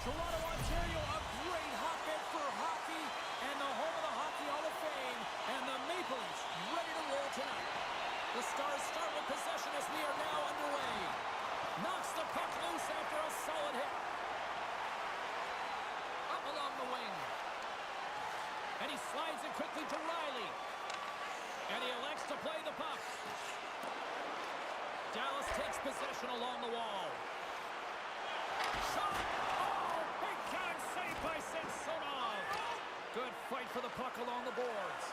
Toronto, Ontario, a great hotbed for hockey and the home of the Hockey Hall of Fame. And the Maple Leafs ready to roll tonight. The Stars start with possession as we are now underway. Knocks the puck loose after a solid hit. Up along the wing. And he slides it quickly to Riley. And he elects to play the puck. Dallas takes possession along the wall. Shot! By Samsonov. Good fight for the puck along the boards.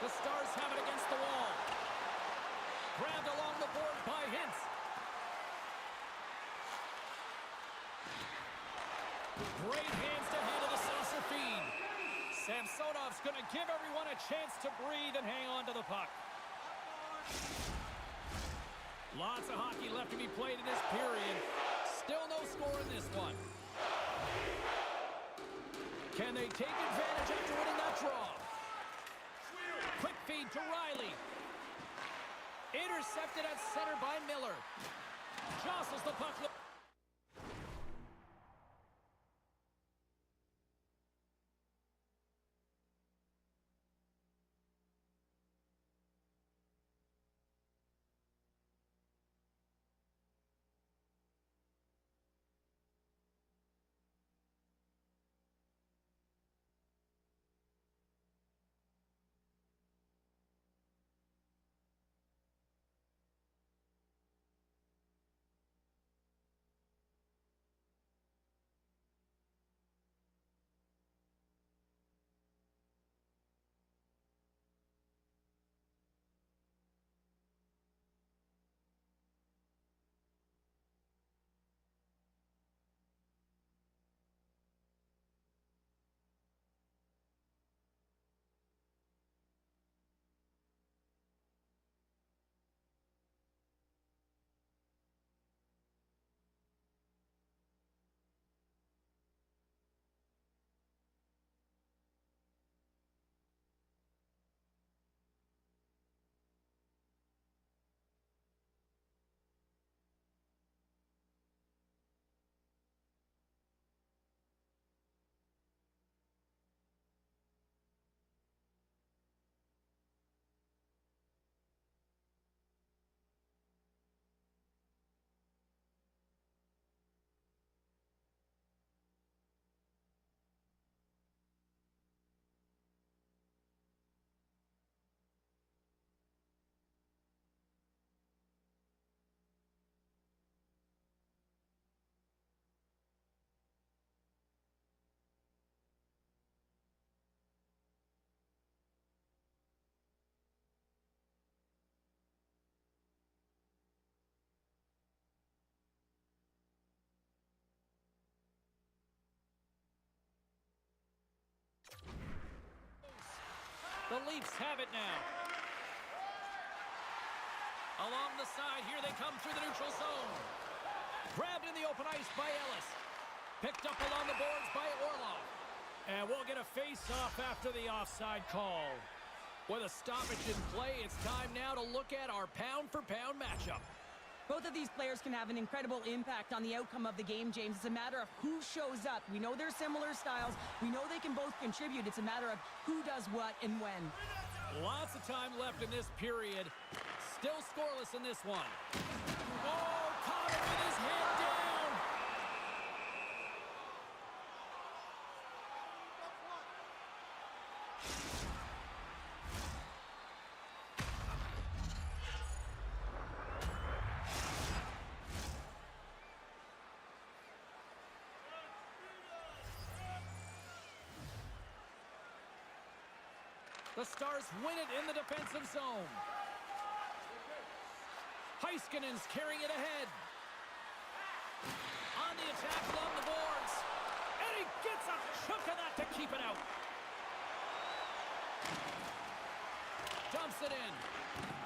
The Stars have it against the wall. Grabbed along the board by Hintz. Great hands to handle the saucer feed. Samsonov's going to give everyone a chance to breathe and hang on to the puck. Lots of hockey left to be played in this period. Still no score in this one. Can they take advantage after winning that draw? Quick feed to Riley. Intercepted at center by Miller. Jostles the puck. The Leafs have it now. Along the side, here they come through the neutral zone. Grabbed in the open ice by Ellis. Picked up along the boards by Orlov. And we'll get a face-off after the offside call. With a stoppage in play, it's time now to look at our pound-for-pound matchup. Both of these players can have an incredible impact on the outcome of the game, James. It's a matter of who shows up. We know they're similar styles. We know they can both contribute. It's a matter of who does what and when. Lots of time left in this period. Still scoreless in this one. Oh, caught him with his head down. The Stars win it in the defensive zone. Heiskanen's carrying it ahead. On the attack along the boards. And he gets a chunk of that to keep it out. Dumps it in.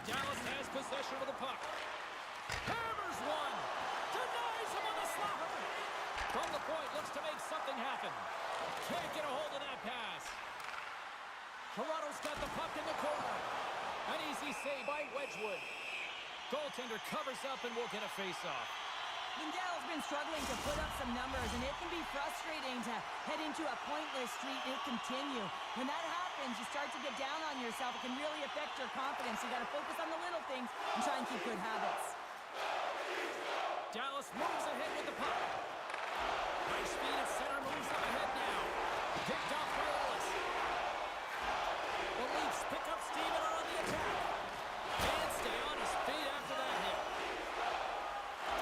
Dallas has possession of the puck. Hammers one. Denies him on the slapper. From the point, looks to make something happen. Can't get a hold of that pass. Toronto's got the puck in the corner. An easy save by Wedgwood. Goaltender covers up and will get a face-off. Lindell's been struggling to put up some numbers, and it can be frustrating to head into a pointless streak and continue. When that happens, you start to get down on yourself. It can really affect your confidence. You got to focus on the little things and try and keep good habits. Dallas moves ahead with the puck. High speed at center, moves up ahead now. Picked off by Ellis. The Leafs pick up steam and are on the attack. Can't stay on his feet after that hit.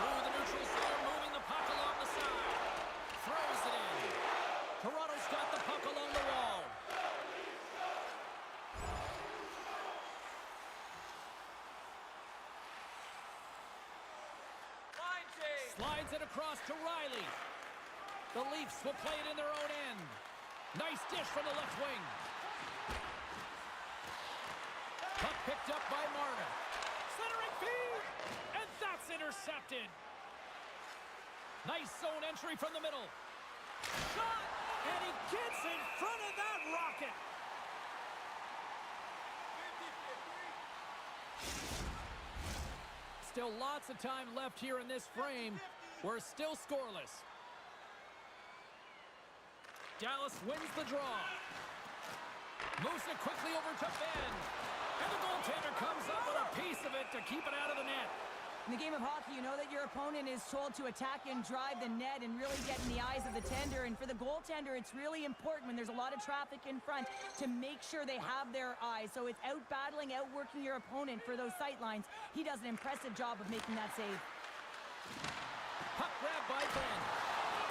Through the neutral zone, moving the puck along the side. Throws it in. Toronto's got the puck along the wall. Slides it across to Riley. The Leafs will play it in their own end. Nice dish from the left wing. Puck picked up by Marner. Centering feed! And that's intercepted. Nice zone entry from the middle. Shot! And he gets in front of that rocket. Still lots of time left here in this frame. We're still scoreless. Dallas wins the draw. Moves it quickly over to Ben. And the goaltender comes up with a piece of it to keep it out of the net. In the game of hockey, you know that your opponent is told to attack and drive the net and really get in the eyes of the tender. And for the goaltender, it's really important when there's a lot of traffic in front to make sure they have their eyes. So it's out-battling, outworking your opponent for those sight lines. He does an impressive job of making that save. Puck grab by Ben.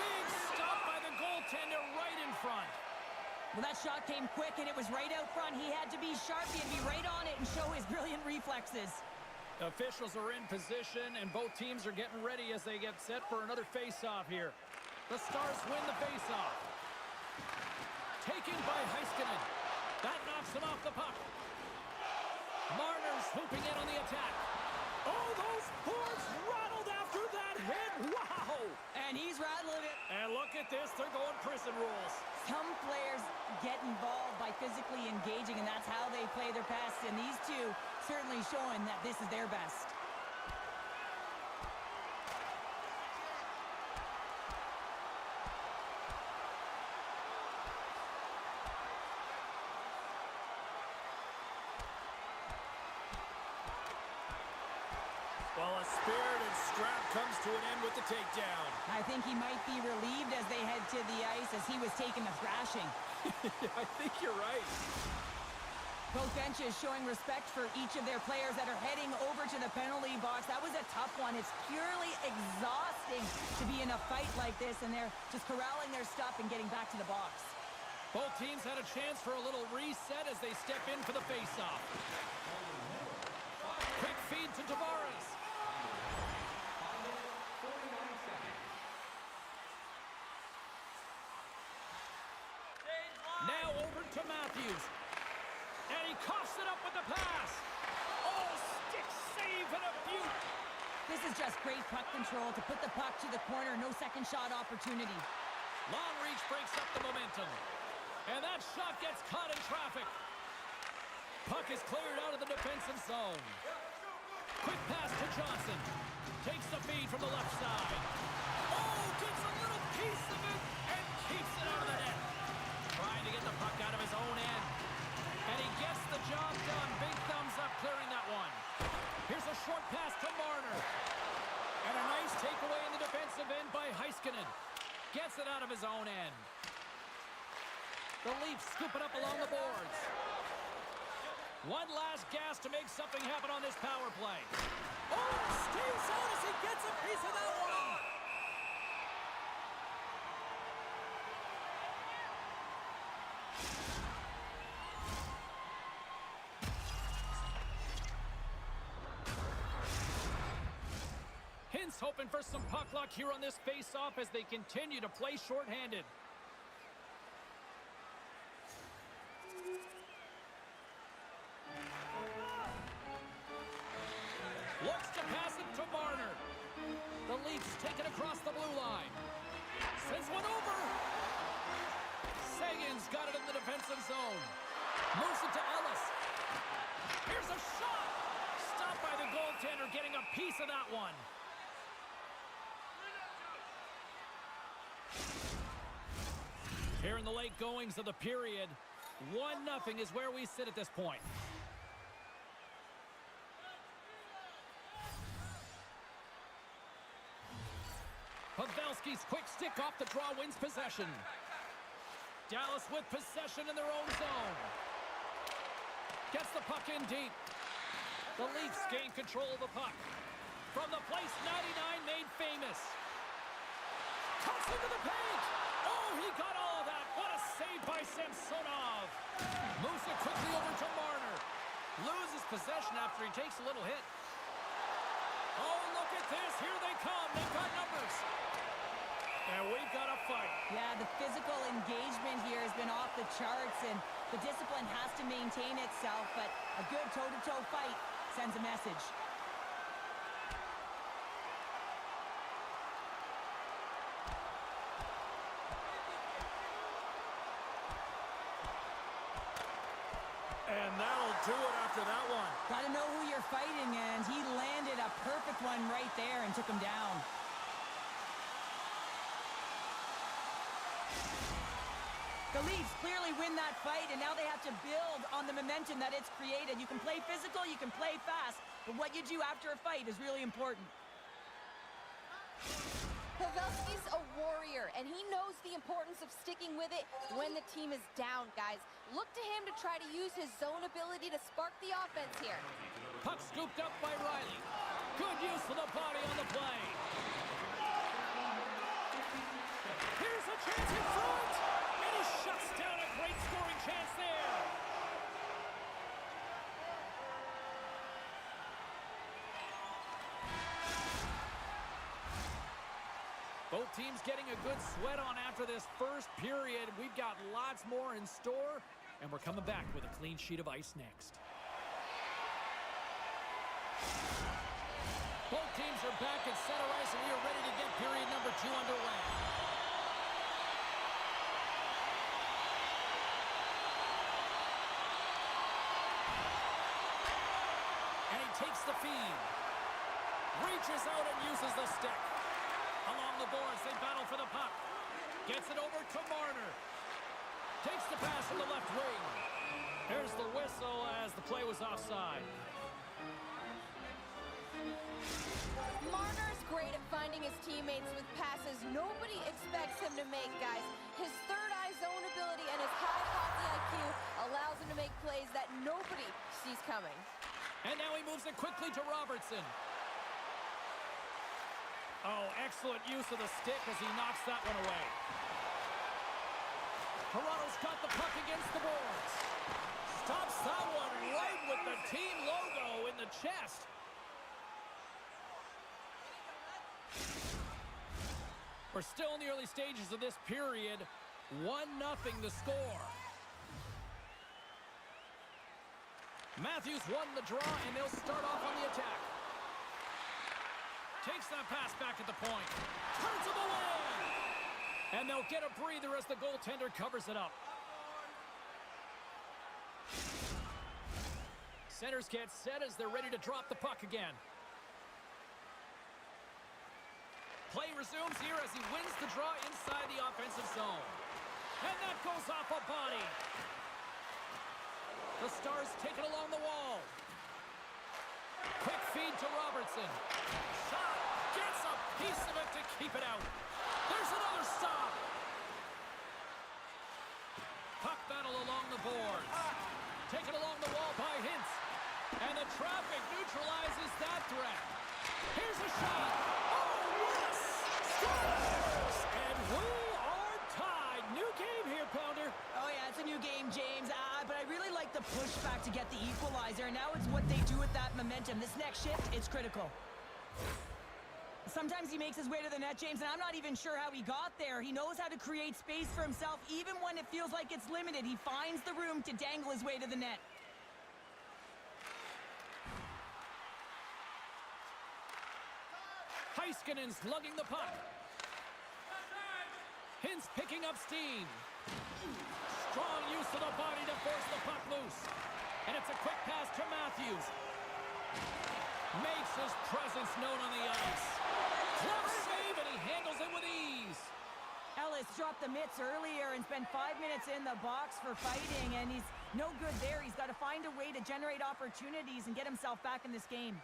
Big stop by the goaltender right in front. Well, that shot came quick, and it was right out front. He had to be sharp. He had to be right on it and show his brilliant reflexes. Officials are in position, and both teams are getting ready as they get set for another face-off here. The Stars win the face-off. Taken by Heiskanen. That knocks him off the puck. Marner's swooping in on the attack. Oh, those boards rattled after that hit. Wow! And he's rattling it. And look at this. They're going prison rules. Some players get involved by physically engaging, and that's how they play their best. And these two certainly showing that this is their best. Well, a spirited scrap comes to an end with the takedown. I think he might be relieved as they head to the ice as he was taking a thrashing. I think you're right. Both benches showing respect for each of their players that are heading over to the penalty box. That was a tough one. It's purely exhausting to be in a fight like this, and they're just corralling their stuff and getting back to the box. Both teams had a chance for a little reset as they step in for the face-off. Quick feed to Tavares. Now over to Matthews. And he coughs it up with the pass. Oh, stick save and a beaut. This is just great puck control to put the puck to the corner. No second shot opportunity. Long reach breaks up the momentum. And that shot gets caught in traffic. Puck is cleared out of the defensive zone. Quick pass to Johnson. Takes the feed from the left side. Oh, gets a little piece of it and keeps it out of the net. Trying to get the puck out of his own end. And he gets the job done. Big thumbs up clearing that one. Here's a short pass to Marner. And a nice takeaway in the defensive end by Heiskanen. Gets it out of his own end. The Leafs scoop it up along the boards. One last gas to make something happen on this power play. Oh, stays out as he gets a piece of that one. Hintz hoping for some puck luck here on this face-off as they continue to play shorthanded. Looks to pass it to Marner. The Leafs take it across the blue line. Sends one over. Sagan's got it in the defensive zone. Moves it to Ellis. Here's a shot. Stopped by the goaltender, getting a piece of that one. Here in the late goings of the period, 1-0 is where we sit at this point. Pavelski's quick stick off the draw wins possession. Dallas with possession in their own zone. Gets the puck in deep. The Leafs gain control of the puck. From the place 99 made famous. Cuts into the paint. Oh, he got all of that. What a save by Samsonov. Moves it quickly over to Marner. Loses possession after he takes a little hit. Oh, look at this. Here they come. They've got numbers. And we've got a fight. Yeah, the physical engagement here has been off the charts, and the discipline has to maintain itself, but a good toe-to-toe fight sends a message. And that'll do it after that one. Got to know who you're fighting, and he landed a perfect one right there and took him down. The Leafs clearly win that fight, and now they have to build on the momentum that it's created. You can play physical, you can play fast, but what you do after a fight is really important. Pavelski's a warrior, and he knows the importance of sticking with it when the team is down, guys. Look to him to try to use his zone ability to spark the offense here. Puck scooped up by Riley. Good use of the body on the play. Here's a chance in front, and he shuts down a great scoring chance there. Both teams getting a good sweat on after this first period. We've got lots more in store, and we're coming back with a clean sheet of ice next. Both teams are back at center ice, and we are ready to get period number 2 underway. And he takes the feed. Reaches out and uses the stick. Along the boards, they battle for the puck. Gets it over to Marner. Takes the pass from the left wing. Here's the whistle as the play was offside. Marner's great at finding his teammates with passes nobody expects him to make, guys. His third-eye zone ability and his high hockey IQ allows him to make plays that nobody sees coming. And now he moves it quickly to Robertson. Oh, excellent use of the stick as he knocks that one away. Toronto's got the puck against the boards. Stops that one right with the team logo in the chest. We're still in the early stages of this period. 1-0 the score. Matthews won the draw, and they'll start off on the attack. Takes that pass back at the point. Turns him away! And they'll get a breather as the goaltender covers it up. Centers get set as they're ready to drop the puck again. Play resumes here as he wins the draw inside the offensive zone. And that goes off a body. The Stars take it along the wall. Quick feed to Robertson. Shot. Gets a piece of it to keep it out. There's another stop. Puck battle along the boards. Taken along the wall by Hintz. And the traffic neutralizes that threat. Here's a shot. Oh, yes! Scores! And we are tied. New game here, Pounder. Oh, yeah, it's a new game, James. But I really like the pushback to get the equalizer. And now it's what they do with that momentum. This next shift, it's critical. Sometimes he makes his way to the net, James, and I'm not even sure how he got there. He knows how to create space for himself, even when it feels like it's limited. He finds the room to dangle his way to the net. Heiskanen's lugging the puck. Hintz picking up steam. Strong use of the body to force the puck loose. And it's a quick pass to Matthews. Makes his presence known on the ice. Clever save, and he handles it with ease. Ellis dropped the mitts earlier and spent 5 minutes in the box for fighting, and he's no good there. He's got to find a way to generate opportunities and get himself back in this game.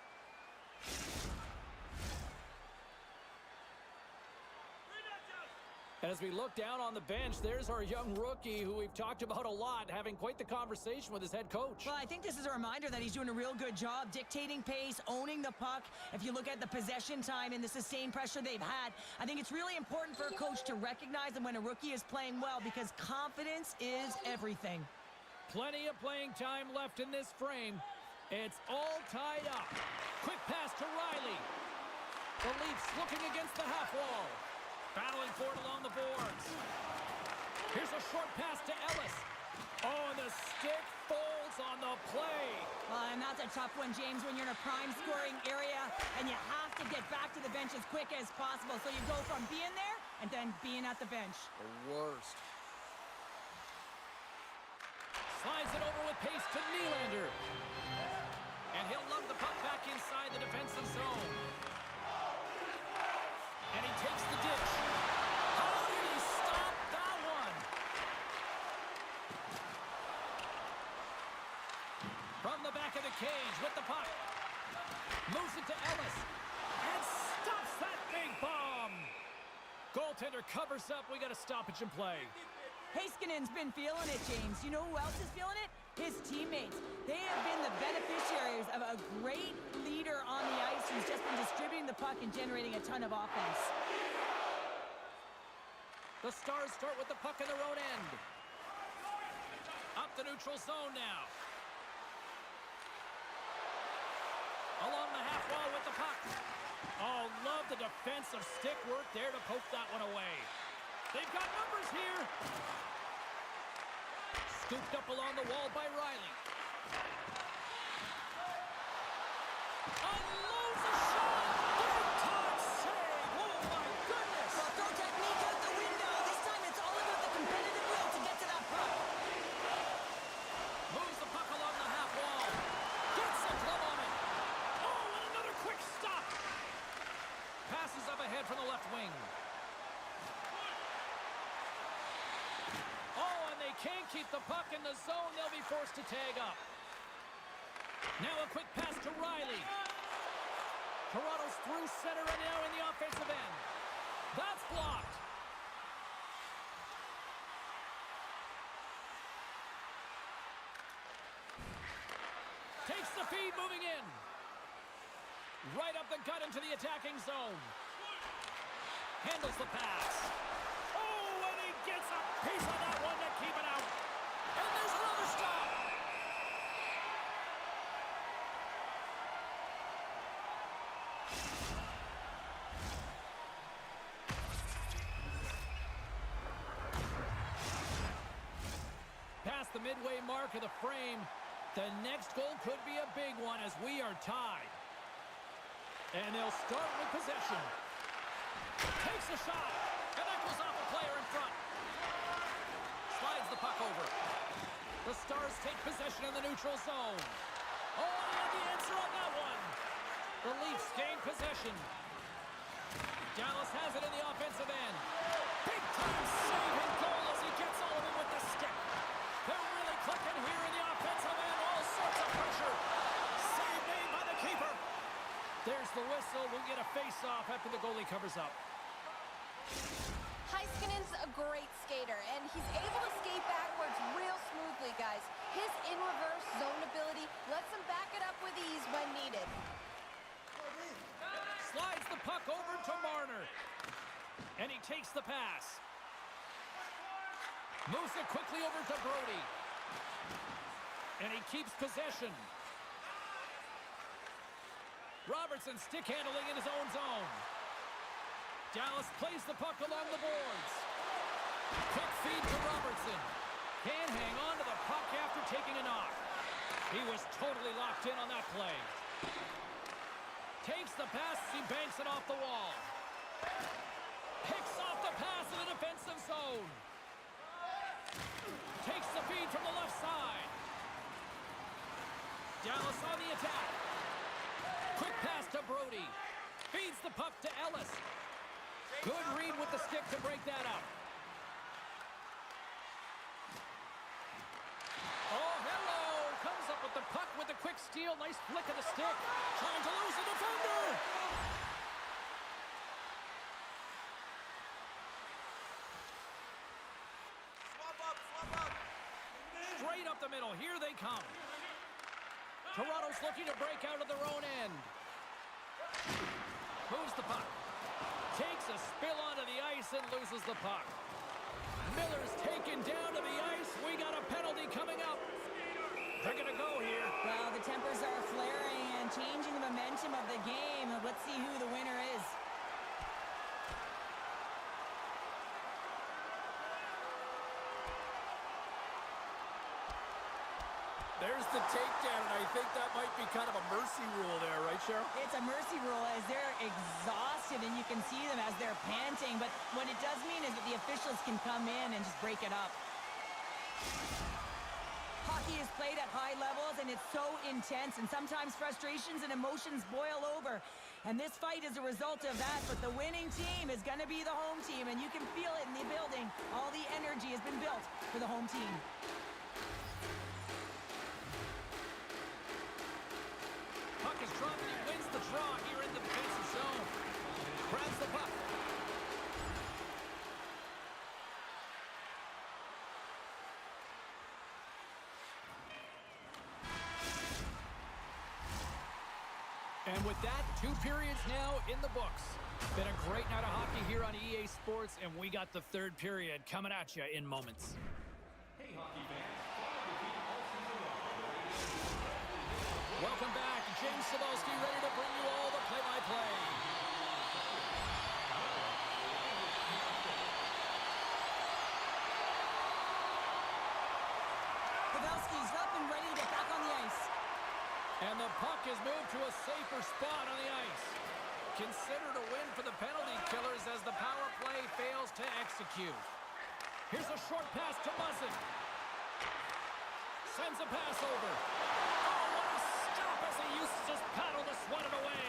And as we look down on the bench, there's our young rookie who we've talked about a lot, having quite the conversation with his head coach. Well, I think this is a reminder that he's doing a real good job dictating pace, owning the puck. If you look at the possession time and the sustained pressure they've had, I think it's really important for a coach to recognize them when a rookie is playing well, because confidence is everything. Plenty of playing time left in this frame. It's all tied up. Quick pass to Riley. The Leafs looking against the half wall. Battling for it along the boards. Here's a short pass to Ellis. Oh, and the stick folds on the play. And that's a tough one, James, when you're in a prime scoring area and you have to get back to the bench as quick as possible. So you go from being there and then being at the bench. The worst. Slides it over with pace to Nylander. And he'll lug the puck back inside the defensive zone. And he takes the ditch. How did he stop that one? From the back of the cage with the puck. Moves it to Ellis. And stops that big bomb. Goaltender covers up. We got a stoppage in play. Heiskanen's been feeling it, James. You know who else is feeling it? His teammates. They have been the beneficiaries of a great leader on the ice who's just been distributing the puck and generating a ton of offense. The Stars start with the puck in their own end. Up the neutral zone now. Along the half wall with the puck. Oh, love the defensive stick work there to poke that one away. They've got numbers here. Scooped up along the wall by Riley. Unloads a shot. Big time save. Oh, my goodness. Well, throw technique out the window. This time it's all about the competitive will to get to that puck. Moves the puck along the half wall. Gets a glove on it. Oh, and another quick stop. Passes up ahead from the left wing. Can't keep the puck in the zone. They'll be forced to tag up. Now a quick pass to Riley. Toronto's through center and now in the offensive end. That's blocked. Takes the feed moving in. Right up the gut into the attacking zone. Handles the pass. Oh, and he gets a piece of that one to keep it out. And there's another stop. Past the midway mark of the frame. The next goal could be a big one as we are tied. And they'll start with possession. Takes a shot. And that goes off a player in front. Slides the puck over. The Stars take possession in the neutral zone. Oh, and the answer on that one. The Leafs gain possession. Dallas has it in the offensive end. Big time save and goal as he gets all of it with the stick. They're really clicking here in the offensive end. All sorts of pressure. Save made by the keeper. There's the whistle. We'll get a face-off after the goalie covers up. Heiskanen's a great skater, and he's able to skate backwards real smoothly, guys. His in-reverse zone ability lets him back it up with ease when needed. Slides the puck over to Marner. And he takes the pass. Moves it quickly over to Brody. And he keeps possession. Robertson stick handling in his own zone. Dallas plays the puck along the boards. Quick feed to Robertson. Can't hang on to the puck after taking a knock. He was totally locked in on that play. Takes the pass as he banks it off the wall. Picks off the pass in the defensive zone. Takes the feed from the left side. Dallas on the attack. Quick pass to Brody. Feeds the puck to Ellis. Good read with the stick to break that up. Oh, hello! Comes up with the puck with a quick steal. Nice flick of the stick. Trying to lose the defender. Swap up. Straight up the middle. Here they come. Toronto's looking to break out of their own end. Moves the puck. Takes a spill onto the ice and loses the puck. Miller's taken down to the ice. We got a penalty coming up. They're going to go here. Well, the tempers are flaring and changing the momentum of the game. Let's see who the winner is. There's the takedown, and I think that might be kind of a mercy rule there, right, Cheryl? It's a mercy rule as they're exhausted, and you can see them as they're panting. But what it does mean is that the officials can come in and just break it up. Hockey is played at high levels, and it's so intense, and sometimes frustrations and emotions boil over. And this fight is a result of that, but the winning team is going to be the home team, and you can feel it in the building. All the energy has been built for the home team. Puck is dropped, and he wins the draw here in the defensive zone. Grabs the puck. And with that, 2 periods now in the books. Been a great night of hockey here on EA Sports, and we got the 3rd period coming at you in moments. Hey, hockey fans. Welcome back. James Cebulski ready to bring you all the play-by-play. Pavelski's up and ready to get back on the ice. And the puck is moved to a safer spot on the ice. Considered a win for the penalty killers as the power play fails to execute. Here's a short pass to Muzzin. Sends a pass over. Oh, what a stop as he uses his paddle to swat it away.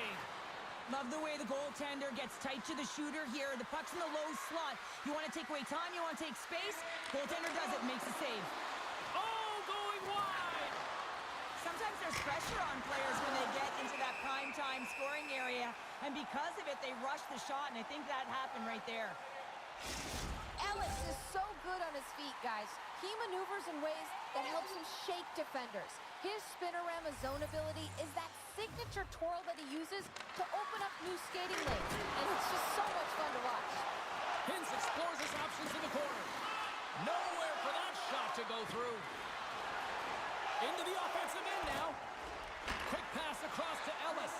Love the way the goaltender gets tight to the shooter here. The puck's in the low slot. You want to take away time, you want to take space. Goaltender does it, makes a save. Oh, going wide. Sometimes there's pressure on players when they get into that prime time scoring area. And because of it, they rush the shot, and I think that happened right there. Ellis is so good on his feet, guys. He maneuvers in ways that helps him shake defenders. His spinorama zone ability is that signature twirl that he uses to open up new skating lanes, and it's just so much fun to watch. Hintz explores his options in the corner. Nowhere for that shot to go through. Into the offensive end now. Quick pass across to Ellis.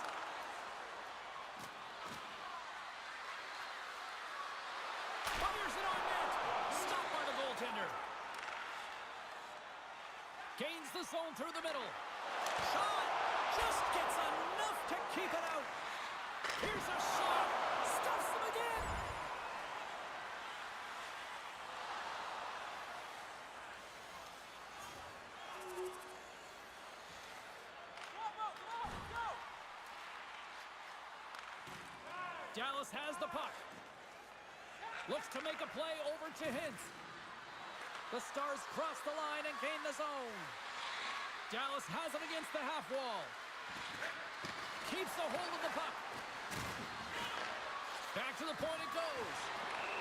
Fires it on net. Stopped by the goaltender. Gains the zone through the middle. Shot! Just gets enough to keep it out. Here's a shot. Stuffs him again. Dallas has the puck. Looks to make a play over to Hintz. The Stars cross the line and gain the zone. Dallas has it against the half wall. Keeps a hold of the puck. Back to the point it goes.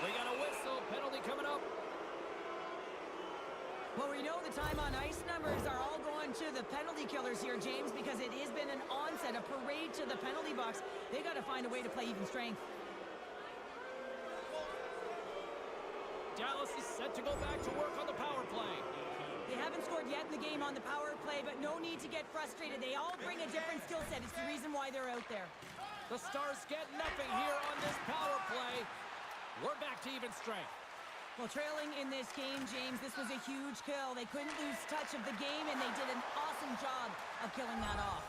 We got a whistle. Penalty coming up. Well, we know the time on ice numbers are all going to the penalty killers here, James, because it has been an onset, a parade to the penalty box. They got to find a way to play even strength. Dallas is set to go back to work on the power play. They haven't scored yet in the game on the power play, but no need to get frustrated. They all bring a different skill set. It's the reason why they're out there. The Stars get nothing here on this power play. We're back to even strength. Well, trailing in this game, James, this was a huge kill. They couldn't lose touch of the game, and they did an awesome job of killing that off.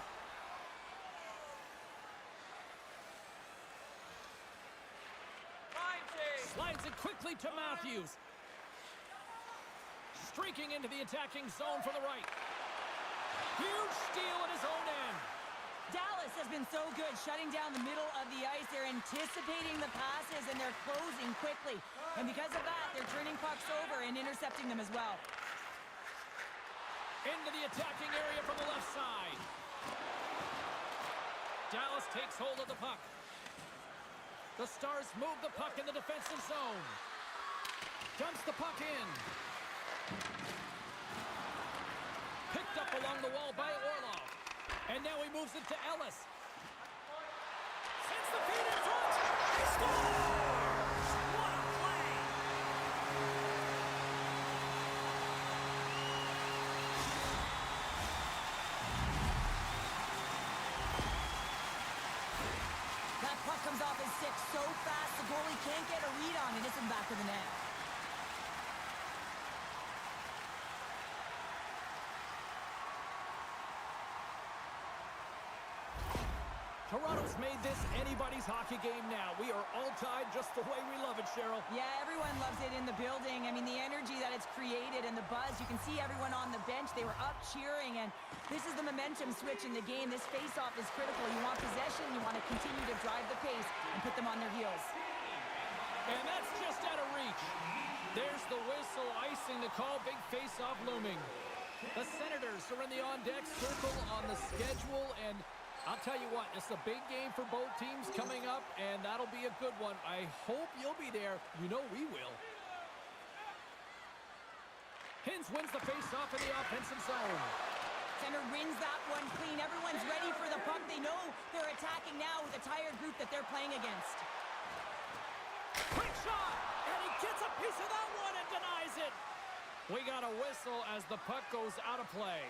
Slides it quickly to Matthews. Streaking into the attacking zone for the right. Huge steal at his own end. Dallas has been so good shutting down the middle of the ice. They're anticipating the passes, and they're closing quickly. And because of that, they're turning pucks over and intercepting them as well. Into the attacking area from the left side. Dallas takes hold of the puck. The Stars move the puck in the defensive zone. Dumps the puck in. Picked up along the wall by Orlov. And now he moves it to Ellis. Sends the feed in front. He scores! What a play! That puck comes off his stick so fast, the goalie can't get a read on it. It's in the back of the net. Toronto's made this anybody's hockey game now. We are all tied just the way we love it, Cheryl. Yeah, everyone loves it in the building. I mean, the energy that it's created and the buzz. You can see everyone on the bench. They were up cheering, and this is the momentum switch in the game. This face-off is critical. You want possession. You want to continue to drive the pace and put them on their heels. And that's just out of reach. There's the whistle, icing the call. Big face-off looming. The Senators are in the on-deck circle on the schedule, and I'll tell you what, it's a big game for both teams coming up, and that'll be a good one. I hope you'll be there. You know we will. Hintz wins the face-off in the offensive zone. Center wins that one clean. Everyone's ready for the puck. They know they're attacking now with a tired group that they're playing against. Quick shot, and he gets a piece of that one and denies it. We got a whistle as the puck goes out of play.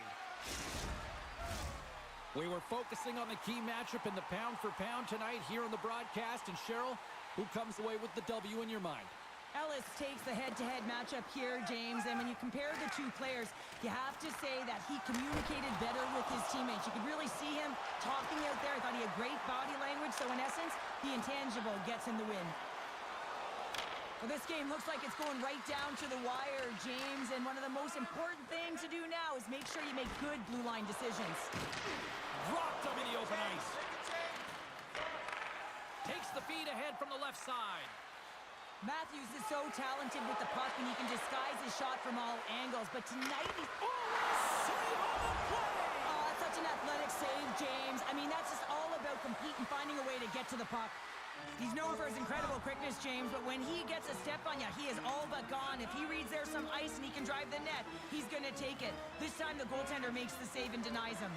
We were focusing on the key matchup in the pound-for-pound tonight here on the broadcast. And Cheryl, who comes away with the W in your mind? Ellis takes the head-to-head matchup here, James. And when you compare the two players, you have to say that he communicated better with his teammates. You could really see him talking out there. I thought he had great body language. So in essence, the intangible gets him the win. Well, this game looks like it's going right down to the wire, James. And one of the most important things to do now is make sure you make good blue line decisions. Dropped him in the open ice. Takes the feed ahead from the left side. Matthews is so talented with the puck, and he can disguise his shot from all angles. But tonight, he's... Save on the play! Oh, that's such an athletic save, James. I mean, that's just all about competing, finding a way to get to the puck. He's known for his incredible quickness, James, but when he gets a step on you, he is all but gone. If he reads there's some ice and he can drive the net, he's going to take it. This time, the goaltender makes the save and denies him.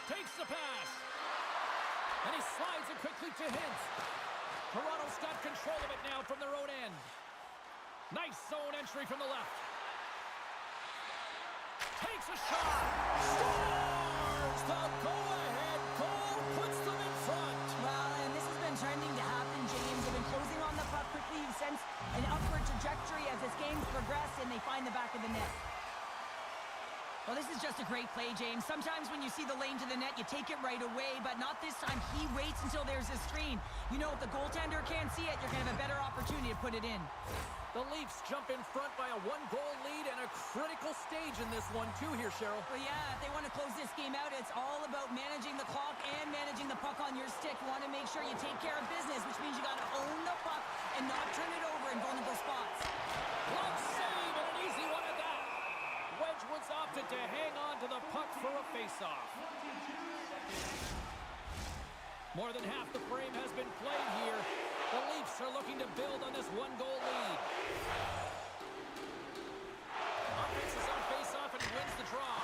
Takes the pass. And he slides it quickly to Hintz. Toronto's got control of it now from their own end. Nice zone entry from the left. Takes a shot. Scores! The go-ahead goal puts them in front. Well, and this has been trending to happen, James. They've been closing on the puck quickly. You've sensed an upward trajectory as this game's progressed, and they find the back of the net. Well, this is just a great play, James. Sometimes when you see the lane to the net, you take it right away, but not this time. He waits until there's a screen. You know, if the goaltender can't see it, you're going to have a better opportunity to put it in. The Leafs jump in front by a one-goal lead and a critical stage in this one, too, here, Cheryl. Well, yeah, if they want to close this game out, it's all about managing the clock and managing the puck on your stick. You want to make sure you take care of business, which means you got to own the puck and not turn it over in vulnerable spots. Glove save and an easy one at that. Wedgwood's opted to hang on to the puck for a face-off. More than half the frame has been played here. The Leafs are looking to build on this one-goal lead. Offense is on face-off and he wins the draw.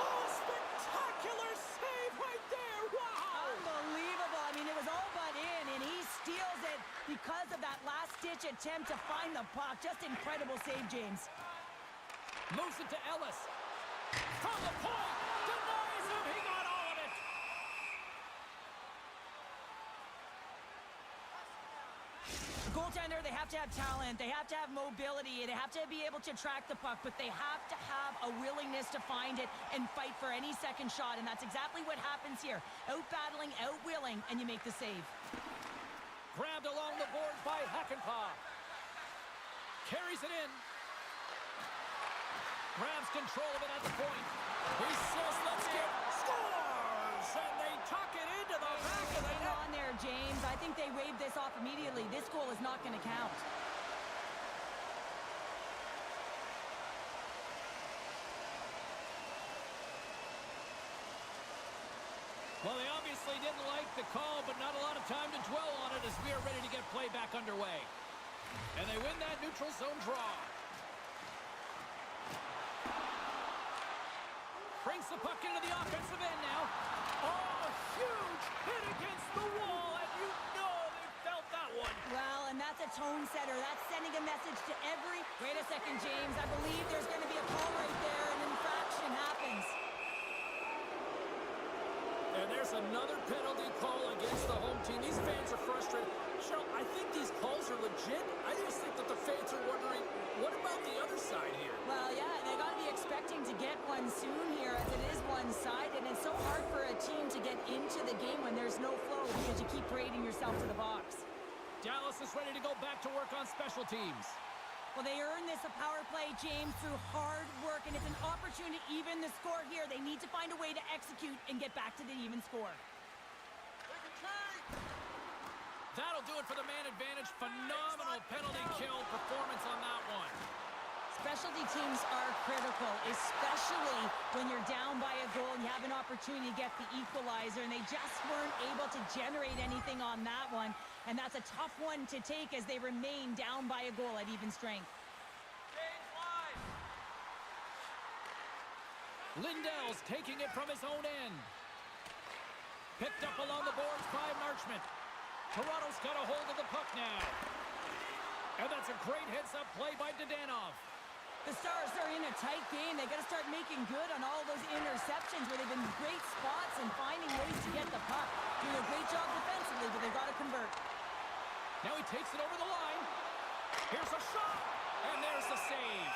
Oh, spectacular save right there! Wow! Unbelievable. I mean, it was all but in, and he steals it because of that last-ditch attempt to find the puck. Just incredible save, James. Moves it to Ellis. From the point! Denies him! He got all of it! The goaltender, they have to have talent, they have to have mobility, they have to be able to track the puck, but they have to have a willingness to find it and fight for any second shot, and that's exactly what happens here. Out-battling, out-willing, and you make the save. Grabbed along the boards by Hakanpää. Carries it in. Grabs control of it at the point. He says, let's get scores! And they tuck it into the back of the Hang net. on there, James. I think they waved this off immediately. This goal is not going to count. Well, they obviously didn't like the call, but not a lot of time to dwell on it as we are ready to get play back underway. And they win that neutral zone draw. Brings the puck into the offensive end now. Oh, huge hit against the wall, and you know they felt that one. Well, and that's a tone setter. That's sending a message to every... Wait a second, James. I believe there's going to be a call right there. An infraction happens. And there's another penalty call against the home team. These fans are frustrated. Cheryl, I think these calls are legit. I just think that the fans are wondering, what about the other side here? Well, yeah, they got to be expecting to get one soon here as it is one-sided. And it's so hard for a team to get into the game when there's no flow because you keep parading yourself to the box. Dallas is ready to go back to work on special teams. Well, they earned this a power play, James, through hard work, and it's an opportunity to even the score here. They need to find a way to execute and get back to the even score. That'll do it for the man advantage. Phenomenal penalty kill performance on that one. Specialty teams are critical, especially when you're down by a goal and you have an opportunity to get the equalizer, and they just weren't able to generate anything on that one. And that's a tough one to take as they remain down by a goal at even strength. Lindell's taking it from his own end. Picked up along the boards by Marchment. Toronto's got a hold of the puck now. And that's a great heads-up play by Dadonov. The Stars are in a tight game. They got to start making good on all those interceptions where they've been great spots and finding ways to get the puck. Doing a great job defensively, but they've got to convert. Now he takes it over the line. Here's a shot, and there's the save.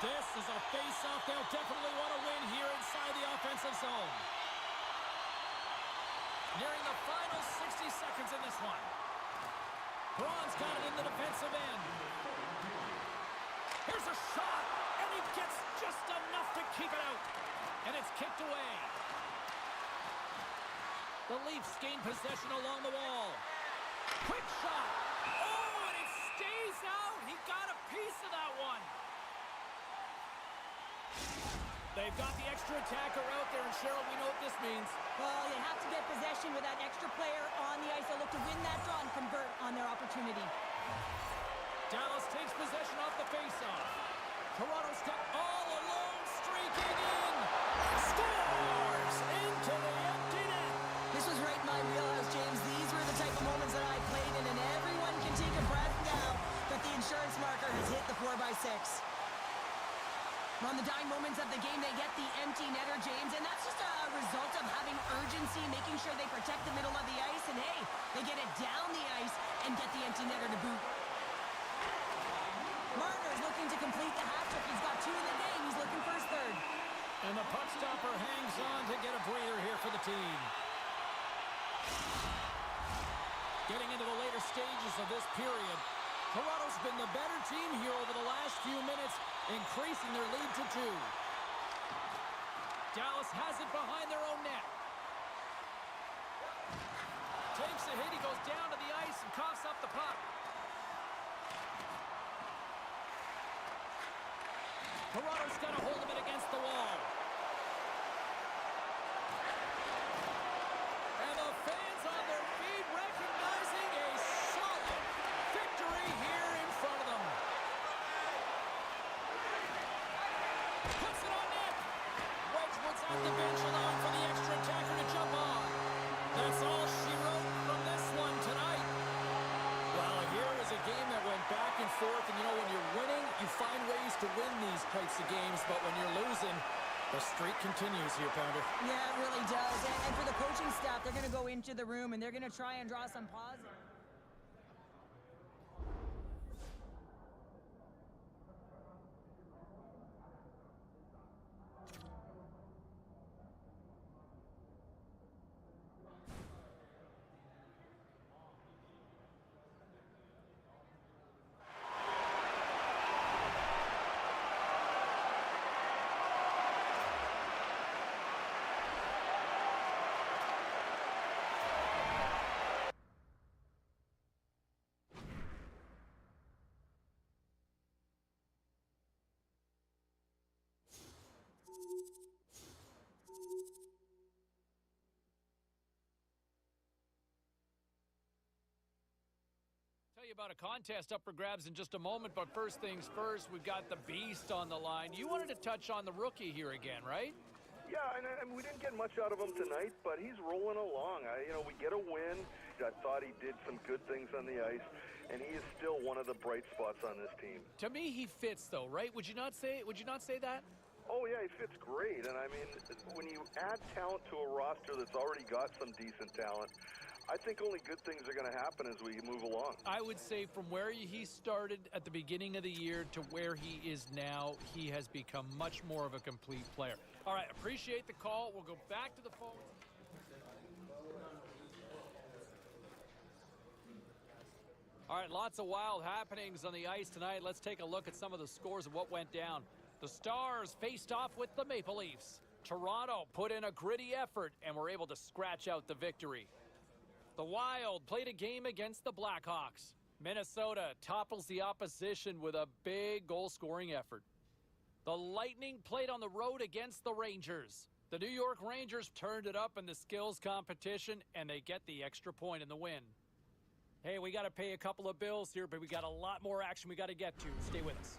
This is a face-off they'll definitely want to win here inside the offensive zone. Nearing the final 60 seconds in this one. Braun's got it in the defensive end. Here's a shot, and he gets just enough to keep it out. And it's kicked away. The Leafs gain possession along the wall. Quick shot. Oh, and it stays out. He got a piece of that one. They've got the extra attacker out there, and Cheryl, we know what this means. Well, they have to get possession with that extra player on the ice. They'll look to win that draw and convert on their opportunity. Dallas takes possession off the faceoff. Toronto's got all alone, streaking in. Scores into the empty net. This was right in my wheelhouse, James. These were the type of moments that I played in, and everyone can take a breath now that the insurance marker has hit the 4x6. On the dying moments of the game, they get the empty netter, James, and that's just a result of having urgency, making sure they protect the middle of the ice, and hey, they get it down the ice and get the empty netter to boot. Marner's looking to complete the hat trick. He's got 2 in the game. He's looking for his 3rd. And the puck stopper hangs on to get a breather here for the team. Getting into the later stages of this period, Toronto's been the better team here over the last few minutes, increasing their lead to 2. Dallas has it behind their own net. Takes a hit, he goes down to the ice and coughs up the puck. Toronto's got a hold of it against the wall. And the fans on their feet recognizing a solid victory here in front of them. Puts it on net. Wedgwood's at the bench alone for the extra attacker to jump on. That's all she wrote from this one tonight. Well, here is a game that went back and forth, and you know, when you're winning, you find ways to win these types of games, but when you're losing, the streak continues here, Pounder. Yeah, it really does. And for the coaching staff, they're going to go into the room and they're going to try and draw some positive. Tell you about a contest up for grabs in just a moment, but first things first, we've got the Beast on the line. You wanted to touch on the rookie here again, right? Yeah, and we didn't get much out of him tonight, but he's rolling along. We get a win. I thought he did some good things on the ice, and he is still one of the bright spots on this team. To me, he fits, though, right? Would you not say that? Oh, yeah, he fits great. And, I mean, when you add talent to a roster that's already got some decent talent, I think only good things are going to happen as we move along. I would say from where he started at the beginning of the year to where he is now, he has become much more of a complete player. All right, appreciate the call. We'll go back to the phone. All right, lots of wild happenings on the ice tonight. Let's take a look at some of the scores of what went down. The Stars faced off with the Maple Leafs. Toronto put in a gritty effort and were able to scratch out the victory. The Wild played a game against the Blackhawks. Minnesota topples the opposition with a big goal-scoring effort. The Lightning played on the road against the Rangers. The New York Rangers turned it up in the skills competition, and they get the extra point in the win. Hey, we got to pay a couple of bills here, but we got a lot more action we got to get to. Stay with us.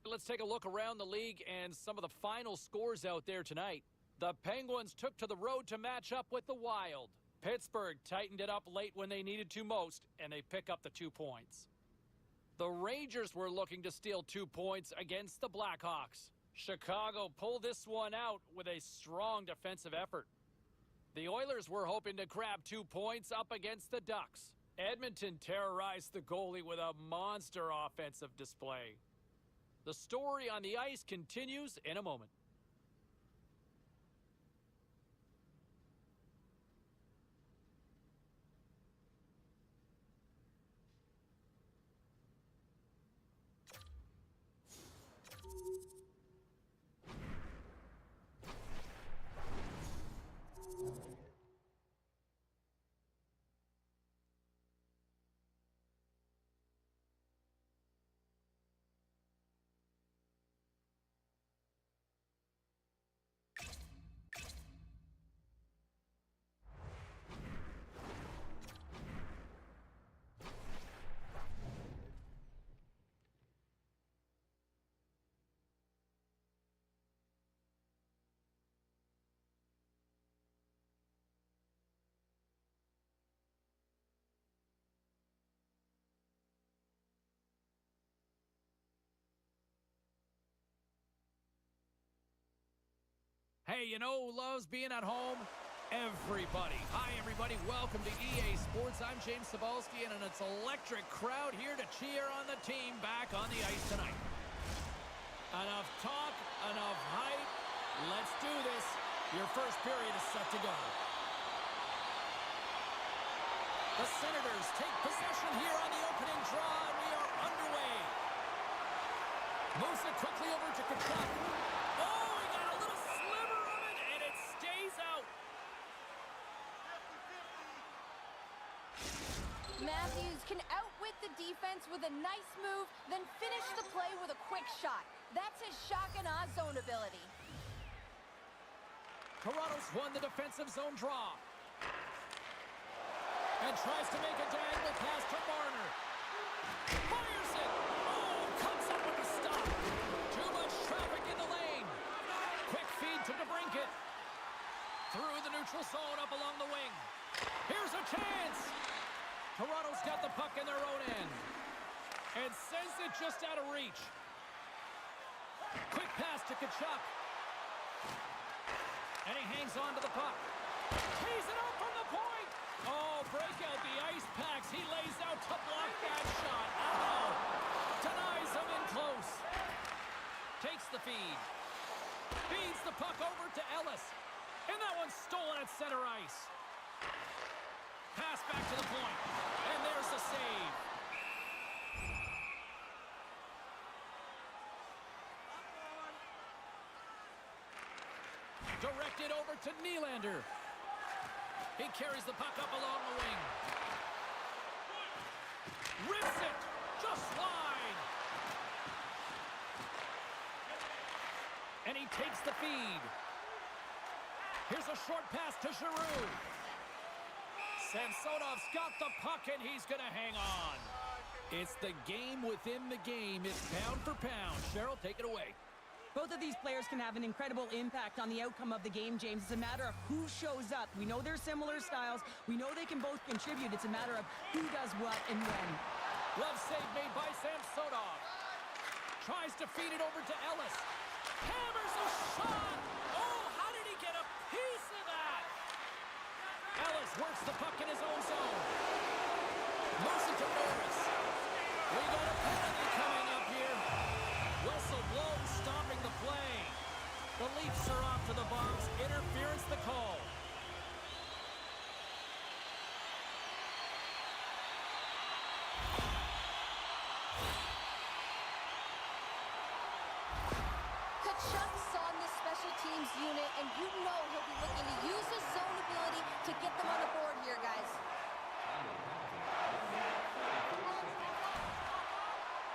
Let's take a look around the league and some of the final scores out there tonight. The Penguins took to the road to match up with the Wild. Pittsburgh tightened it up late when they needed to most, and they pick up the 2 points. The Rangers were looking to steal 2 points against the Blackhawks. Chicago pulled this one out with a strong defensive effort. The Oilers were hoping to grab 2 points up against the Ducks. Edmonton terrorized the goalie with a monster offensive display. The story on the ice continues in a moment. Hey, you know who loves being at home? Everybody. Hi, everybody. Welcome to EA Sports. I'm James Cebulski, and it's an electric crowd here to cheer on the team back on the ice tonight. Enough talk, enough hype. Let's do this. Your first period is set to go. The Senators take possession here on the opening draw, and we are underway. Moves it quickly over to Kachuk. Oh, he got a little sliver of it, and it stays out. Matthews can outwit the defense with a nice move, then finish the play with a quick shot. That's his shock and awe zone ability. Toronto's won the defensive zone draw. And tries to make a diagonal pass to Marner. Fires it! Oh, comes up with a stop. Too much traffic in the lane. Quick feed to DeBrincat. Through the neutral zone up along the wing. Here's a chance! Toronto's got the puck in their own end. And sends it just out of reach. Quick pass to Kachuk. And he hangs on to the puck. Tees it up from the point! Oh, break out the ice packs. He lays out to block that shot. Oh, denies him in close. Takes the feed. Feeds the puck over to Ellis. And that one's stolen at center ice. Pass back to the point. And there's the save. Directed over to Nylander. He carries the puck up along the wing. Rips it! Just wide! And he takes the feed. Here's a short pass to Giroux. Samsonov's got the puck, and he's going to hang on. It's the game within the game. It's pound for pound. Cheryl, take it away. Both of these players can have an incredible impact on the outcome of the game, James. It's a matter of who shows up. We know they're similar styles. We know they can both contribute. It's a matter of who does what and when. Glove save made by Samsonov. Tries to feed it over to Ellis. Hammers a shot! Oh, how did he get a piece of that? Ellis works the puck in his own zone. Moves it to Norris. We got a penalty coming up here. Whistle blows, stopping the play. The Leafs are off to the box. Interference the call. Kachuk's on this special teams unit, and you know he'll be looking to use his zone ability to get them on the board here, guys.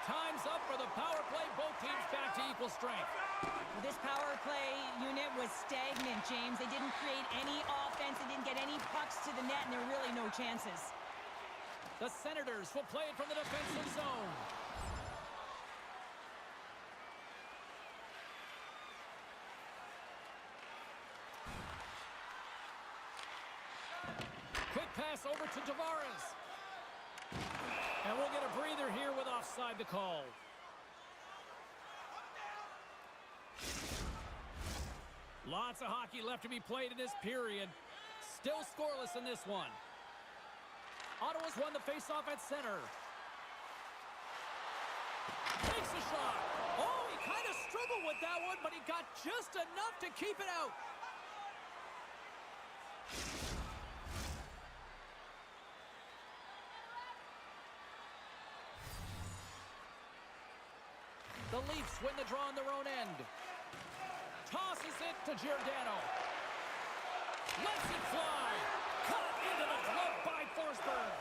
Time's up for the power play. Both teams back to equal strength. This power play unit was stagnant, James. They didn't create any offense. They didn't get any pucks to the net, and there were really no chances. The Senators will play it from the defensive zone. Quick pass over to Tavares. And we'll get a breather here with offside the call. Lots of hockey left to be played in this period. Still scoreless in this one. Ottawa's won the faceoff at center. Takes a shot. Oh, he kind of struggled with that one, but he got just enough to keep it out. The Leafs win the draw on their own end. Tosses it to Giordano. Lets it fly. Caught into the glove by Forsberg.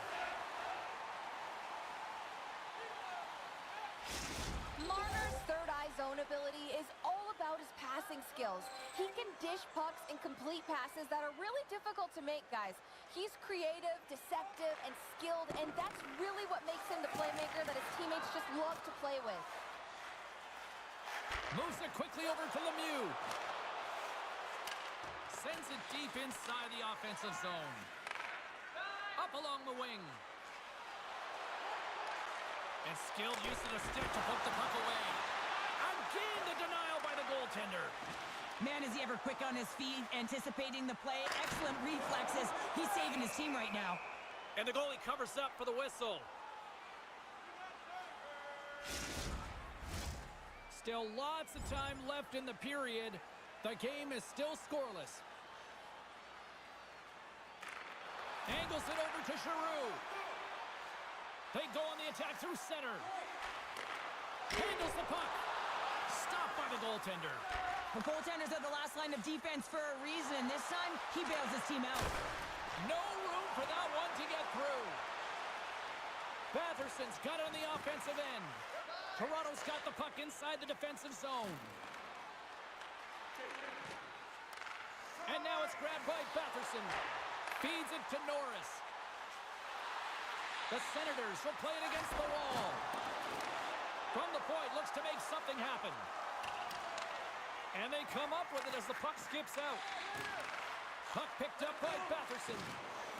Marner's third eye zone ability is all about his passing skills. He can dish pucks and complete passes that are really difficult to make, guys. He's creative, deceptive, and skilled, and that's really what makes him the playmaker that his teammates just love to play with. Moves it quickly over to Lemieux. Sends it deep inside the offensive zone. Up along the wing. And skilled use of the stick to poke the puck away. Again, the denial by the goaltender. Man, is he ever quick on his feet, anticipating the play. Excellent reflexes. He's saving his team right now. And the goalie covers up for the whistle. Still lots of time left in the period. The game is still scoreless. Angles it over to Giroux. They go on the attack through center. Handles the puck. Stopped by the goaltender. The goaltenders are the last line of defense for a reason. This time, he bails his team out. No room for that one to get through. Batherson's got it on the offensive end. Toronto's got the puck inside the defensive zone. And now it's grabbed by Batherson. Feeds it to Norris. The Senators will play it against the wall. From the point, looks to make something happen. And they come up with it as the puck skips out. Puck picked up by Batherson.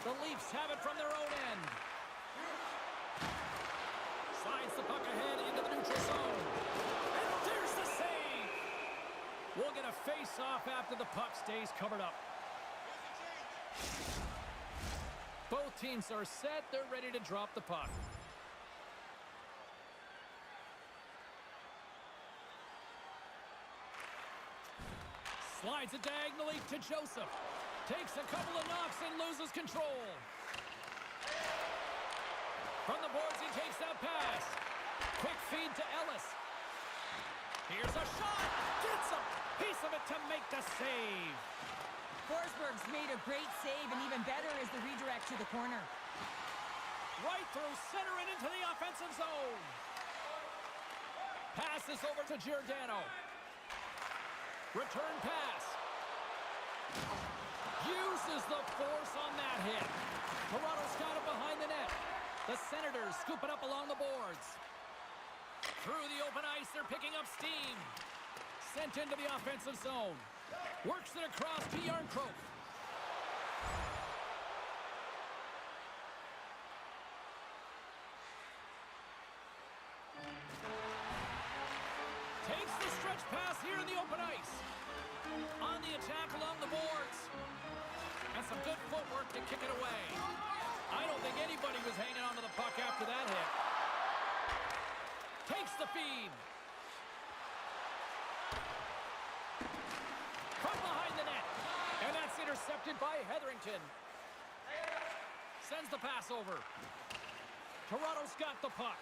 The Leafs have it from their own end. Slides the puck ahead into the neutral zone. And there's the save! We'll get a face-off after the puck stays covered up. Both teams are set. They're ready to drop the puck. Slides it diagonally to Joseph. Takes a couple of knocks and loses control. From the boards, he takes that pass. Quick feed to Ellis. Here's a shot. Gets a piece of it to make the save. Forsberg's made a great save, and even better is the redirect to the corner. Right through center and into the offensive zone. Passes over to Giordano. Return pass. Uses the force on that hit. Toronto's got it behind the net. The Senators scoop it up along the boards. Through the open ice, they're picking up steam. Sent into the offensive zone. Works it across to Yarncroke. Takes the stretch pass here in the open ice. On the attack along the boards. And some good footwork to kick it away. I don't think anybody was hanging on to the puck after that hit. Takes the feed. From behind the net. And that's intercepted by Hetherington. Sends the pass over. Toronto's got the puck.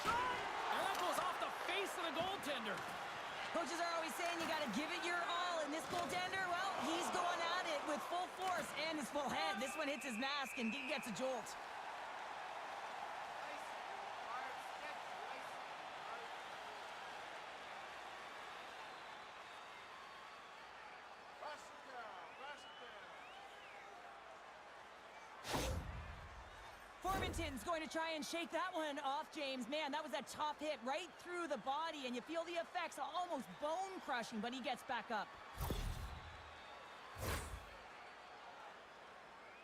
Shot! And that goes off the face of the goaltender. Coaches are always saying you got to give it your all, and this goaltender, well, he's going at it with full force and his full head. This one hits his mask, and he gets a jolt. Formanton's going to try and shake that one off, James. Man, that was a tough hit right through the body, and you feel the effects, almost bone-crushing, but he gets back up.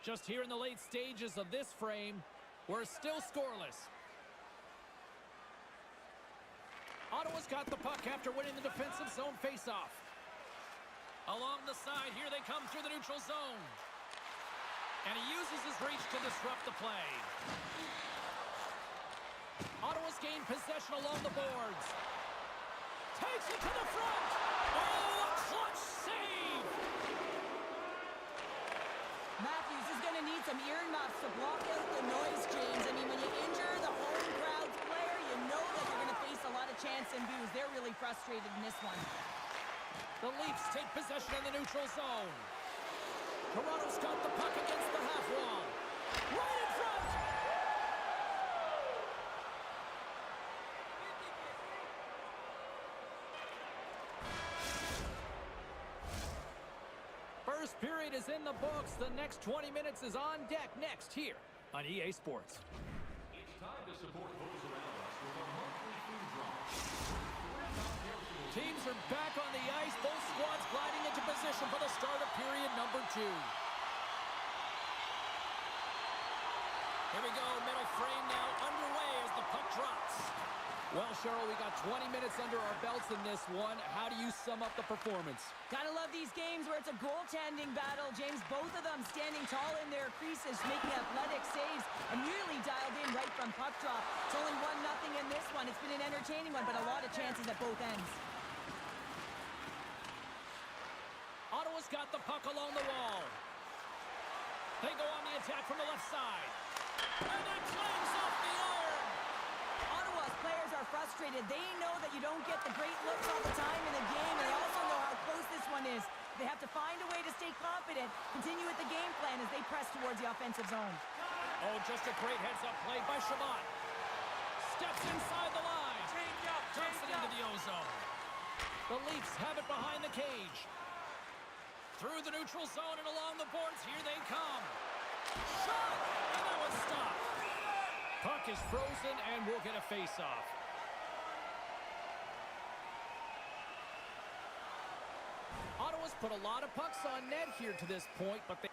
Just here in the late stages of this frame, we're still scoreless. Ottawa's got the puck after winning the defensive zone faceoff. Along the side, here they come through the neutral zone. And he uses his reach to disrupt the play. Ottawa's gained possession along the boards. Takes it to the front. Oh, a clutch save! Matthews is going to need some earmuffs to block out the noise, James. I mean, when you injure the home crowd's player, you know that you're going to face a lot of chance and boos. They're really frustrated in this one. The Leafs take possession in the neutral zone. Toronto's got the puck against the half wall. Right in front! First period is in the books. The next 20 minutes is on deck next here on EA Sports. It's time to support those around us with a monthly food drive. Teams are back on the ice. Both squads gliding into position for the start of period number 2. Here we go, middle frame now underway as the puck drops. Well, Cheryl, we got 20 minutes under our belts in this one. How do you sum up the performance? Gotta love these games where it's a goaltending battle, James. Both of them standing tall in their creases, making athletic saves, and really dialed in right from puck drop. It's only 1-0 in this one. It's been an entertaining one, but a lot of chances at both ends. Ottawa's got the puck along the wall. They go on the attack from the left side. And that clangs off the iron. Ottawa's players are frustrated. They know that you don't get the great looks all the time in the game, and they also know how close this one is. They have to find a way to stay confident, continue with the game plan as they press towards the offensive zone. Oh, just a great heads-up play by Shabbat. Steps inside the line. Dumps it into the O-zone. The Leafs have it behind the cage. Through the neutral zone and along the boards, here they come. Shot! And that was stopped. Puck is frozen and we'll get a face-off. Ottawa's put a lot of pucks on net here to this point, but they...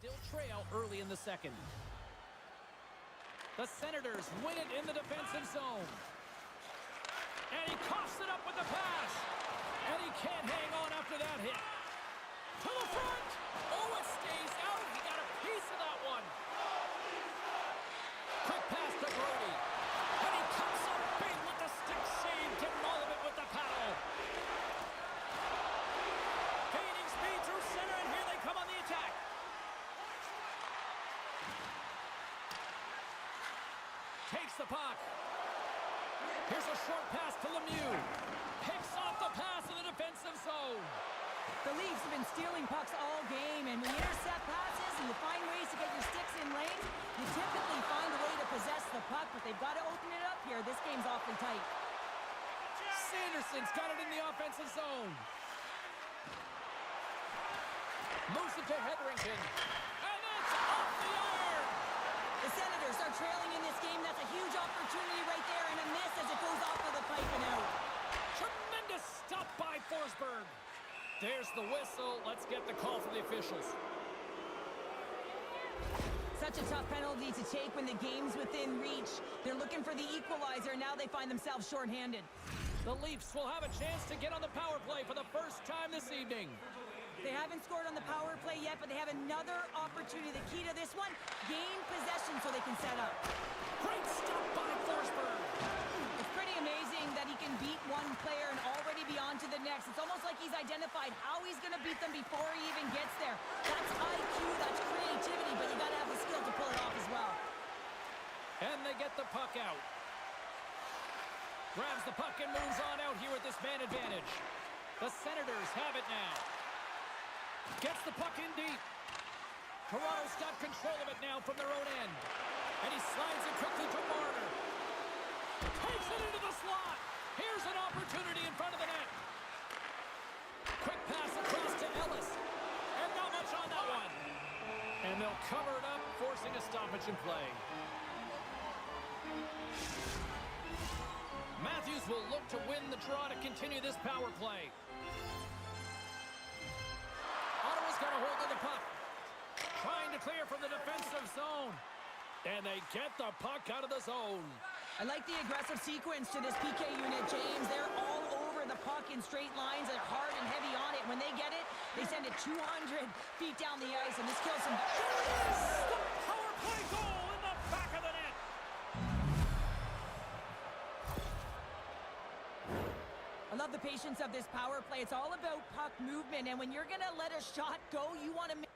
Still trail early in the second. The Senators win it in the defensive zone. And he coughs it up with the pass. And he can't hang on after that hit. To the front. Oh, it stays out. He got a piece of that one. Quick pass to Brody. And he comes up big with the stick save, getting all of it with the paddle. Gaining speed through center, and here they come on the attack. Takes the puck. Here's a short pass to Lemieux. Picks off the pass in the defensive zone. The Leafs have been stealing pucks all game, and when you intercept passes and you find ways to get your sticks in lanes, you typically find a way to possess the puck, but they've got to open it up here. This game's awfully tight. Sanderson's got it in the offensive zone. Moves it to Hetherington. And it's off the iron. The Senators are trailing in this game. That's a huge opportunity right there, and a miss as it goes off of the pipe and out. Tremendous stop by Forsberg. There's the whistle. Let's get the call from the officials. Such a tough penalty to take when the game's within reach. They're looking for the equalizer, and now they find themselves shorthanded. The Leafs will have a chance to get on the power play for the first time this evening. They haven't scored on the power play yet, but they have another opportunity. The key to this one, gain possession so they can set up. Great stop by Forsberg. It's pretty amazing that he can beat one player and already be on to the next. It's almost like he's identified how he's going to beat them before he even gets there. That's IQ, that's creativity, but you got to have the skill to pull it off as well. And they get the puck out. Grabs the puck and moves on out here with this man advantage. The Senators have it now. Gets the puck in deep. Toronto's got control of it now from their own end. And he slides it quickly to Marner. Takes it into the slot. Here's an opportunity in front of the net. Quick pass across to Ellis. And not much on that one. And they'll cover it up, forcing a stoppage in play. Matthews will look to win the draw to continue this power play. Ottawa's got a hold of the puck. Trying to clear from the defensive zone. And they get the puck out of the zone. I like the aggressive sequence to this PK unit, James. They're all over the puck in straight lines. They're hard and heavy on it. When they get it, they send it 200 feet down the ice, and this kills some... The power play goal in the back of the net. I love the patience of this power play. It's all about puck movement, and when you're going to let a shot go, you want to make...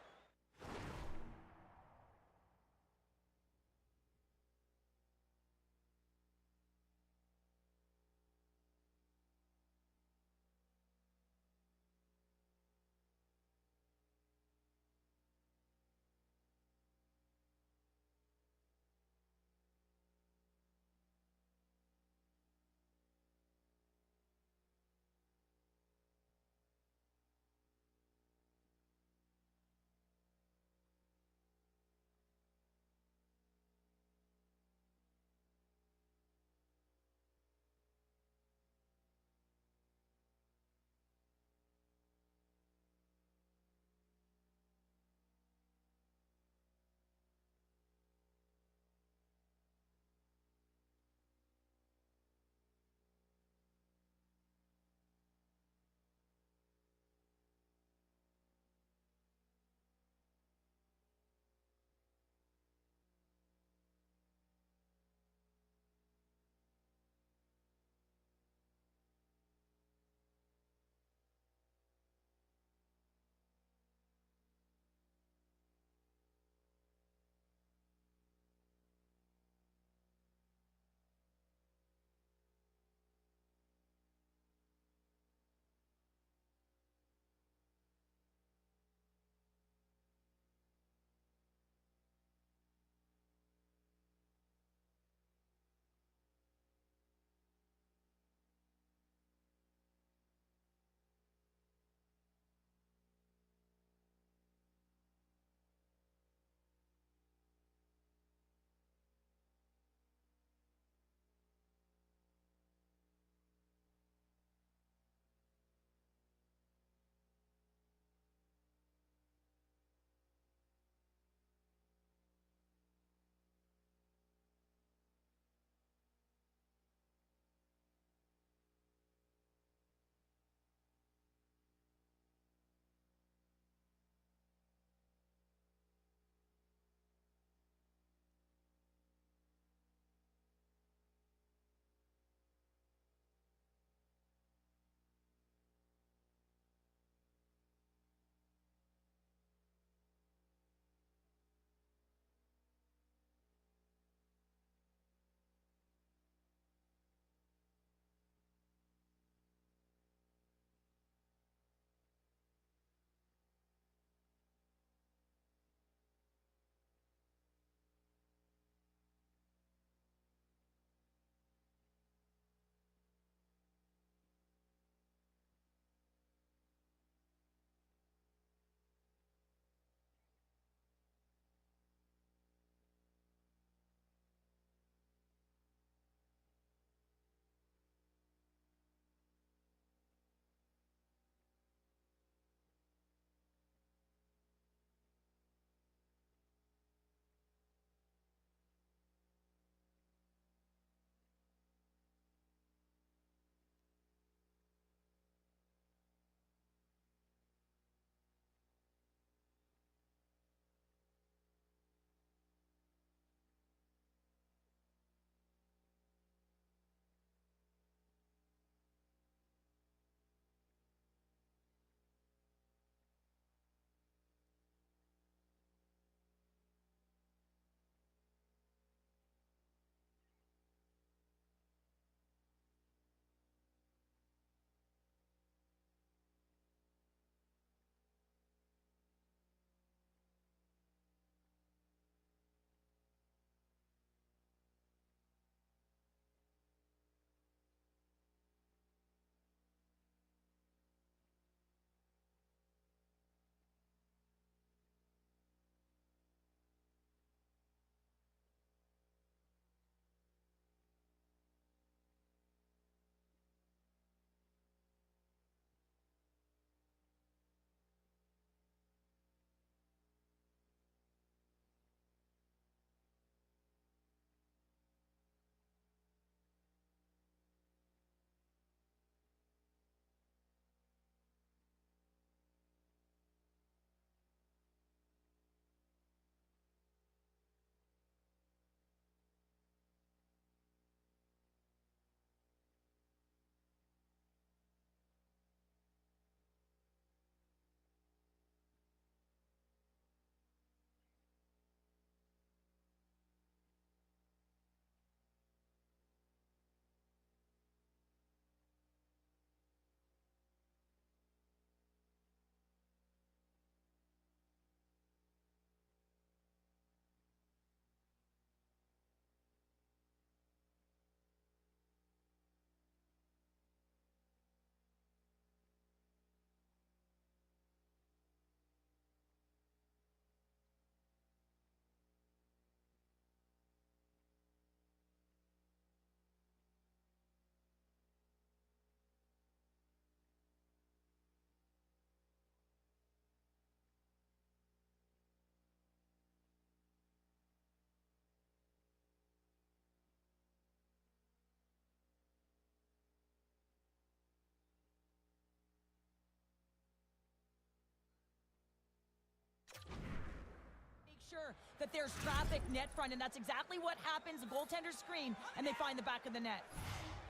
that there's traffic net front, and that's exactly what happens. The goaltenders scream, and they find the back of the net.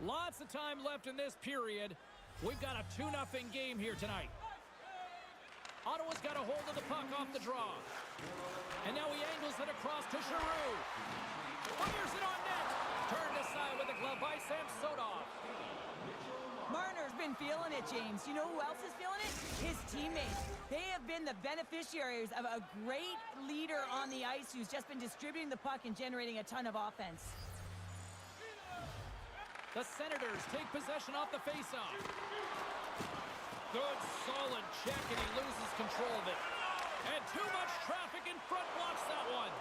Lots of time left in this period. We've got a 2-0 game here tonight. Ottawa's got a hold of the puck off the draw. And now he angles it across to Giroux. Fires it on net. Turned aside with the glove by Samsonov. Marner's been feeling it, James. You know who else is feeling it? His teammates. They have been the beneficiaries of a great leader on the ice who's just been distributing the puck and generating a ton of offense. The Senators take possession off the faceoff. Good, solid check, and he loses control of it. And too much traffic in front blocks that one.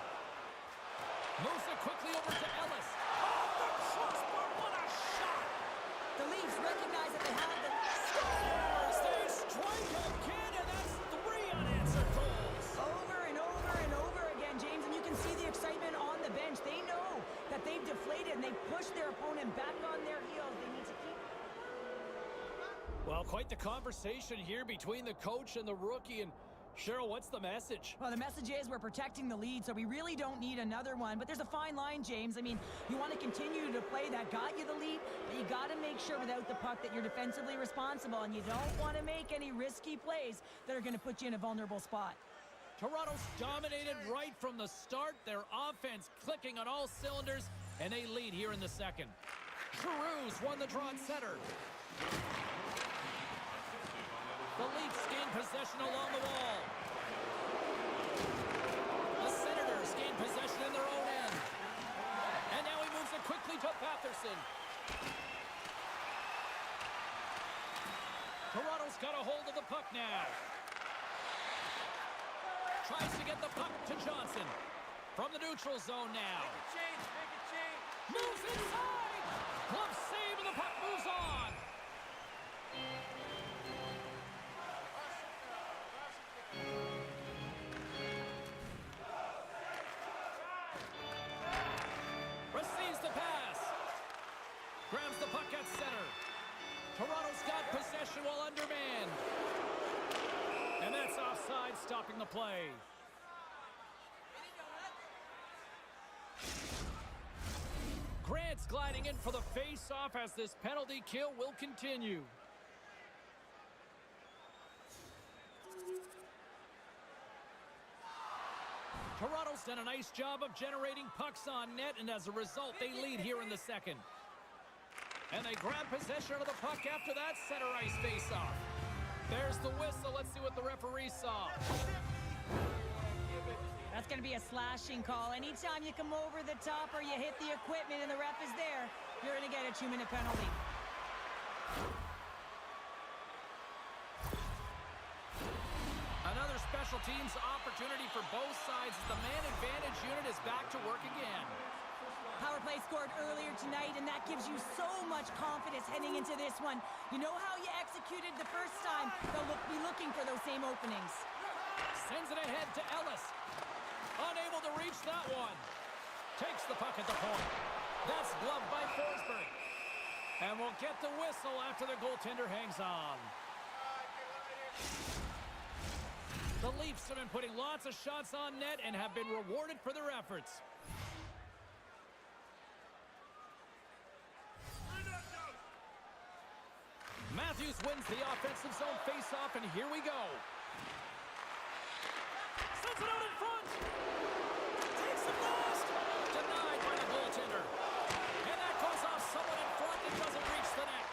Moves it quickly over to Ellis. Off the crossbar, what a shot! The Leafs recognize that they have the... Scores! They strike again, and that's 3 unanswered goals. Over and over and over again, James, and you can see the excitement on the bench. They know that they've deflated and they've pushed their opponent back on their heels. They need to keep... Well, quite the conversation here between the coach and the rookie. And Cheryl, what's the message? Well, the message is we're protecting the lead, so we really don't need another one. But there's a fine line, James. I mean, you want to continue to play that got you the lead, but you got to make sure without the puck that you're defensively responsible, and you don't want to make any risky plays that are going to put you in a vulnerable spot. Toronto's dominated right from the start. Their offense clicking on all cylinders, and they lead here in the second. Giroux's won the draw at center. The Leafs gain possession along the wall. The Senators gain possession in their own end. And now he moves it quickly to Patterson. Toronto's got a hold of the puck now. Tries to get the puck to Johnson. From the neutral zone now. Make a change. Moves inside. Glove save, and the puck moves on. Receives the pass. Grabs the puck at center. Toronto's got possession while undermanned. And that's offside, stopping the play. Grant's gliding in for the face-off as this penalty kill will continue. Toronto's done a nice job of generating pucks on net, and as a result, they lead here in the second. And they grab possession of the puck after that center ice face-off. There's the whistle. Let's see what the referee saw. That's going to be a slashing call. Anytime you come over the top or you hit the equipment and the ref is there, you're going to get a 2-minute penalty. Another special teams opportunity for both sides as the man advantage unit is back to work again. Power play scored earlier tonight, and that gives you so much confidence heading into this one. You know how you executed the first time. They'll be looking for those same openings. Sends it ahead to Ellis. Unable to reach that one. Takes the puck at the point. That's gloved by Forsberg. And we'll get the whistle after the goaltender hangs on. The Leafs have been putting lots of shots on net and have been rewarded for their efforts. Matthews wins the offensive zone face-off, and here we go. Sends it out in front. Takes the blast. Denied by the goaltender. And that goes off someone in front that doesn't reach the net.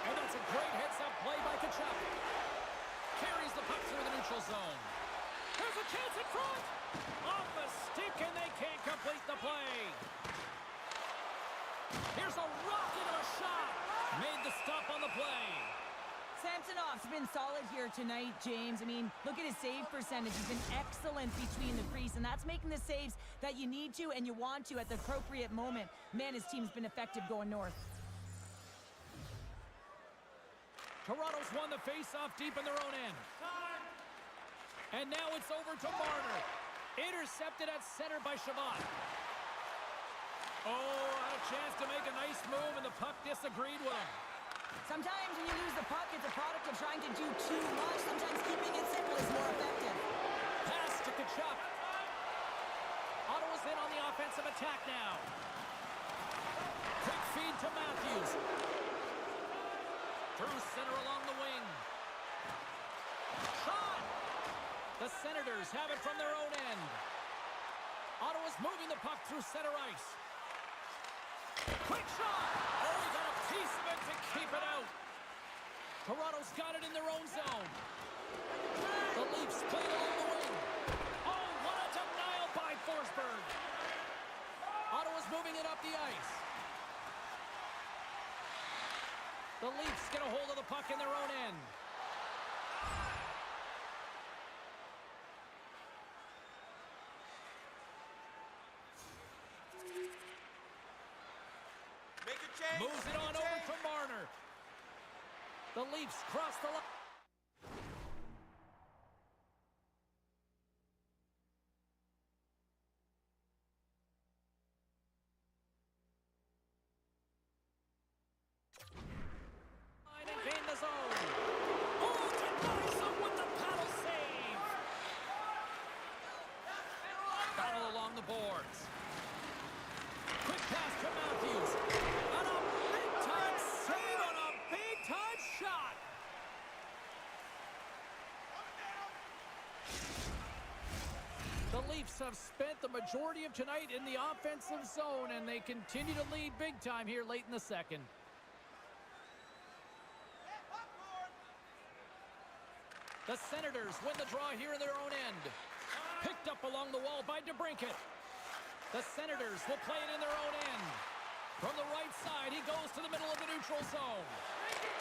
And that's a great heads-up play by Tkachuk. Carries the puck through the neutral zone. There's a chance in front. Off the stick, and they can't complete the play. Here's a rocket of a shot. Made the stop on the play. Samsonov's been solid here tonight, James. I mean, look at his save percentage. He's been excellent between the crease, and that's making the saves that you need to and you want to at the appropriate moment. Man, his team's been effective going north. Toronto's won the face-off deep in their own end. And now it's over to Marner. Intercepted at center by Shabbat. Oh, had a chance to make a nice move, and the puck disagreed with him. Sometimes when you lose the puck, it's a product of trying to do too much. Sometimes keeping it simple is more effective. Pass to Tkachuk. in on the offensive attack now. Quick feed to Matthews. Through center along the wing. Shot! The Senators have it from their own end. Ottawa's moving the puck through center ice. Quick shot! Oh, he got a piece of it to keep it out. Toronto's got it in their own zone. The Leafs play it along the wing. Oh, what a denial by Forsberg. Ottawa's moving it up the ice. The Leafs get a hold of the puck in their own end. Make a change. Moves it on over from Marner. The Leafs cross the line. And gain the zone. Oh, denies him with the paddle save. Battle along the boards. Quick pass to Matthews. And a big-time save on a big-time shot. The Leafs have spent the majority of tonight in the offensive zone, and they continue to lead big time here late in the second. The Senators win the draw here in their own end. Picked up along the wall by DeBrincat. The Senators will play it in their own end. From the right side, he goes to the middle of the neutral zone.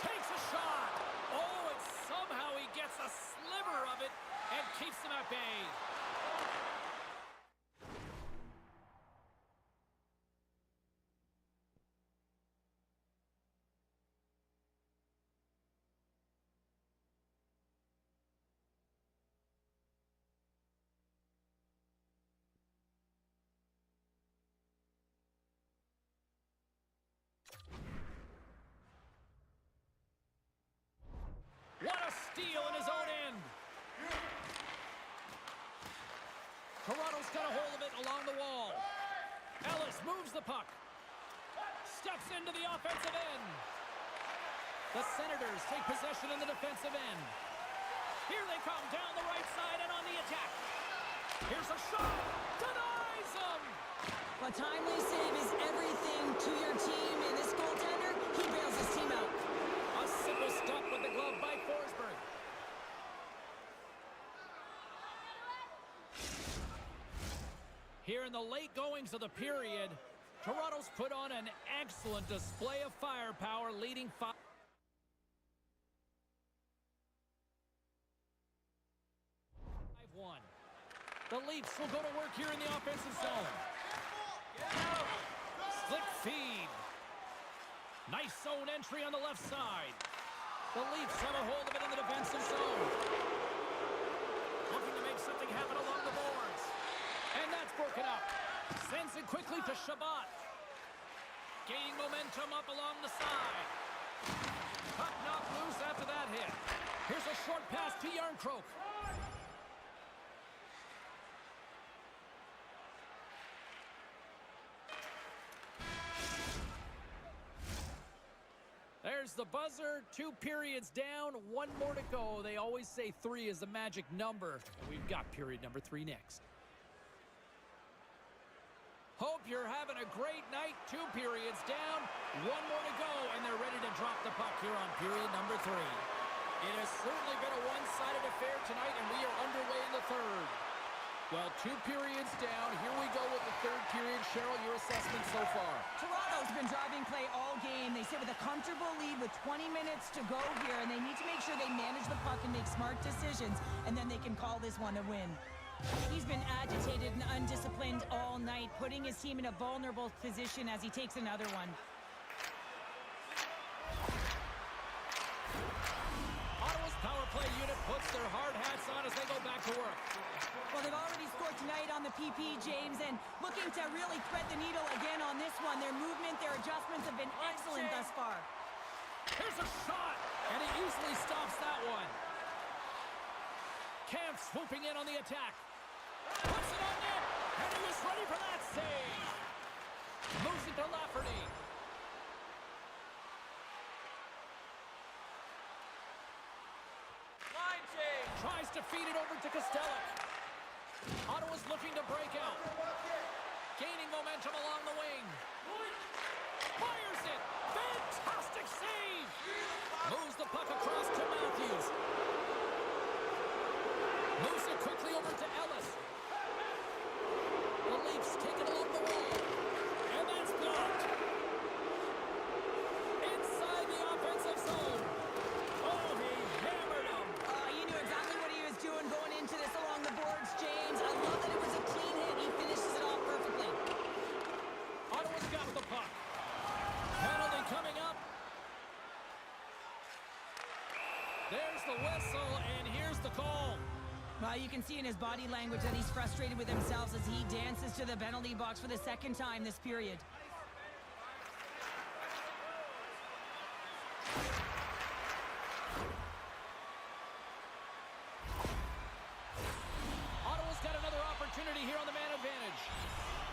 Takes a shot. Oh, and somehow he gets a sliver of it and keeps them at bay. What a steal in his own end. Toronto's got a hold of it along the wall. Ellis moves the puck. Steps into the offensive end. The Senators take possession in the defensive end. Here they come down the right side and on the attack. Here's a shot. Denies him. A timely save is everything to your team, and this goaltender, he bails his team out. A simple stop with the glove by Forsberg. Here in the late goings of the period, Toronto's put on an excellent display of firepower, leading 5-1. The Leafs will go to work here in the offensive zone. Slick feed. Nice zone entry on the left side. The Leafs have a hold of it in the defensive zone. Looking to make something happen along the boards. And that's broken up. Sends it quickly to Shabbat. Gaining momentum up along the side. Puck knocked loose after that hit. Here's a short pass to Yarncroke. There's the buzzer. 2 periods down, 1 more to go. They always say 3 is the magic number. And we've got period number 3 next. Hope you're having a great night. 2 periods down, 1 more to go, and they're ready to drop the puck here on period number 3. It has certainly been a one-sided affair tonight, and we are underway in the third. Well, 2 periods down. Here we go with the third period. Cheryl, your assessment so far? Toronto's been driving play all game. They sit with a comfortable lead with 20 minutes to go here, and they need to make sure they manage the puck and make smart decisions, and then they can call this one a win. He's been agitated and undisciplined all night, putting his team in a vulnerable position as he takes another one. Ottawa's power play unit puts their hard hats on as they go back to work. Well, they've already scored tonight on the PP, James, and looking to really thread the needle again on this one. Their movement, their adjustments have been excellent thus far. Here's a shot, and he easily stops that one. Camp swooping in on the attack. Puts it on net, and he was Ellis ready for that save. Moves it to Lafferty. Line change. Tries to feed it over to Costello. Ottawa's looking to break out. Gaining momentum along the wing. Fires it. Fantastic save. Moves the puck across to Matthews. Moves it quickly over to Ellis. The Leafs take it along the wall. And that's blocked. Inside the offensive zone. Oh, he hammered him. You knew exactly what he was doing going into this along the boards, James. I love that it was a clean hit. He finishes it off perfectly. Ottawa's got the puck. Penalty coming up. There's the whistle, and here's the call. Well, you can see in his body language that he's frustrated with himself as he dances to the penalty box for the second time this period. Ottawa's got another opportunity here on the man advantage.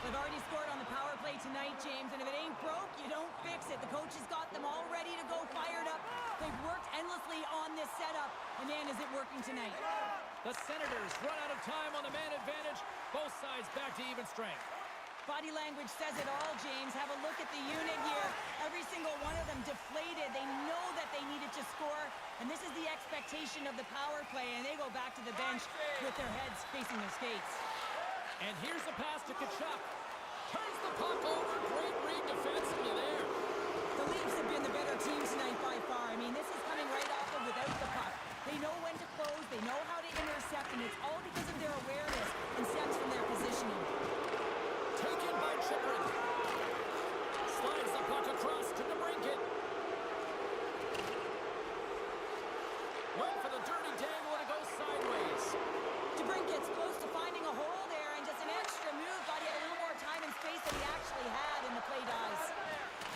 They've already scored on the power play tonight, James, and if it ain't broke, you don't fix it. The coach has got them all ready to go, fired up. They've worked endlessly on this setup, and man, is it working tonight. The Senators run out of time on the man advantage. Both sides back to even strength. Body language says it all, James. Have a look at the unit here. Every single one of them deflated. They know that they needed to score, and this is the expectation of the power play, and they go back to the bench with their heads facing their skates. And here's a pass to Kachuk. Turns the puck over. Great read defensively there. The Leafs have been the better team tonight by far. I mean, this is coming right off of without the puck. They know when to close. They know how to intercept, and it's all because of their awareness and stems from their positioning. Taken by Chikrin. Slides the puck across to DeBrincat. Went for the dirty dangle and it goes sideways. DeBrincat's close to finding a hole there, and just an extra move. Thought he had a little more time and space than he actually had, and the play dies.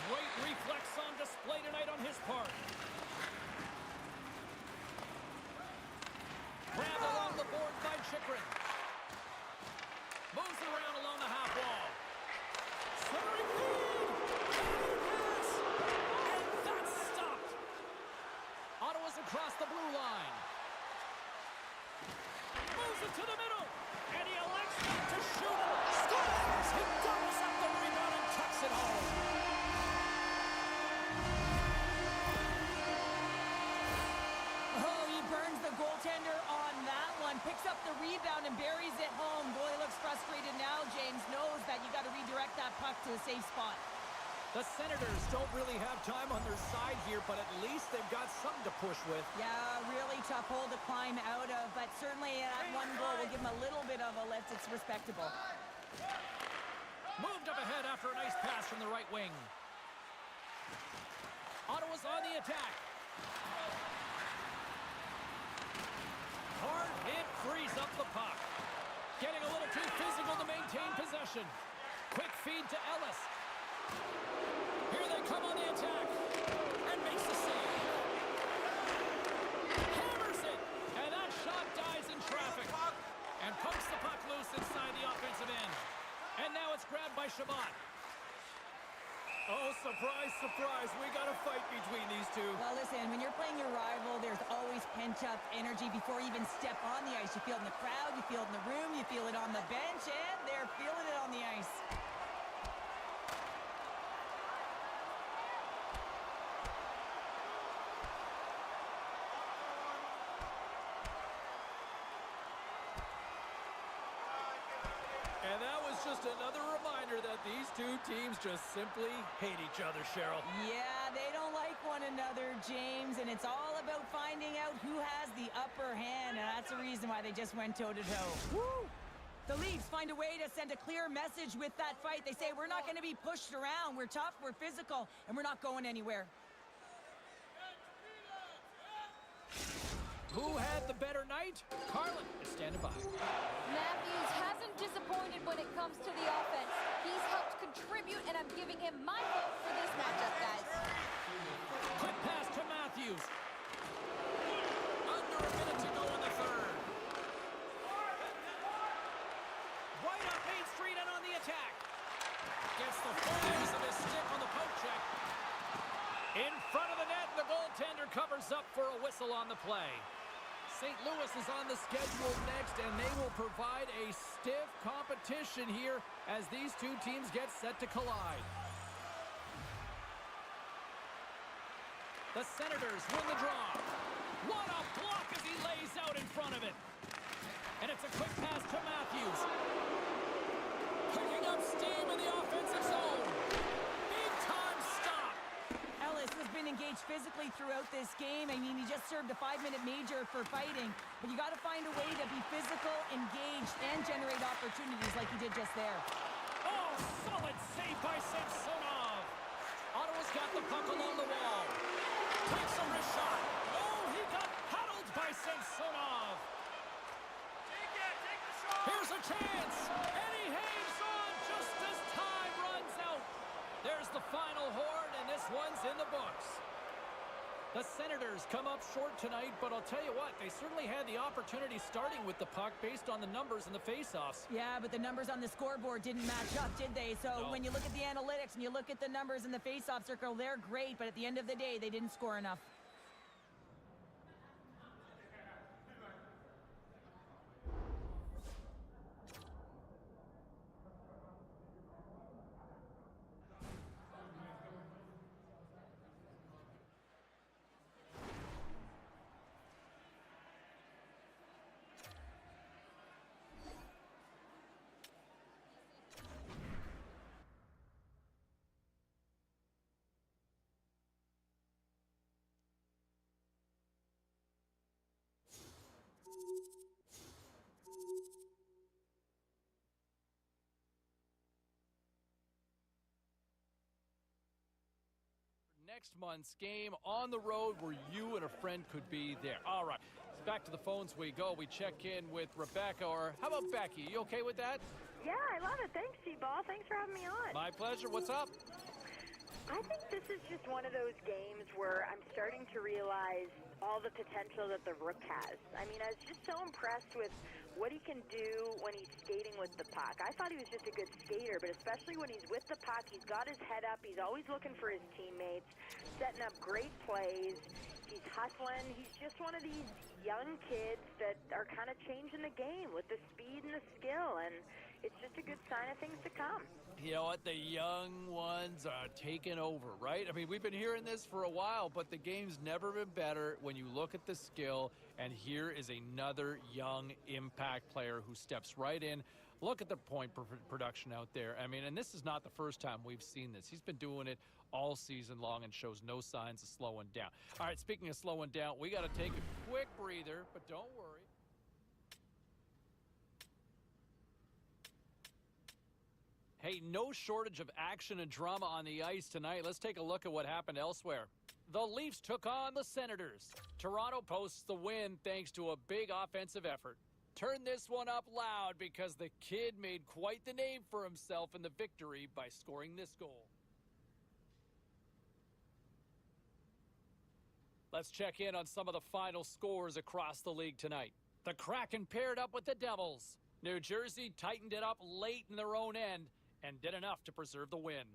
Great reflex on display tonight on his part. Grabbed along the board by Chikrin. Moves it around along the half wall. Centering feed! Pass! And that's stopped! Ottawa's across the blue line. Moves it to the middle! And he elects to shoot it! Scores! He doubles up the rebound and tucks it home! Oh, he burns the goaltender on that one. Picks up the rebound and buries it home. Goalie looks frustrated now. James knows that you got to redirect that puck to a safe spot. The Senators don't really have time on their side here, but at least they've got something to push with. Yeah, really tough hole to climb out of, but certainly that one goal will give him a little bit of a lift. It's respectable. Moved up ahead after a nice pass from the right wing. Ottawa's on the attack. Hard hit frees up the puck. Getting a little too physical to maintain possession. Quick feed to Ellis. Here they come on the attack. And makes the save. Hammers it. And that shot dies in traffic. And pokes the puck loose inside the offensive end. And now it's grabbed by Shabbat. Oh, surprise, surprise. We got a fight between these two. Well, listen, when you're playing your rival, there's always pent-up energy before you even step on the ice. You feel it in the crowd, you feel it in the room, you feel it on the bench, and they're feeling it on the ice. And that was just another reminder that these two teams just simply hate each other, Cheryl. Yeah, they don't like one another, James, and it's all about finding out who has the upper hand, and that's the reason why they just went toe-to-toe. Woo! The Leafs find a way to send a clear message with that fight. They say, we're not going to be pushed around. We're tough, we're physical, and we're not going anywhere. Who had the better night? Carlin is standing by. Matthews hasn't disappointed when it comes to the offense. He's helped contribute, and I'm giving him my vote for this matchup, guys. Quick pass to Matthews. Under a minute to go in the third. Right up Main Street and on the In front of the net, the goaltender covers up for a whistle on the play. St. Louis is on the schedule next, and they will provide a stiff competition here as these two teams get set to collide. The Senators win the draw. What a block as he lays out in front of it. And it's a quick pass to Matthews. Picking up steam in the offensive zone. Big-time stop. Ellis has been engaged physically throughout this game. I mean, he just served a 5-minute major for fighting. But you got to find a way to be physical, engaged, and generate opportunities like he did just there. Oh, solid save by Samsonov. Ottawa's got the puck along the wall. Takes a wrist shot. Oh, he got paddled by Samsonov. Here's a chance. And he hangs on just as time runs out. There's the final horn, and this one's in the books. The Senators come up short tonight, but I'll tell you what, they certainly had the opportunity starting with the puck based on the numbers in the faceoffs. Yeah, but the numbers on the scoreboard didn't match up, did they? So when you look at the analytics and you look at the numbers in the faceoff circle, they're great, but at the end of the day, they didn't score enough. Next month's game on the road where you and a friend could be there. All right, back to the phones we go. We check in with Rebecca, or how about Becky? You okay with that? Yeah, I love it. Thanks, T-Ball. Thanks for having me on. My pleasure. What's up? I think this is just one of those games where I'm starting to realize all the potential that the Rook has. I mean, I was just so impressed with what he can do when he's skating with the puck. I thought he was just a good skater, but especially when he's with the puck, he's got his head up. He's always looking for his teammates, setting up great plays. He's hustling. He's just one of these young kids that are kind of changing the game with the speed and the skill, and it's just a good sign of things to come. You know what? The young ones are taking over, right? I mean, we've been hearing this for a while, but the game's never been better when you look at the skill, and here is another young impact player who steps right in. Look at the point production out there. I mean, and this is not the first time we've seen this. He's been doing it all season long and shows no signs of slowing down. All right, speaking of slowing down, we got to take a quick breather, but don't worry. Hey, no shortage of action and drama on the ice tonight. Let's take a look at what happened elsewhere. The Leafs took on the Senators. Toronto posts the win thanks to a big offensive effort. Turn this one up loud because the kid made quite the name for himself in the victory by scoring this goal. Let's check in on some of the final scores across the league tonight. The Kraken paired up with the Devils. New Jersey tightened it up late in their own end and did enough to preserve the win.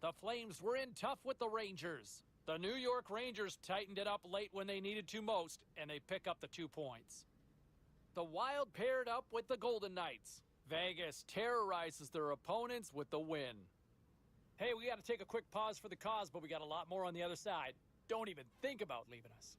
The Flames were in tough with the Rangers. The New York Rangers tightened it up late when they needed to most, and they pick up the 2 points. The Wild paired up with the Golden Knights. Vegas terrorizes their opponents with the win. Hey, we got to take a quick pause for the cause, but we got a lot more on the other side. Don't even think about leaving us.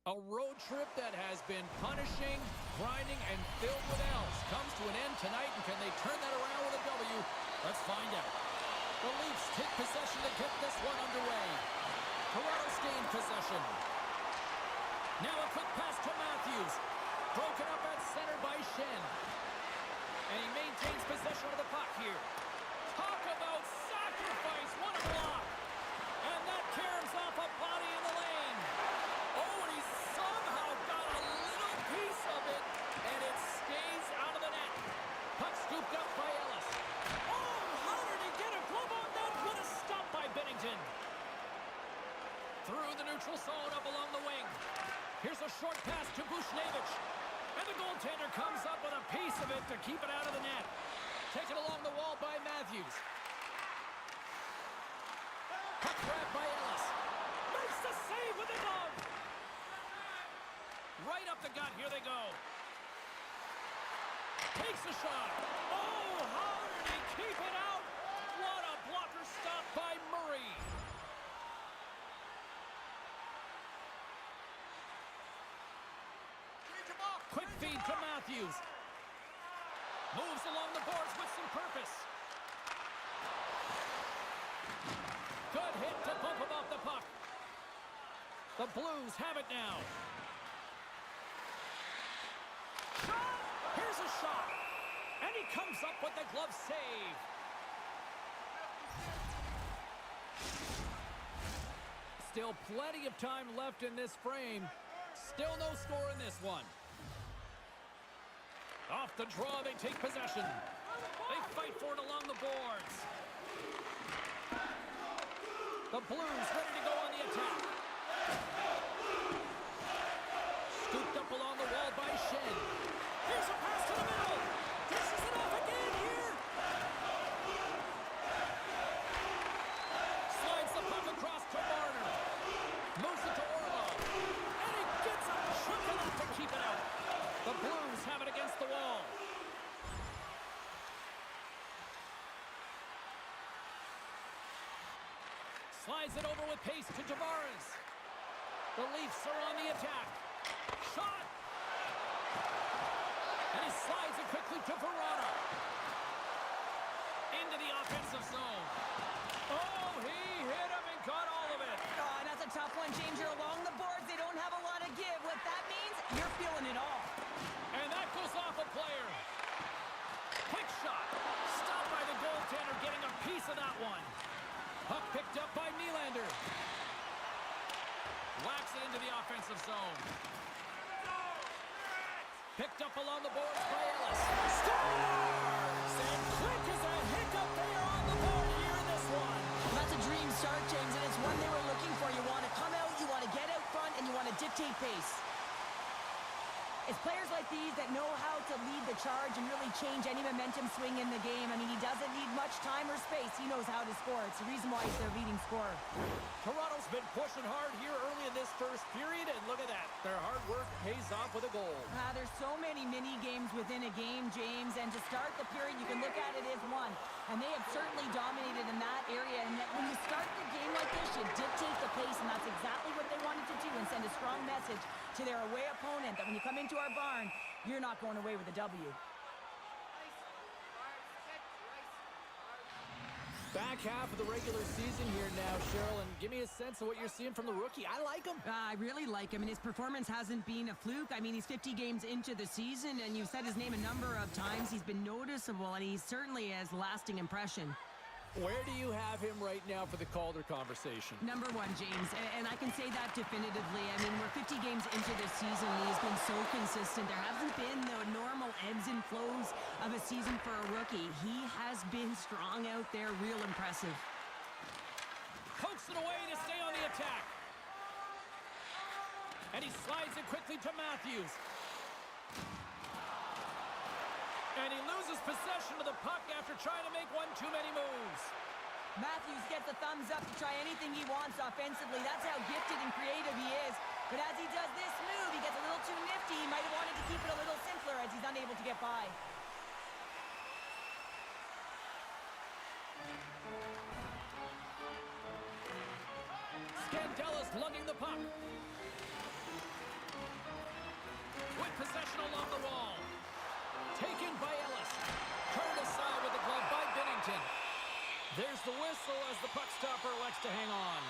A road trip that has been punishing, grinding, and filled with L's comes to an end tonight, and can they turn that around with a W? Let's find out. The Leafs take possession to get this one underway. Toronto's gained possession. Now a quick pass to Matthews. Broken up at center by Shen. And he maintains possession of the puck here. Talk about sacrifice. What a block. And that caroms off a body in the lane. Oh, and he somehow got a little piece of it, and it stays out of the net. Puck scooped up by Ellis. Oh, how did he get a glove on that? What a stop by Binnington. Through the neutral zone, up along the wing. Here's a short pass to Bushnevich. And the goaltender comes up with a piece of it to keep it out of the net. Taken along the wall by Matthews. Puck grab by Ellis. Makes the save with the glove. Right up the gut. Here they go. Takes a shot. Oh, how did he keep it out? What a blocker stop by Murray. Quick feed to Matthews. Moves along the boards with some purpose. Good hit to bump him off the puck. The Blues have it now. Shot! Here's a shot. And he comes up with the glove save. Still plenty of time left in this frame. Still no score in this one. Off the draw, they take possession. They fight for it along the boards. The Blues ready to go on the attack. Scooped up along the wall by Shen. Here's a pass to the middle. Dishes it off again here. Slides the puck across to Marner. Moves it to Orlov. And he gets a chunk enough to keep it out. The Blues have it against the wall. Slides it over with pace to Tavares. The Leafs are on the attack. Shot! And he slides it quickly to Verona. Into the offensive zone. Oh, he hit him and got all of it. Oh, and that's a tough one, James. You're along the boards. They don't have a lot of give. What that means, you're feeling it all. And that goes off a player. Quick shot. Stopped by the goaltender, getting a piece of that one. Puck picked up by Nylander. Whacks it into the offensive zone. Picked up along the boards by Ellis. Scores! And quick as a hiccup, they are on the board here in this one. That's a dream start, James, and it's one they were looking for. You want to come out, you want to get out front, and you want to dictate pace. It's players like these that know how to lead the charge and really change any momentum swing in the game. I mean, he doesn't need much time or space. He knows how to score. It's the reason why he's their leading scorer. Toronto's been pushing hard here early in this first period, and look at that. Their hard work pays off with a goal. There's so many mini games within a game, James, and to start the period, you can look at it as one. And they have certainly dominated in that area. And that when you start the game like this, you dictate the pace, and that's exactly what they wanted to do and send a strong message to their away opponent that when you come into our barn, you're not going away with a W. Back half of the regular season here now, Cheryl, and give me a sense of what you're seeing from the rookie. I like him. I really like him, and his performance hasn't been a fluke. I mean, he's 50 games into the season, and you've said his name a number of times. He's been noticeable, and he certainly has lasting impression. Where do you have him right now for the Calder conversation? Number one, James, and I can say that definitively. I mean, we're 50 games into this season. He's been so consistent. There hasn't been the normal ebbs and flows of a season for a rookie. He has been strong out there, real impressive. Pokes it away to stay on the attack. And he slides it quickly to Matthews. And he loses possession of the puck after trying to make one too many moves. Matthews gets a thumbs up to try anything he wants offensively. That's how gifted and creative he is. But as he does this move, he gets a little too nifty. He might have wanted to keep it a little simpler as he's unable to get by. Scandella's lugging the puck. the whistle as the puck stopper elects to hang on.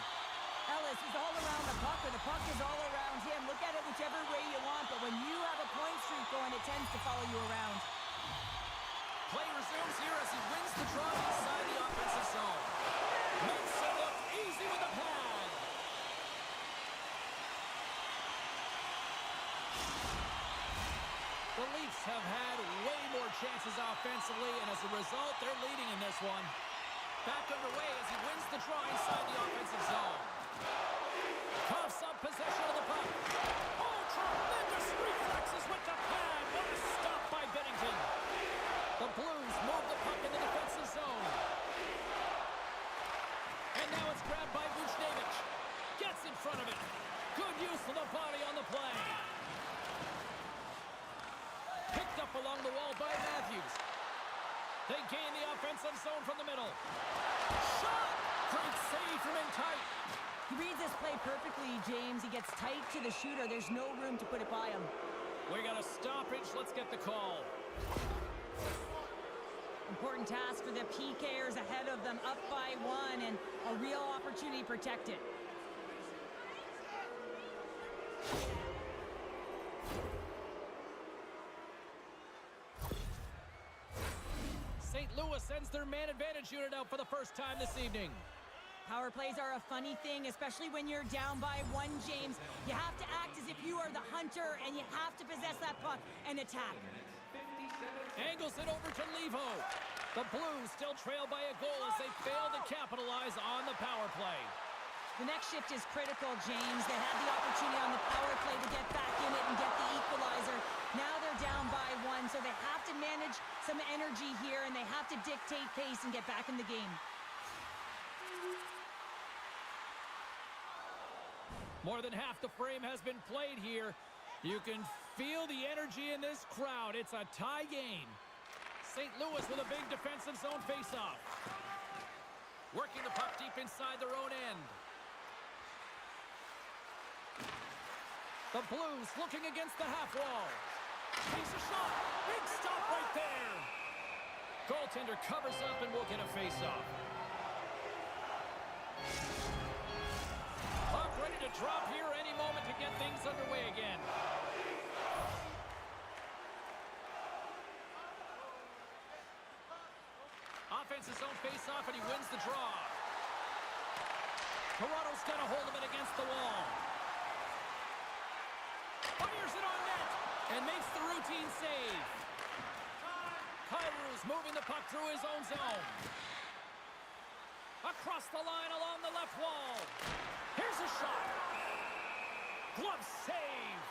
Ellis is all around the puck, or the puck is all around him. Look at it whichever way you want, but when you have a point streak going, it tends to follow you around. Play resumes here as he wins the draw inside the offensive zone. Makes it look easy with the pad. The Leafs have had way more chances offensively, and as a result, they're leading in this one. Back underway as he wins the draw inside the offensive zone. Coughs up possession of the puck. Oh, tremendous reflexes with the pad. What a stop by Binnington. The Blues move the puck in the defensive zone. And now it's grabbed by Vucinovic. Gets in front of it. Good use of the body on the play. Picked up along the wall by Matthews. They gain the offensive zone from the middle. Shot! Great save from in tight. He reads this play perfectly, James. He gets tight to the shooter. There's no room to put it by him. We got a stoppage. Let's get the call. Important task for the PKers ahead of them, up by 1, and a real opportunity to protect it. St. Louis sends their man advantage unit out for the first time this evening. Power plays are a funny thing, especially when you're down by 1, James. You have to act as if you are the hunter, and you have to possess that puck and attack. Angles it over to Levo. The Blues still trail by a goal as they fail to capitalize on the power play. The next shift is critical, James. They had the opportunity on the power play to get back in it and get the equalizer. Now they're down by 1, so they have to manage some energy here, and they have to dictate pace and get back in the game. More than half the frame has been played here. You can feel the energy in this crowd. It's a tie game. St. Louis with a big defensive zone faceoff. Working the puck deep inside their own end. The Blues looking against the half wall. Takes a shot. Big stop right there. Goaltender covers up and will get a faceoff. Puck ready to drop here any moment to get things underway again. Offensive zone face-off, and he wins the draw. Toronto's got a hold of it against the wall. Fires it on net and makes the routine save. Kyrou's moving the puck through his own zone. Across the line along the left wall. Here's a shot. Glove save.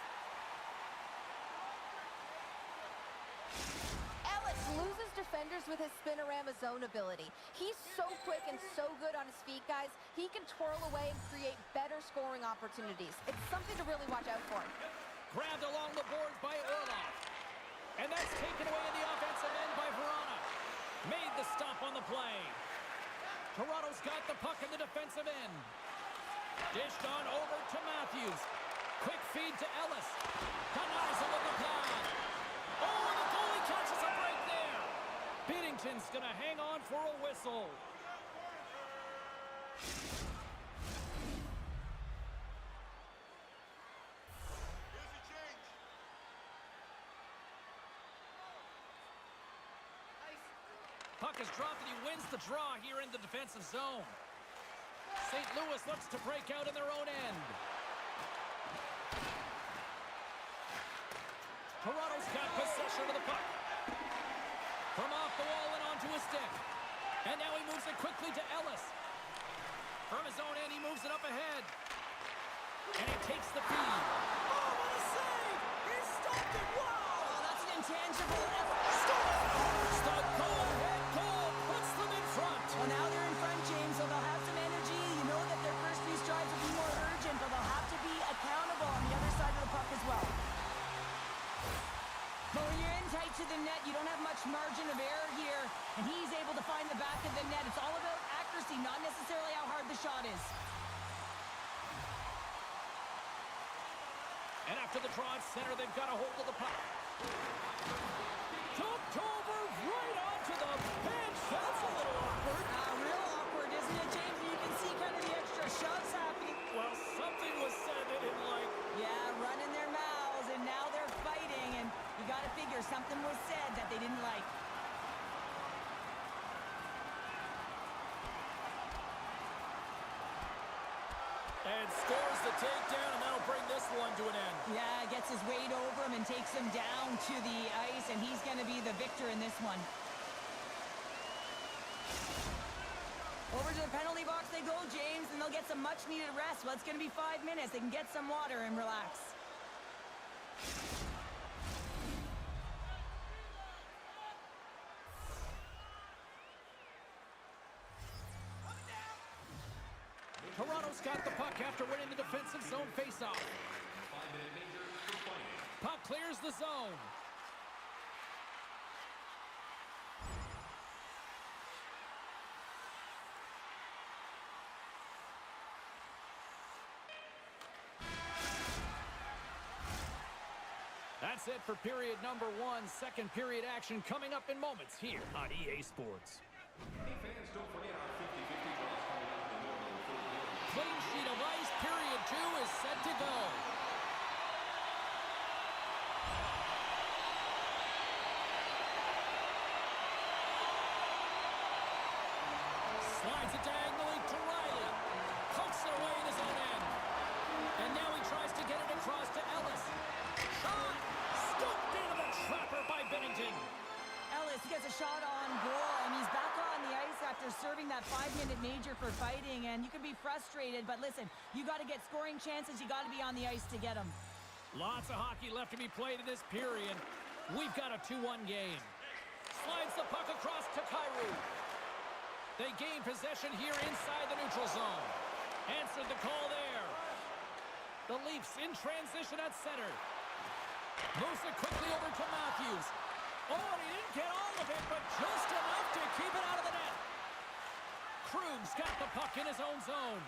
Ellis loses defenders with his spinorama zone ability. He's so quick and so good on his feet, guys. He can twirl away and create better scoring opportunities. It's something to really watch out for. Grabbed along the boards by Orlov. And that's taken away in the offensive end by Verona. Made the stop on the play. Toronto's got the puck in the defensive end. Dished on over to Matthews. Quick feed to Ellis. Denies him with the pad. Oh, the goalie catches a break there. Binnington's going to hang on for a whistle. Puck is dropped and he wins the draw here in the defensive zone. St. Louis looks to break out in their own end. Toronto's got possession of the puck. From off the wall and onto his stick. And now he moves it quickly to Ellis. From his own end, he moves it up ahead. And he takes the feed. Oh, what a save! He stopped it! Wow! Oh, that's an intangible effort. The go-ahead goal puts them in front. Well, now they're in front, James, so they'll have some energy. You know that their first few strides will be more urgent, but they'll have to be accountable on the other side of the puck as well. But when you're in tight to the net, you don't have much margin of error here, and he's able to find the back of the net. It's all about accuracy, not necessarily how hard the shot is. And after the draw at center, they've got a hold of the puck. Jumped over right onto the bench. That's a little awkward. Real awkward isn't it, James? You can see kind of the extra shoves happening. Well, something was said they didn't like. Yeah, running their mouths, and now they're fighting, and you got to figure something was said that they didn't like. And scores the takedown, and that'll bring this one to an end. Yeah, gets his weight over him and takes him down to the ice, and he's going to be the victor in this one. Over to the penalty box they go, James, and they'll get some much-needed rest. Well, it's going to be 5 minutes. They can get some water and relax. Toronto's got the puck after winning the defensive zone faceoff. 5-minute major for fighting. Puck clears the zone. That's it for period number 1. Second period action coming up in moments here on EA Sports. Hey fans, don't forget our 50-50 draws coming up in the normal third period. Clean sheet of ice. Period 2 is set to go. Slides it diagonally to Riley. Pokes it away in his own end. And now he tries to get it across to Ellis. Shot! Scooped into the trapper by Bennington. Ellis gets a shot on goal, and he's back on the ice after serving that 5-minute major for fighting, and you can be frustrated, but listen, you got to get scoring chances. You got to be on the ice to get them. Lots of hockey left to be played in this period. We've got a 2-1 game. Slides the puck across to Kyrou. They gain possession here inside the neutral zone. Answered the call there. The Leafs in transition at center. Moves it quickly over to Matthews. Oh, and he didn't get all of it, but just enough to keep it out of the net. Krug's got the puck in his own zone.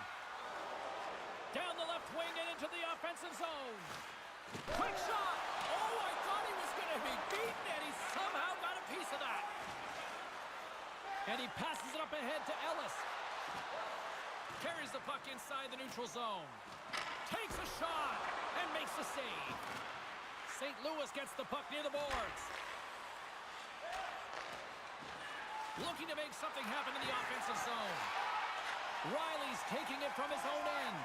Down the left wing and into the offensive zone. Quick shot! Oh, I thought he was going to be beaten, and he somehow got a piece of that. And he passes it up ahead to Ellis. Carries the puck inside the neutral zone. Takes a shot and makes the save. St. Louis gets the puck near the boards. Looking to make something happen in the offensive zone. Riley's taking it from his own end.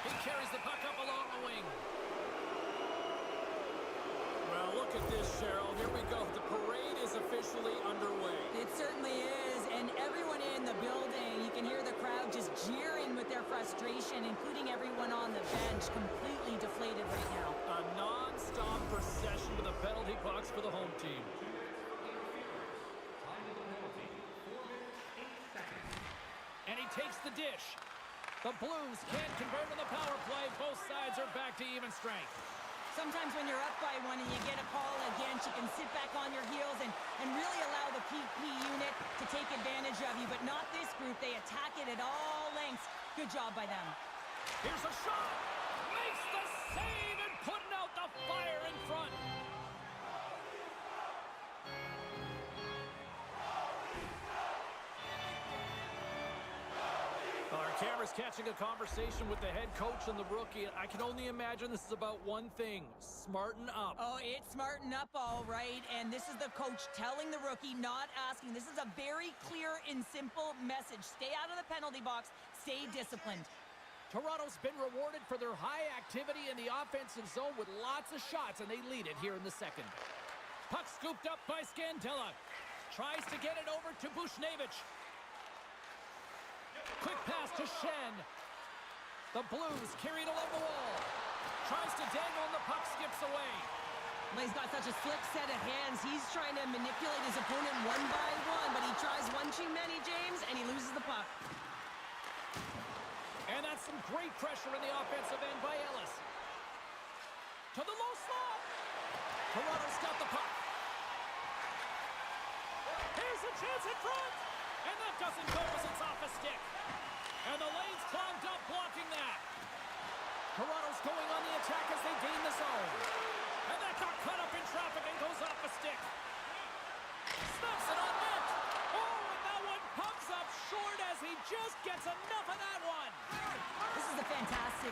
He carries the puck up along the wing. Well, look at this, Cheryl. Here we go. The parade is officially underway. It certainly is, and everyone in the building, you can hear the crowd just jeering with their frustration, including everyone on the bench, completely deflated right now. A non-stop procession to the penalty box for the home team. Time to the penalty. 4 minutes, 8 seconds. And he takes the dish. The Blues can't convert on the power play. Both sides are back to even strength. Sometimes when you're up by one and you get a call against, you can sit back on your heels and really allow the PP unit to take advantage of you, but not this group. They attack it at all lengths. Good job by them. Here's a shot. Makes the save and putting out the fire in front. Our camera's catching a conversation with the head coach and the rookie. I can only imagine this is about one thing: smarten up. Oh, it's smarten up, all right. And this is the coach telling the rookie, not asking. This is a very clear and simple message. Stay out of the penalty box. Stay disciplined. Toronto's been rewarded for their high activity in the offensive zone with lots of shots, and they lead it here in the second. Puck scooped up by Scandella. Tries to get it over to Bushnevich. Quick pass to Shen. The Blues carried along the wall. Tries to dangle and the puck skips away. Well, he's got such a slick set of hands. He's trying to manipulate his opponent one by one, but he tries one too many, James, and he loses the puck. And that's some great pressure in the offensive end by Ellis. To the low slot. Toronto's got the puck. Here's a chance in front. And that doesn't go as it's off a stick. And the lane's clogged up blocking that. Toronto's going on the attack as they gain the zone. And that got cut up in traffic and goes off a stick. Snaps it on net. Oh, and that one comes up short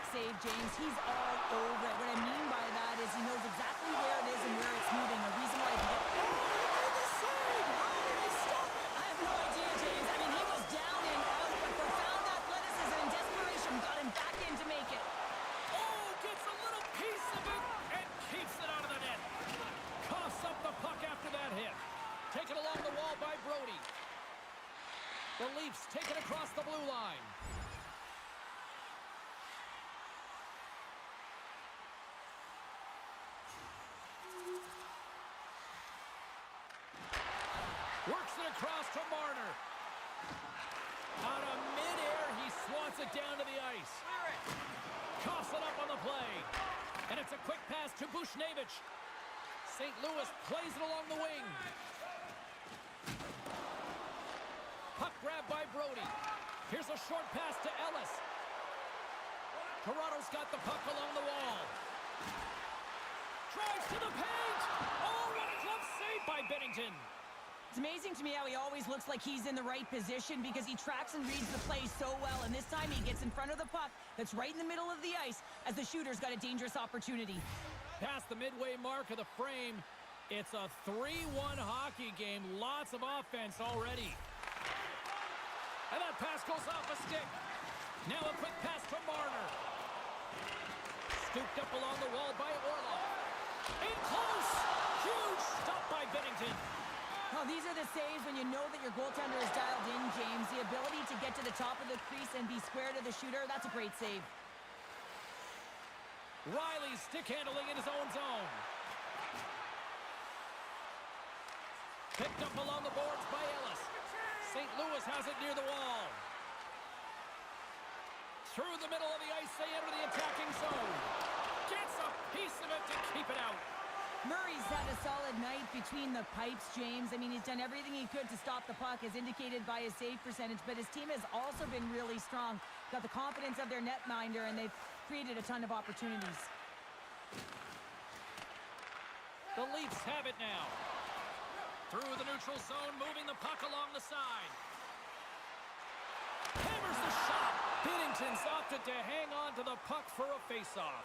perfect save, James. He's all over it. What I mean by that is he knows exactly where it is and where it's moving. A reason why he can get... Oh, look at this save! How did he stop it? I have no idea, James. I mean, he was down and out, but profound athleticism and desperation got him back in to make it. Oh, gets a little piece of it and keeps it out of the net. Coughs up the puck after that hit. Taken along the wall by Brody. The Leafs take it across the blue line. Works it across to Marner. Out of midair, he swats it down to the ice. Coughs it up on the play. And it's a quick pass to Bushnevich. St. Louis plays it along the wing. Puck grab by Brody. Here's a short pass to Ellis. Toronto's got the puck along the wall. Drives to the paint. Oh, what a glove save by Bennington. It's amazing to me how he always looks like he's in the right position because he tracks and reads the play so well. And this time he gets in front of the puck that's right in the middle of the ice as the shooter's got a dangerous opportunity. Past the midway mark of the frame, it's a 3-1 hockey game. Lots of offense already. And that pass goes off a stick. Now a quick pass to Marner. Scooped up along the wall by Orlov. In close! Huge stop by Bennington. Well, these are the saves when you know that your goaltender is dialed in, James. The ability to get to the top of the crease and be square to the shooter, that's a great save. Riley stick handling in his own zone. Picked up along the boards by Ellis. St. Louis has it near the wall. Through the middle of the ice, they enter the attacking zone. Gets a piece of it to keep it out. Murray's had a solid night between the pipes, James. I mean, he's done everything he could to stop the puck, as indicated by his save percentage, but his team has also been really strong. Got the confidence of their netminder, and they've created a ton of opportunities. The Leafs have it now. Through the neutral zone, moving the puck along the side. Hammers the shot. Binnington's opted to hang on to the puck for a faceoff.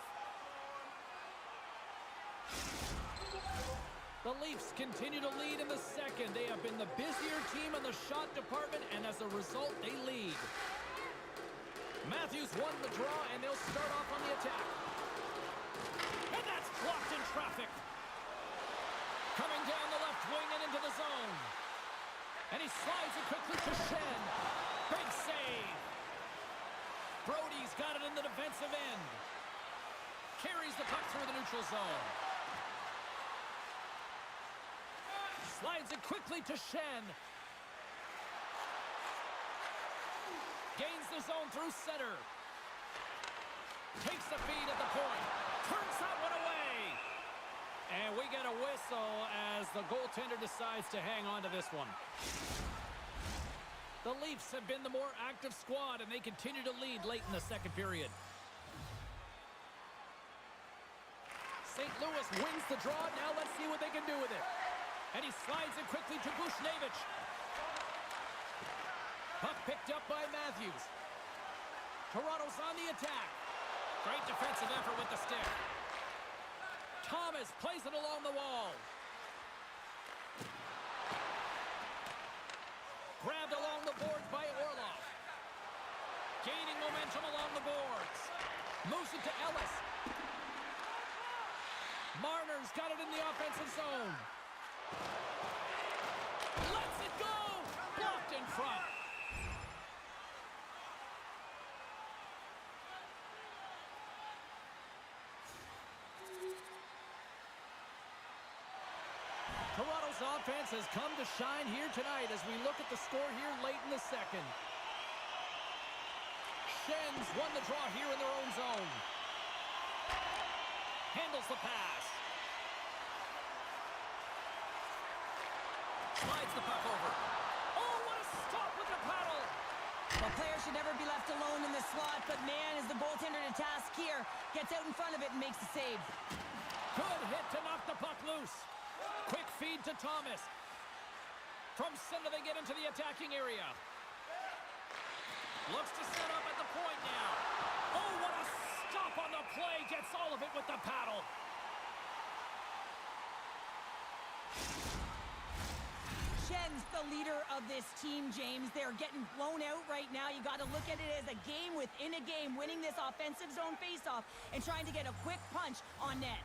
The Leafs continue to lead in the second. They have been the busier team in the shot department, and as a result, they lead. Matthews won the draw, and they'll start off on the attack. And that's blocked in traffic. Coming down the left wing and into the zone. And he slides it quickly to Shen. Big save. Brody's got it in the defensive end. Carries the puck through the neutral zone. Slides it quickly to Shen. Gains the zone through center. Takes the feed at the point. Turns that one away. And we get a whistle as the goaltender decides to hang on to this one. The Leafs have been the more active squad, and they continue to lead late in the second period. St. Louis wins the draw. Now let's see what they can do with it. And he slides it quickly to Bushnevich. Puck picked up by Matthews. Toronto's on the attack. Great defensive effort with the stick. Thomas plays it along the wall. Grabbed along the boards by Orlov. Gaining momentum along the boards. Moves it to Ellis. Marner's got it in the offensive zone. Lets it go! Blocked in front. Toronto's offense has come to shine here tonight as we look at the score here late in the second. Shen's won the draw here in their own zone. Handles the pass. Slides the puck over. Oh, what a stop with the paddle! The player should never be left alone in the slot, but man, is the goaltender to task here. Gets out in front of it and makes the save. Good hit to knock the puck loose. Quick feed to Thomas. From center, they get into the attacking area. Looks to set up at the point now. Oh, what a play, gets all of it with the paddle. Shen's the leader of this team, James. They're getting blown out right now. You got to look at it as a game within a game, winning this offensive zone faceoff and trying to get a quick punch on net.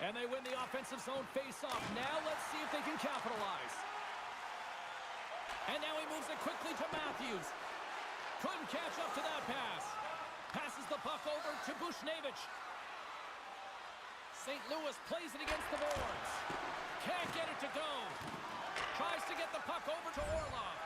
And they win the offensive zone faceoff. Now let's see if they can capitalize. And now he moves it quickly to Matthews. Couldn't catch up to that pass. Passes the puck over to Bushnevich. St. Louis plays it against the boards. Can't get it to go. Tries to get the puck over to Orlov.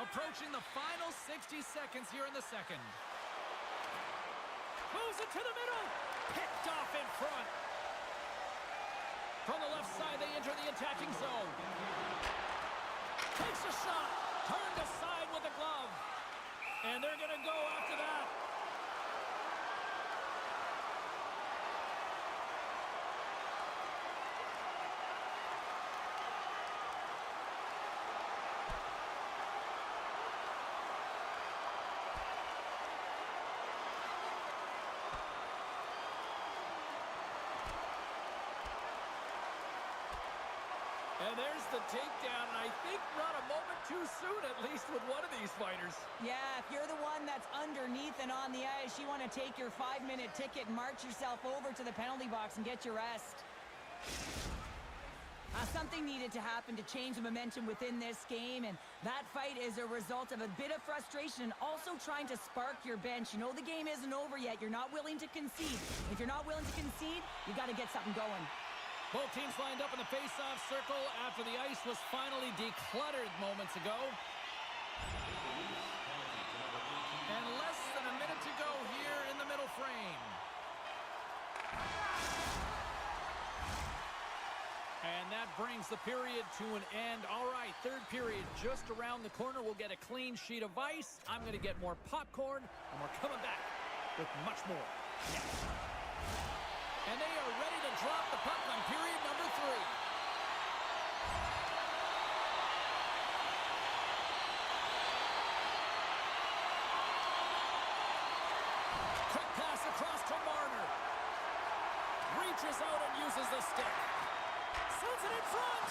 Approaching the final 60 seconds here in the second. Moves it to the middle. Picked off in front. From the left side, they enter the attacking zone. Takes a shot. Turned aside with a glove. And they're going to go after that. And there's the takedown, and I think not a moment too soon, at least with one of these fighters. Yeah, if you're the one that's underneath and on the ice, you want to take your 5-minute ticket and march yourself over to the penalty box and get your rest. Something needed to happen to change the momentum within this game, and that fight is a result of a bit of frustration and also trying to spark your bench. You know the game isn't over yet. You're not willing to concede. If you're not willing to concede, you got to get something going. Both teams lined up in the face-off circle after the ice was finally decluttered moments ago. And less than a minute to go here in the middle frame. And that brings the period to an end. All right, third period just around the corner. We'll get a clean sheet of ice. I'm going to get more popcorn, and we're coming back with much more. Yes. And they are ready to drop the puck on period number 3. Quick pass across to Marner. Reaches out and uses the stick. Sends it in front,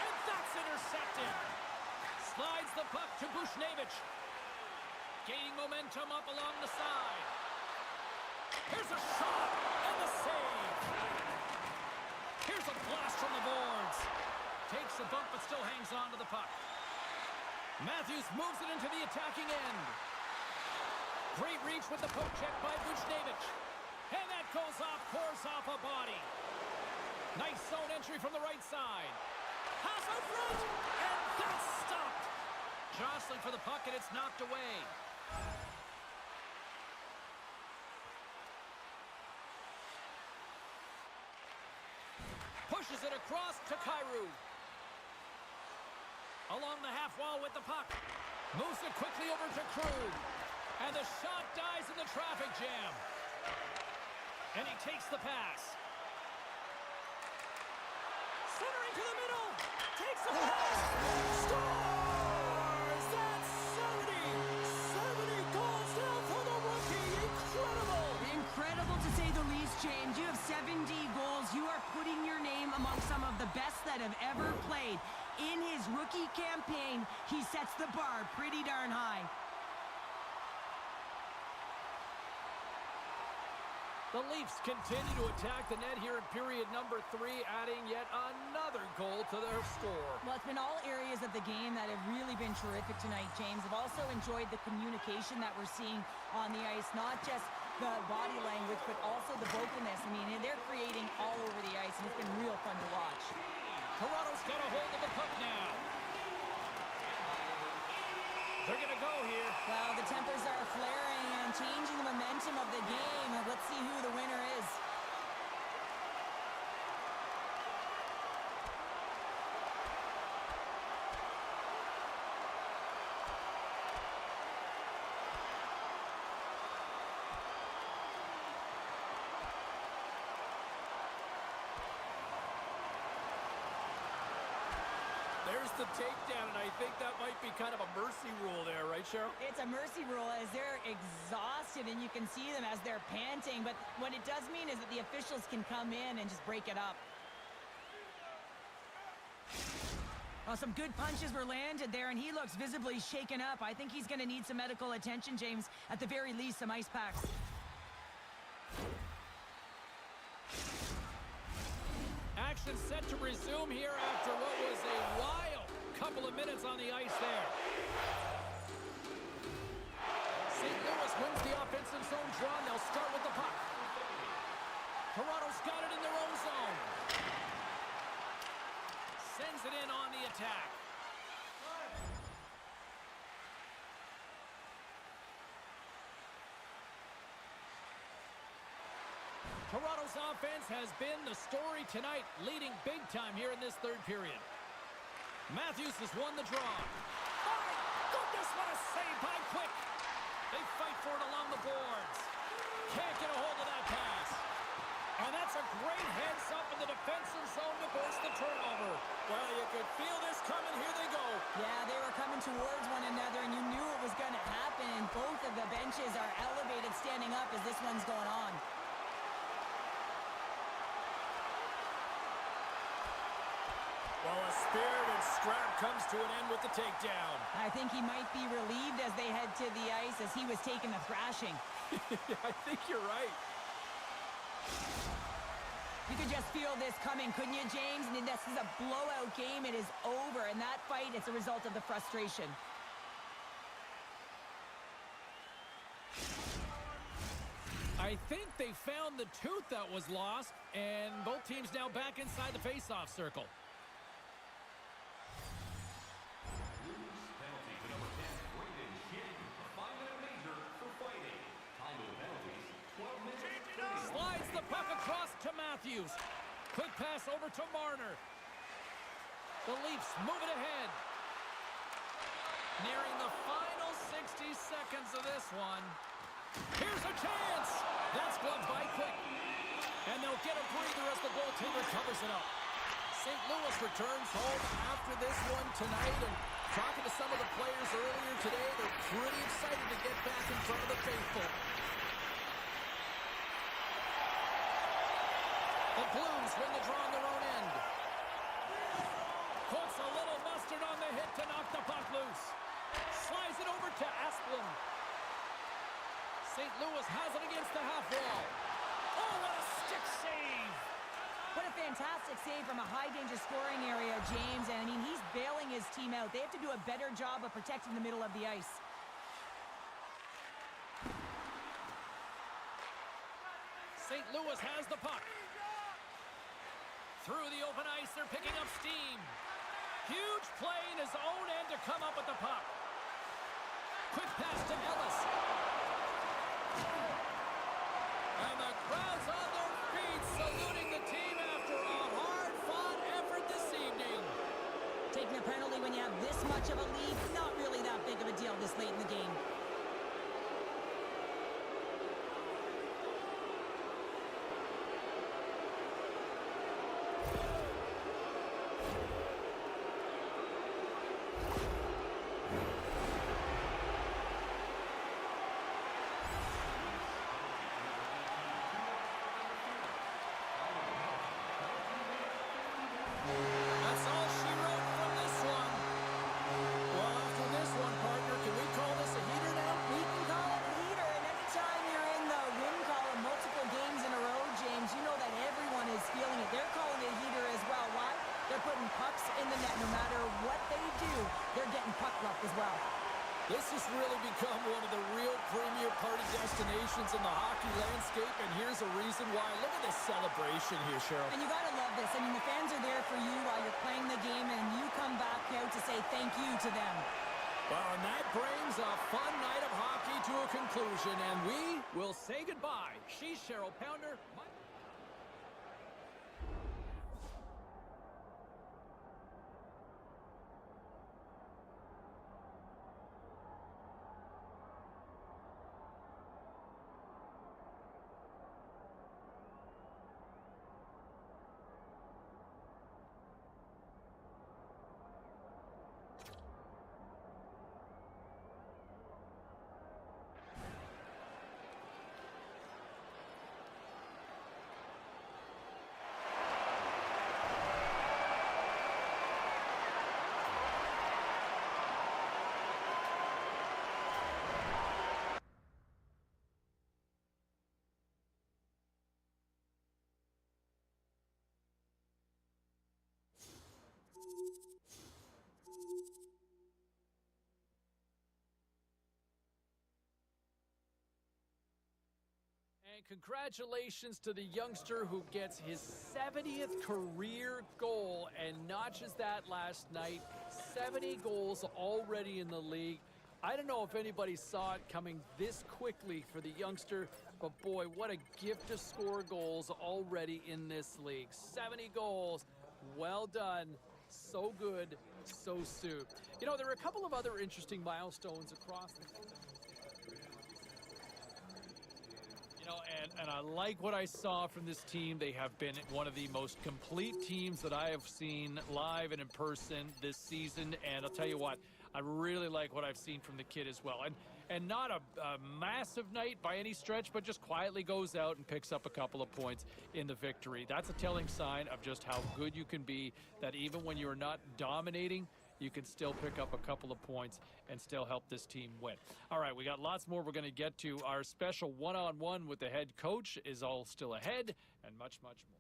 and that's intercepted. Slides the puck to Bushnevich. Gaining momentum up along the side. Here's a shot, and the save. Here's a blast from the boards. Takes a bump, but still hangs on to the puck. Matthews moves it into the attacking end. Great reach with the poke check by Bushnevich. And that goes off, pours off a body. Nice zone entry from the right side. Pass out front, and that's stopped. Jostling for the puck, and it's knocked away. Pushes it across to Kyrou. Along the half wall with the puck. Moves it quickly over to Krug. And the shot dies in the traffic jam. And he takes the pass. Centering to the middle. Takes the pass. Scores! That's 70 goals now for the rookie. Incredible! Incredible to say the least, James. You have 70 goals. You are putting your name among some of the best that have ever played. In his rookie campaign, he sets the bar pretty darn high. The Leafs continue to attack the net here in period number 3, adding yet another goal to their score. Well, it's been all areas of the game that have really been terrific tonight, James. I've also enjoyed the communication that we're seeing on the ice, not just the body language, but also the vocalness. I mean, they're creating all over the ice, and it's been real fun to watch. Toronto's got a hold of the puck now. They're going to go here. Well, the tempers are flaring and changing the momentum of the game. Let's see who the winner is. There's force the takedown, and I think that might be kind of a mercy rule there, right, Cheryl? It's a mercy rule as they're exhausted, and you can see them as they're panting. But what it does mean is that the officials can come in and just break it up. Well, some good punches were landed there, and he looks visibly shaken up. I think he's going to need some medical attention, James. At the very least, some ice packs. Action set to resume here after what was a wild couple of minutes on the ice there. St. Louis wins the offensive zone draw. They'll start with the puck. Toronto's got it in their own zone. Sends it in on the attack. Toronto's offense has been the story tonight, leading big time here in this third period. Matthews has won the draw. Oh, my goodness, what a save by Quick. They fight for it along the boards. Can't get a hold of that pass. And that's a great heads-up in the defensive zone to force the turnover. Well, you could feel this coming. Here they go. Yeah, they were coming towards one another, and you knew it was going to happen. Both of the benches are elevated, standing up as this one's going on. Well, a spirited scrap comes to an end with the takedown. I think he might be relieved as they head to the ice as he was taking a thrashing. I think you're right. You could just feel this coming, couldn't you, James? I mean, this is a blowout game. It is over, and that fight is a result of the frustration. I think they found the tooth that was lost, and both teams now back inside the face-off circle. Penalty to number 10, Braden Shin. A 5-minute major for fighting. Time of the penalties, 12 minutes, 30. Slides the puck across to Matthews. Quick pass over to Marner. The Leafs move it ahead. Nearing the final 60 seconds of this one. Here's a chance. That's gloved by Quick. And they'll get a breather as the goaltender covers it up. St. Louis returns home after this one tonight. And talking to some of the players earlier today, they're pretty excited to get back in front of the faithful. The Blues win the draw on their own end. Colts a little mustard on the hit to knock the puck loose. Slides it over to Asplund. St. Louis has it against the half wall. Oh, what a stick save! What a fantastic save from a high-danger scoring area, James. And, I mean, he's bailing his team out. They have to do a better job of protecting the middle of the ice. St. Louis has the puck. Through the open ice, they're picking up steam. Huge play in his own end to come up with the puck. Quick pass to Ellis. And the crowd's on their feet, saluting the team after a hard-fought effort this evening. Taking a penalty when you have this much of a lead, not really that big of a deal this late in the game. That's all she wrote from this one. Well, after this one, partner, can we call this a heater now? We can call it a heater, and anytime you're in the win column multiple games in a row, James, you know that everyone is feeling it. They're calling it a heater as well. Why? They're putting pucks in the net. No matter what they do, they're getting puck luck as well. This has really become one of the real premier party destinations in the hockey landscape, and here's a reason why. Look at this celebration here, Cheryl. And you got to love this. I mean, the fans are there for you while you're playing the game, and you come back out to say thank you to them. Well, and that brings a fun night of hockey to a conclusion, and we will say goodbye. She's Cheryl Pounder. And congratulations to the youngster who gets his 70th career goal and notches that last night. 70 goals already in the league. I don't know if anybody saw it coming this quickly for the youngster, but boy, what a gift to score goals already in this league. 70 goals. Well done. So good, so soon. You know, there are a couple of other interesting milestones across the... And I like what I saw from this team. They have been one of the most complete teams that I have seen live and in person this season. And I'll tell you what, I really like what I've seen from the kid as well. And not a massive night by any stretch, but just quietly goes out and picks up a couple of points in the victory. That's a telling sign of just how good you can be, that even when you're not dominating, you can still pick up a couple of points and still help this team win. All right, we got lots more we're going to get to. Our special one-on-one with the head coach is all still ahead, and much, much more.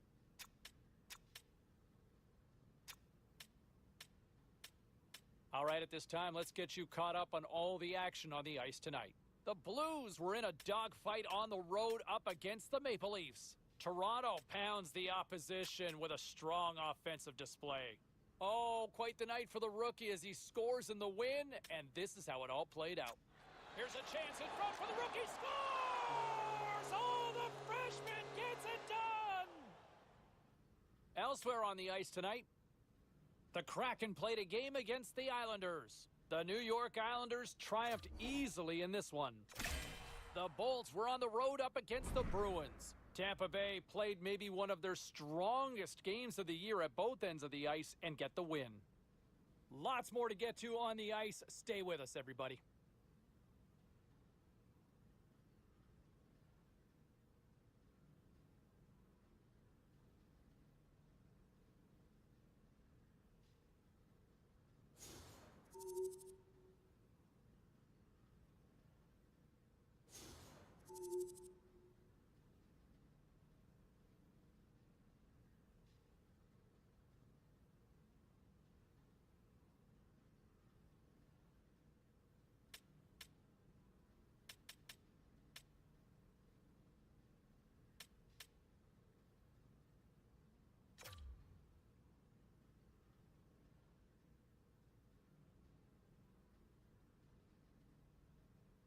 All right, at this time, let's get you caught up on all the action on the ice tonight. The Blues were in a dogfight on the road up against the Maple Leafs. Toronto pounds the opposition with a strong offensive display. Oh, quite the night for the rookie as he scores in the win, and this is how it all played out. Here's a chance in front for the rookie. Scores! Oh, the freshman gets it done! Elsewhere on the ice tonight, the Kraken played a game against the Islanders. The New York Islanders triumphed easily in this one. The Bolts were on the road up against the Bruins. Tampa Bay played maybe one of their strongest games of the year at both ends of the ice and get the win. Lots more to get to on the ice. Stay with us, everybody.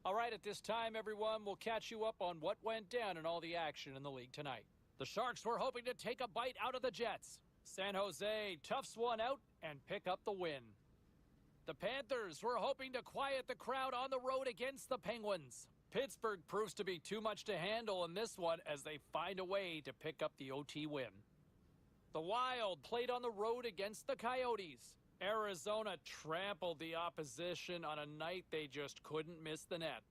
All right, at this time, everyone, we'll catch you up on what went down in all the action in the league tonight. The Sharks were hoping to take a bite out of the Jets. San Jose toughs one out and pick up the win. The Panthers were hoping to quiet the crowd on the road against the Penguins. Pittsburgh proves to be too much to handle in this one as they find a way to pick up the OT win. The Wild played on the road against the Coyotes. Arizona trampled the opposition on a night they just couldn't miss the net.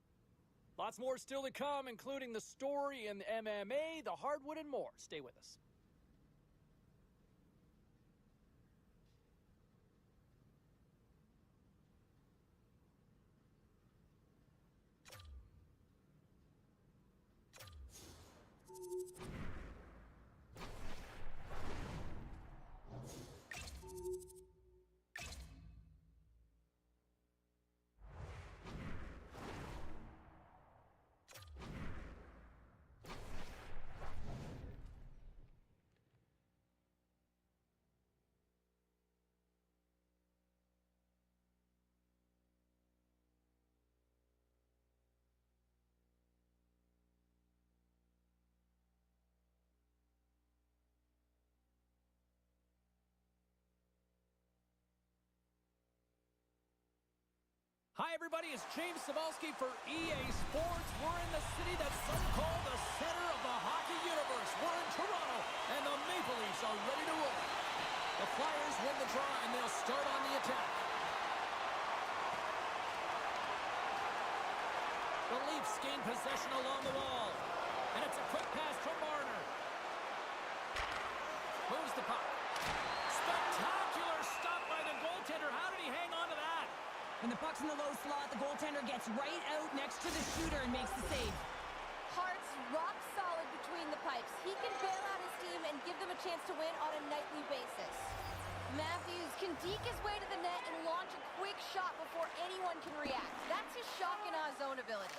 Lots more still to come, including the story in MMA, the hardwood, and more. Stay with us. Hi, everybody. It's James Cebulski for EA Sports. We're in the city that's so-called the center of the hockey universe. We're in Toronto, and the Maple Leafs are ready to roll. The Flyers win the draw, and they'll start on the attack. The Leafs gain possession along the wall, and it's a quick pass from Marner. Moves the puck. Spectacular stop by the goaltender. How did he hang on to that? When the puck's in the low slot, the goaltender gets right out next to the shooter and makes the save. Hart's rock solid between the pipes. He can bail out his team and give them a chance to win on a nightly basis. Matthews can deke his way to the net and launch a quick shot before anyone can react. That's his shock and awe zone ability.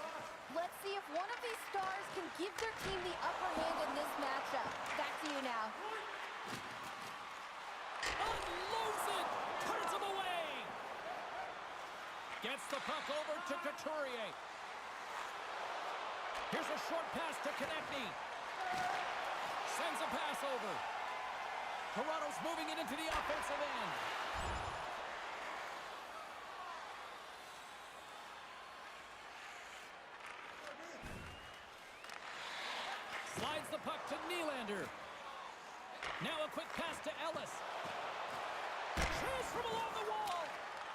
Let's see if one of these stars can give their team the upper hand in this matchup. Back to you now. Unloads it! Turns him away! Gets the puck over to Couturier. Here's a short pass to Konechny. Sends a pass over. Toronto's moving it into the offensive end. Slides the puck to Nylander. Now a quick pass to Ellis. Chase from along the wall.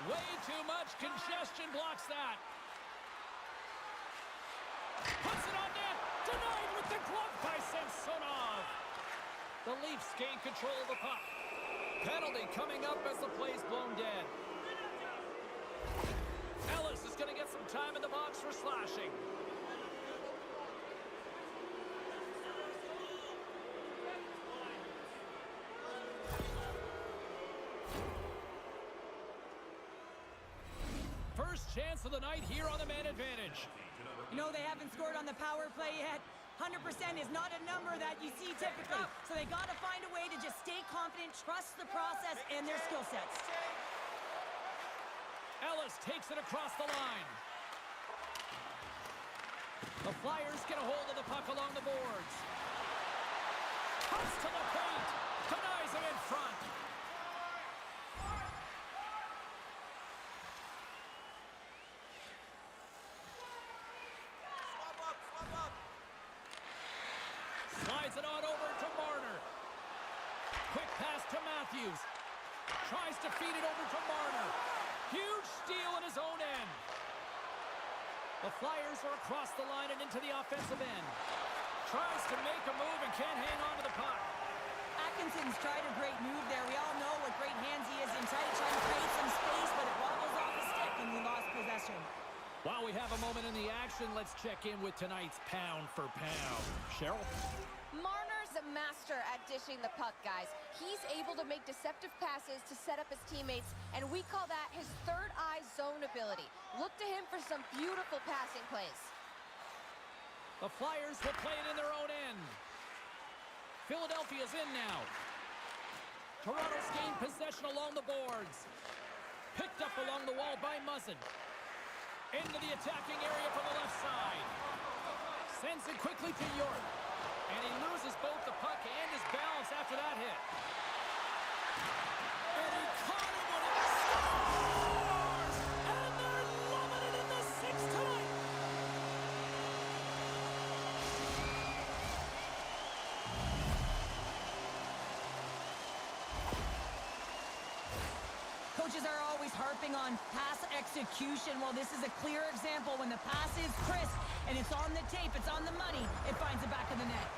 Way too much congestion blocks that. Puts it on net. Denied with the glove by Samsonov. The Leafs gain control of the puck. Penalty coming up as the play's blown dead. Ellis is going to get some time in the box for slashing. First chance of the night here on the man advantage. You know, they haven't scored on the power play yet. 100% is not a number that you see typically. So they got to find a way to just stay confident, trust the process and their skill sets. Ellis takes it across the line. The Flyers get a hold of the puck along the boards. Cuts to the paint. Denies him in front. Slides it on over to Marner. Quick pass to Matthews. Tries to feed it over to Marner. Huge steal in his own end. The Flyers are across the line and into the offensive end. Tries to make a move and can't hang on to the puck. Atkinson's tried a great move there. We all know what great hands he is inside, trying to create some space, but it wobbles off the stick and we lost possession. While we have a moment in the action, let's check in with tonight's pound for pound. Cheryl? Marner's a master at dishing the puck, guys. He's able to make deceptive passes to set up his teammates, and we call that his third eye zone ability. Look to him for some beautiful passing plays. The Flyers will play it in their own end. Philadelphia's in now. Toronto's gained possession along the boards. Picked up along the wall by Muzzin. Into the attacking area from the left side. Sends it quickly to York. And he loses both the puck and his balance after that hit. And he caught him and it scores! And they're loving it in the sixth tonight! Coaches are always harping on pass execution. Well, this is a clear example. When the pass is crisp and it's on the tape, it's on the money, it finds the back of the net.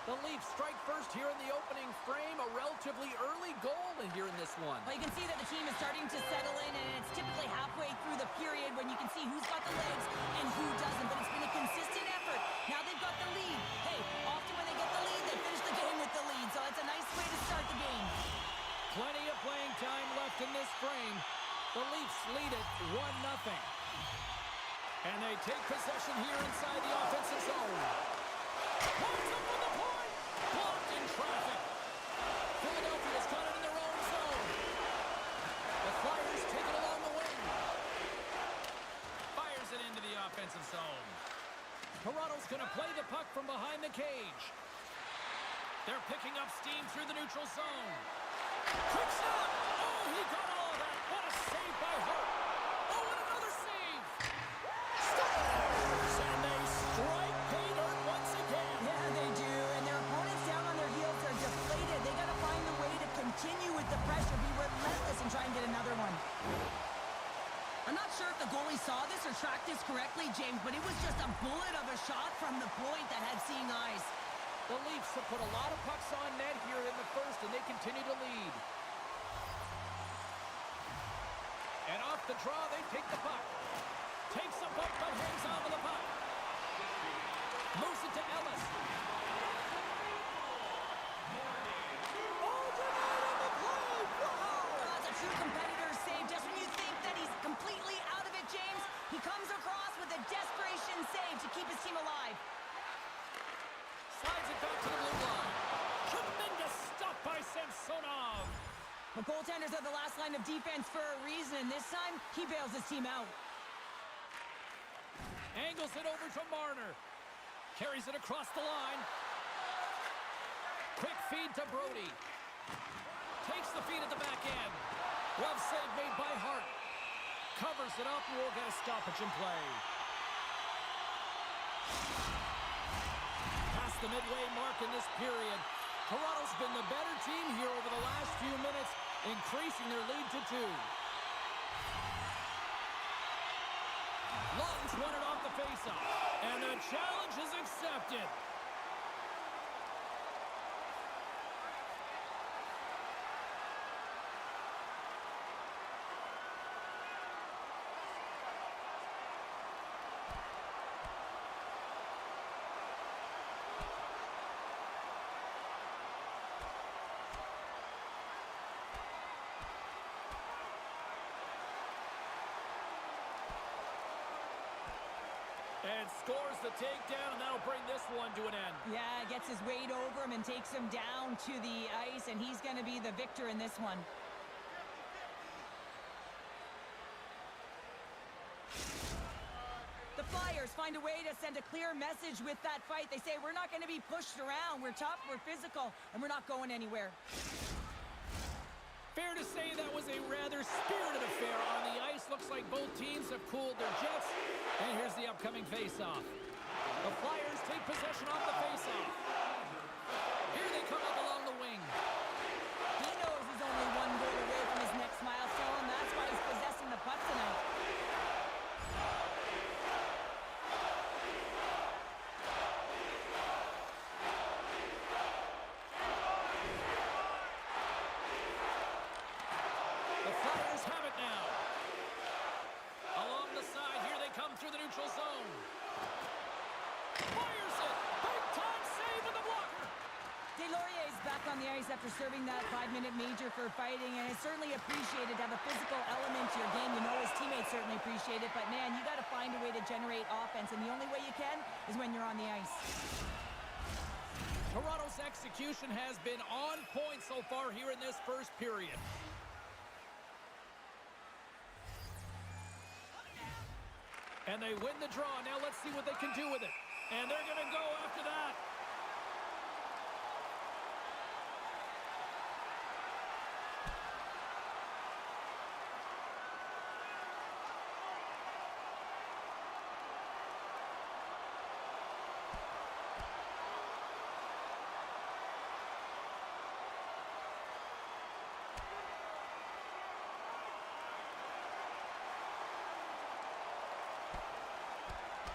The Leafs strike first here in the opening frame. A relatively early goal here in this one. Well, you can see that the team is starting to settle in, and it's typically halfway through the period when you can see who's got the legs and who doesn't. But it's been a consistent effort. Now they've got the lead. Hey, often when they get the lead, they finish the game with the lead. So it's a nice way to start the game. Plenty of playing time left in this frame. The Leafs lead it 1-0. And they take possession here inside the offensive zone. Points up from the point! Blocked in traffic. Philadelphia's got it in their own zone. The Flyers take it along the wing. Fires it into the offensive zone. Toronto's going to play the puck from behind the cage. They're picking up steam through the neutral zone. Quick shot! Oh, he got all of that. What a save by Hart. Oh, and another save. Scores! And they strike pay dirt once again. Yeah, they do. And their opponents down on their heels are deflated. They got to find a way to continue with the pressure, be relentless, and try and get another one. I'm not sure if the goalie saw this or tracked this correctly, James, but it was just a bullet of a shot from the point that had seeing eyes. The Leafs have put a lot of pucks on net here in the first, and they continue to lead. And off the draw, they take the puck. Takes the puck, but hangs on to the puck. Moves it to Ellis. Oh, denied on the play! Wow! team alive. Slides it back to the blue line. Tremendous stop by Samsonov. The goaltenders are the last line of defense for a reason, and this time, he bails his team out. Angles it over to Marner. Carries it across the line. Quick feed to Brody. Takes the feed at the back end. Glove save made by Hart. Covers it up and we'll get a stoppage in play. Past the midway mark in this period. Toronto's been the better team here over the last few minutes, increasing their lead to 2. Lawton's won it off the faceoff, and the challenge is accepted. And scores the takedown, and that'll bring this one to an end. Yeah, gets his weight over him and takes him down to the ice, and he's going to be the victor in this one. The Flyers find a way to send a clear message with that fight. They say, we're not going to be pushed around. We're tough, we're physical, and we're not going anywhere. Fair to say that was a rather spirited affair on the ice. Looks like both teams have cooled their jets. And here's the upcoming face-off. The Flyers take possession off the face-off. Here they come up along the wing. He knows he's only one goal away from his next milestone. That's why he's possessing the puck tonight. The Flyers have it now. Along the side, here they come through the neutral zone. Fires it! Big time save with the blocker! Deslauriers is back on the ice after serving that 5-minute major for fighting, and it's certainly appreciated to have a physical element to your game. You know his teammates certainly appreciate it, but man, you got to find a way to generate offense, and the only way you can is when you're on the ice. Toronto's execution has been on point so far here in this first period. And they win the draw. Now let's see what they can do with it. And they're going to go after that.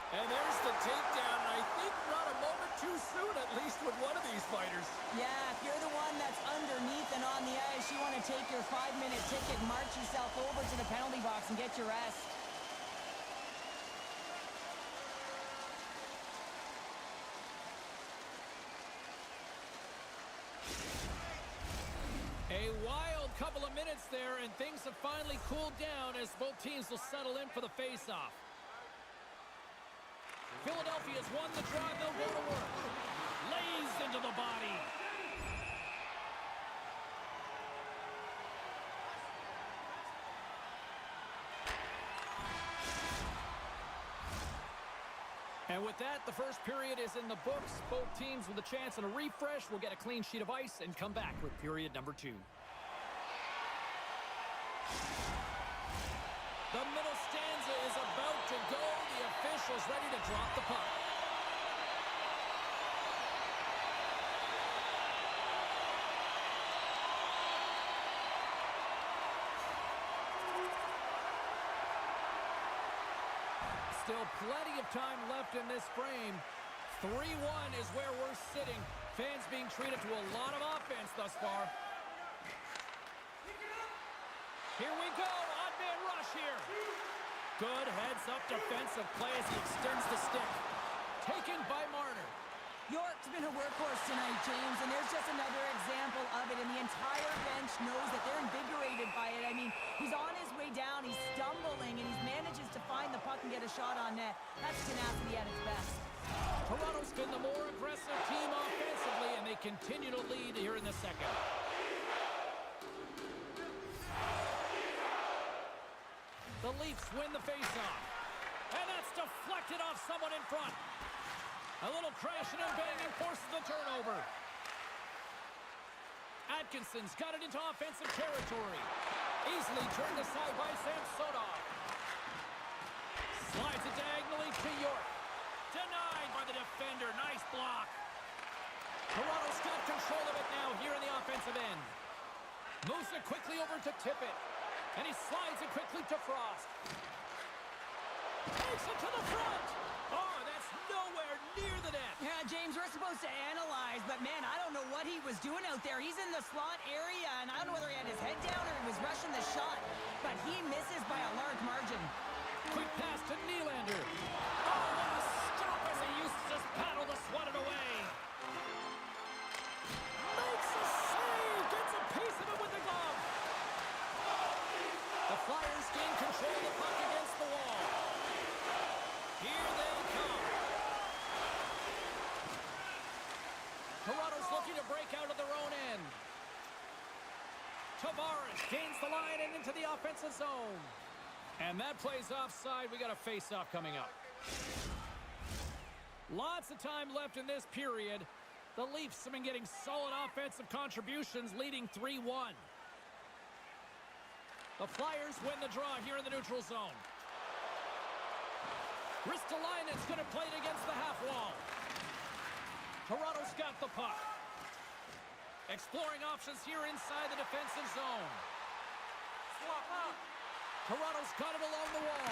And there's the takedown, and I think not a moment too soon, at least with one of these fighters. Yeah, if you're the one that's underneath and on the ice, you want to take your 5-minute ticket, march yourself over to the penalty box and get your rest. A wild couple of minutes there, and things have finally cooled down as both teams will settle in for the face-off. Philadelphia's won the draw. They'll go to work. Lays into the body. And with that, the first period is in the books. Both teams with a chance and a refresh will get a clean sheet of ice and come back with period number 2. The middle stanza is about to go. The official's ready to drop the puck. Still plenty of time left in this frame. 3-1 is where we're sitting. Fans being treated to a lot of offense thus far. Here we go. Odd-man rush here. Good heads-up defensive play as he extends the stick. Taken by Marner. York's been a workhorse tonight, James, and there's just another example of it, and the entire bench knows that they're invigorated by it. I mean, he's on his way down, he's stumbling, and he manages to find the puck and get a shot on net. That's tenacity at its best. Toronto's been the more aggressive team offensively, and they continue to lead here in the second. The Leafs win the faceoff. And that's deflected off someone in front. A little crashing and banging forces the turnover. Atkinson's got it into offensive territory. Easily turned aside by Samsonov. Slides it diagonally to York. Denied by the defender. Nice block. Toronto's got control of it now here in the offensive end. Moves it quickly over to Tippett. And he slides it quickly to Frost. Takes it to the front. Oh, that's nowhere near the net. Yeah, James, we're supposed to analyze, but man, I don't know what he was doing out there. He's in the slot area, and I don't know whether he had his head down or he was rushing the shot, but he misses by a large margin. Quick pass to Nylander. Oh, what a stop as he used to just paddle to swat it away. Makes a save. Gets a piece of it with the glove. The Flyers gain control of the puck against the wall. Here they come. Toronto's looking to break out of their own end. Tavares gains the line and into the offensive zone. And that plays offside. We got a face-off coming up. Lots of time left in this period. The Leafs have been getting solid offensive contributions, leading 3-1. The Flyers win the draw here in the neutral zone. Ristolainen's going to play it against the half wall. Toronto's got the puck. Exploring options here inside the defensive zone. Swap out. Toronto's got it along the wall.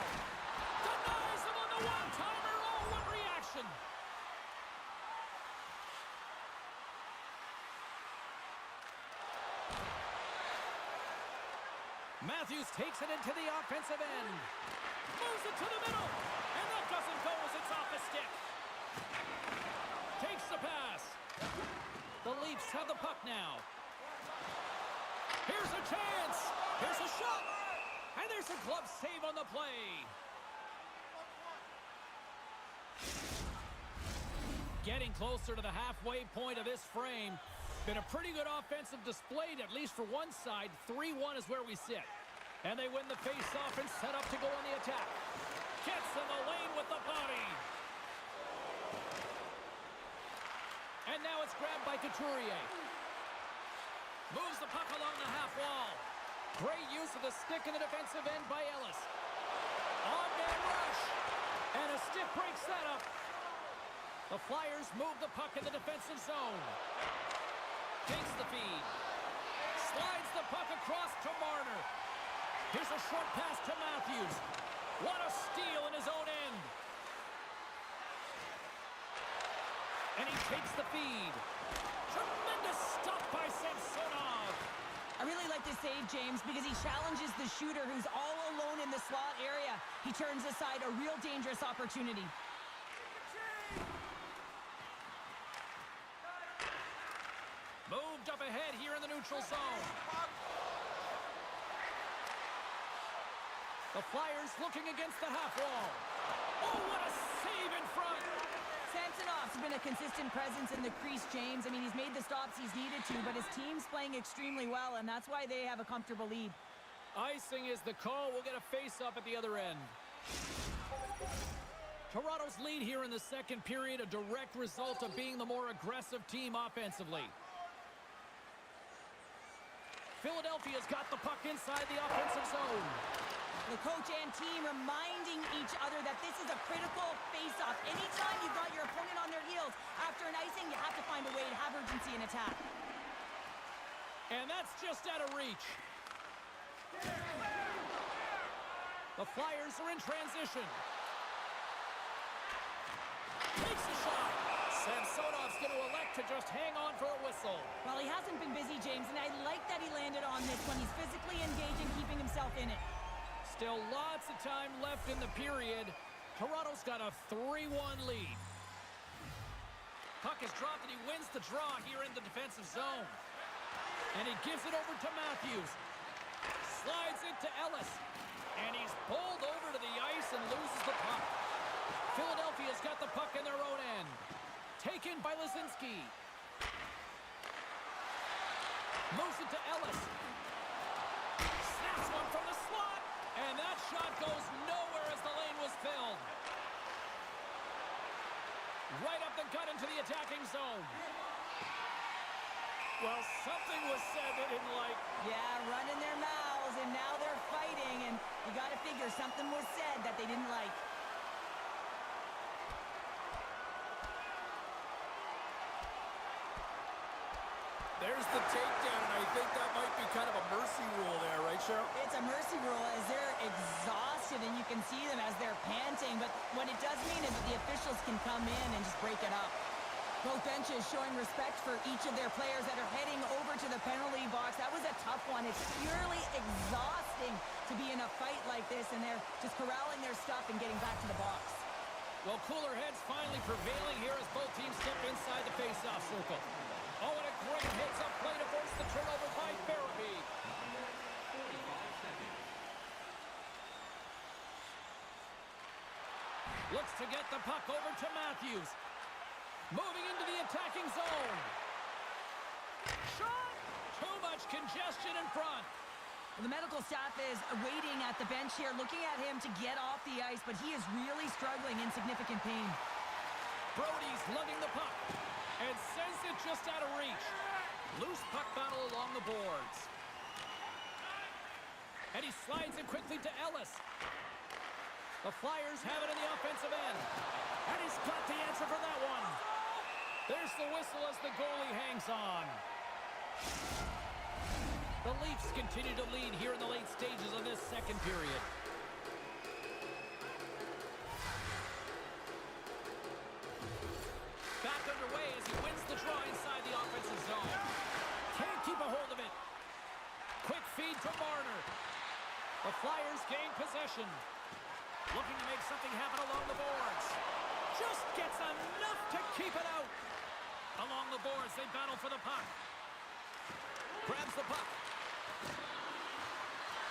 Denies him on the one-timer. Oh, what reaction. Matthews takes it into the offensive end. Moves it to the middle. And that doesn't go as it's off the stick. Takes the pass. The Leafs have the puck now. Here's a chance. Here's a shot. And there's a glove save on the play. Getting closer to the halfway point of this frame. Been a pretty good offensive display, at least for one side. 3-1 is where we sit. And they win the face-off and set up to go on the attack. Gets in the lane with the body. And now it's grabbed by Couturier. Moves the puck along the half wall. Great use of the stick in the defensive end by Ellis. On-man rush. And a stick breaks that up. The Flyers move the puck in the defensive zone. Takes the feed. Slides the puck across to Marner. Here's a short pass to Matthews. What a steal in his own end. And he takes the feed. Tremendous stop by Samsonov. I really like this save, James, because he challenges the shooter who's all alone in the slot area. He turns aside a real dangerous opportunity. Moved up ahead here in the neutral zone. The Flyers looking against the half wall. Oh, what a save in front. Samsonov's been a consistent presence in the crease, James. I mean, he's made the stops he's needed to, but his team's playing extremely well, and that's why they have a comfortable lead. Icing is the call. We'll get a face-up at the other end. Toronto's lead here in the second period, a direct result of being the more aggressive team offensively. Philadelphia's got the puck inside the offensive zone. The coach and team reminding each other that this is a critical face-off. Anytime you've got your opponent on their heels after an icing, you have to find a way to have urgency in attack. And that's just out of reach. The Flyers are in transition. Takes a shot. Samsonov's going to elect to just hang on for a whistle. Well, he hasn't been busy, James, and I like that he landed on this one. He's physically engaged and keeping himself in it. Still lots of time left in the period. Toronto's got a 3-1 lead. Puck is dropped and he wins the draw here in the defensive zone. And he gives it over to Matthews. Slides it to Ellis. And he's pulled over to the ice and loses the puck. has got the puck in their own end. Taken by Lazinski. Moves it to Ellis. Snaps one from the slot. And that shot goes nowhere as the lane was filled. Right up the gut into the attacking zone. Well, something was said they didn't like. Yeah, running their mouths, and now they're fighting, and you got to figure something was said that they didn't like. There's the takedown, and I think that might be kind of a mercy rule there, right, Cheryl? It's a mercy rule as they're exhausted, and you can see them as they're panting, but what it does mean is that the officials can come in and just break it up. Both benches showing respect for each of their players that are heading over to the penalty box. That was a tough one. It's purely exhausting to be in a fight like this, and they're just corralling their stuff and getting back to the box. Well, cooler heads finally prevailing here as both teams step inside the face-off circle. Oh, and a great hits up play to force the turnover by Barabee. 45 seconds. Looks to get the puck over to Matthews. Moving into the attacking zone. Shot! Too much congestion in front. Well, the medical staff is waiting at the bench here, looking at him to get off the ice, but he is really struggling in significant pain. Brody's lugging the puck and sends it just out of reach. Loose puck battle along the boards. And he slides it quickly to Ellis. The Flyers have it in the offensive end. And he's got the answer for that one. There's the whistle as the goalie hangs on. The Leafs continue to lead here in the late stages of this second period. Back underway as he wins the draw inside the offensive zone. Can't keep a hold of it. Quick feed to Marner. The Flyers gain possession. Looking to make something happen along the boards. Just gets enough to keep it out. Along the boards, they battle for the puck. Grabs the puck.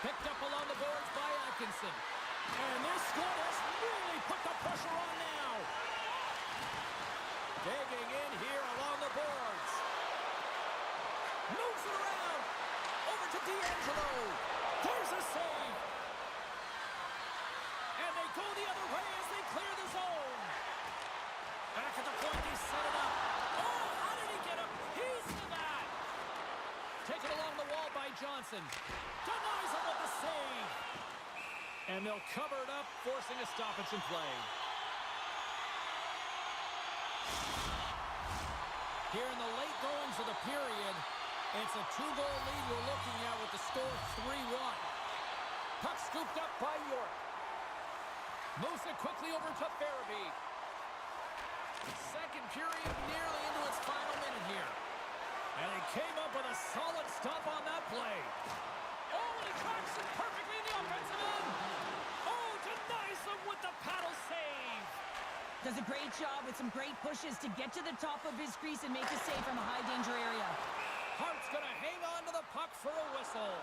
Picked up along the boards by Atkinson. And this score has really put the pressure on now. Digging in here along the boards. Moves it around. Over to D'Angelo. There's a save. And they go the other way as they clear the zone. Back at the point, they set it up. Oh, how did he get a piece of that? Taken along the wall by Johnson. Denies him with the save. And they'll cover it up, forcing a stoppage in play. Here in the late goings of the period, it's a 2-goal lead we're looking at with the score 3-1. Puck scooped up by York. Moves it quickly over to Farabee. Second period nearly into its final minute here. And he came up with a solid stop on that play. Oh, and he tracks it perfectly in the offensive end. Oh, denies him with the paddle save. Does a great job with some great pushes to get to the top of his crease and make a save from a high-danger area. Hart's going to hang on to the puck for a whistle.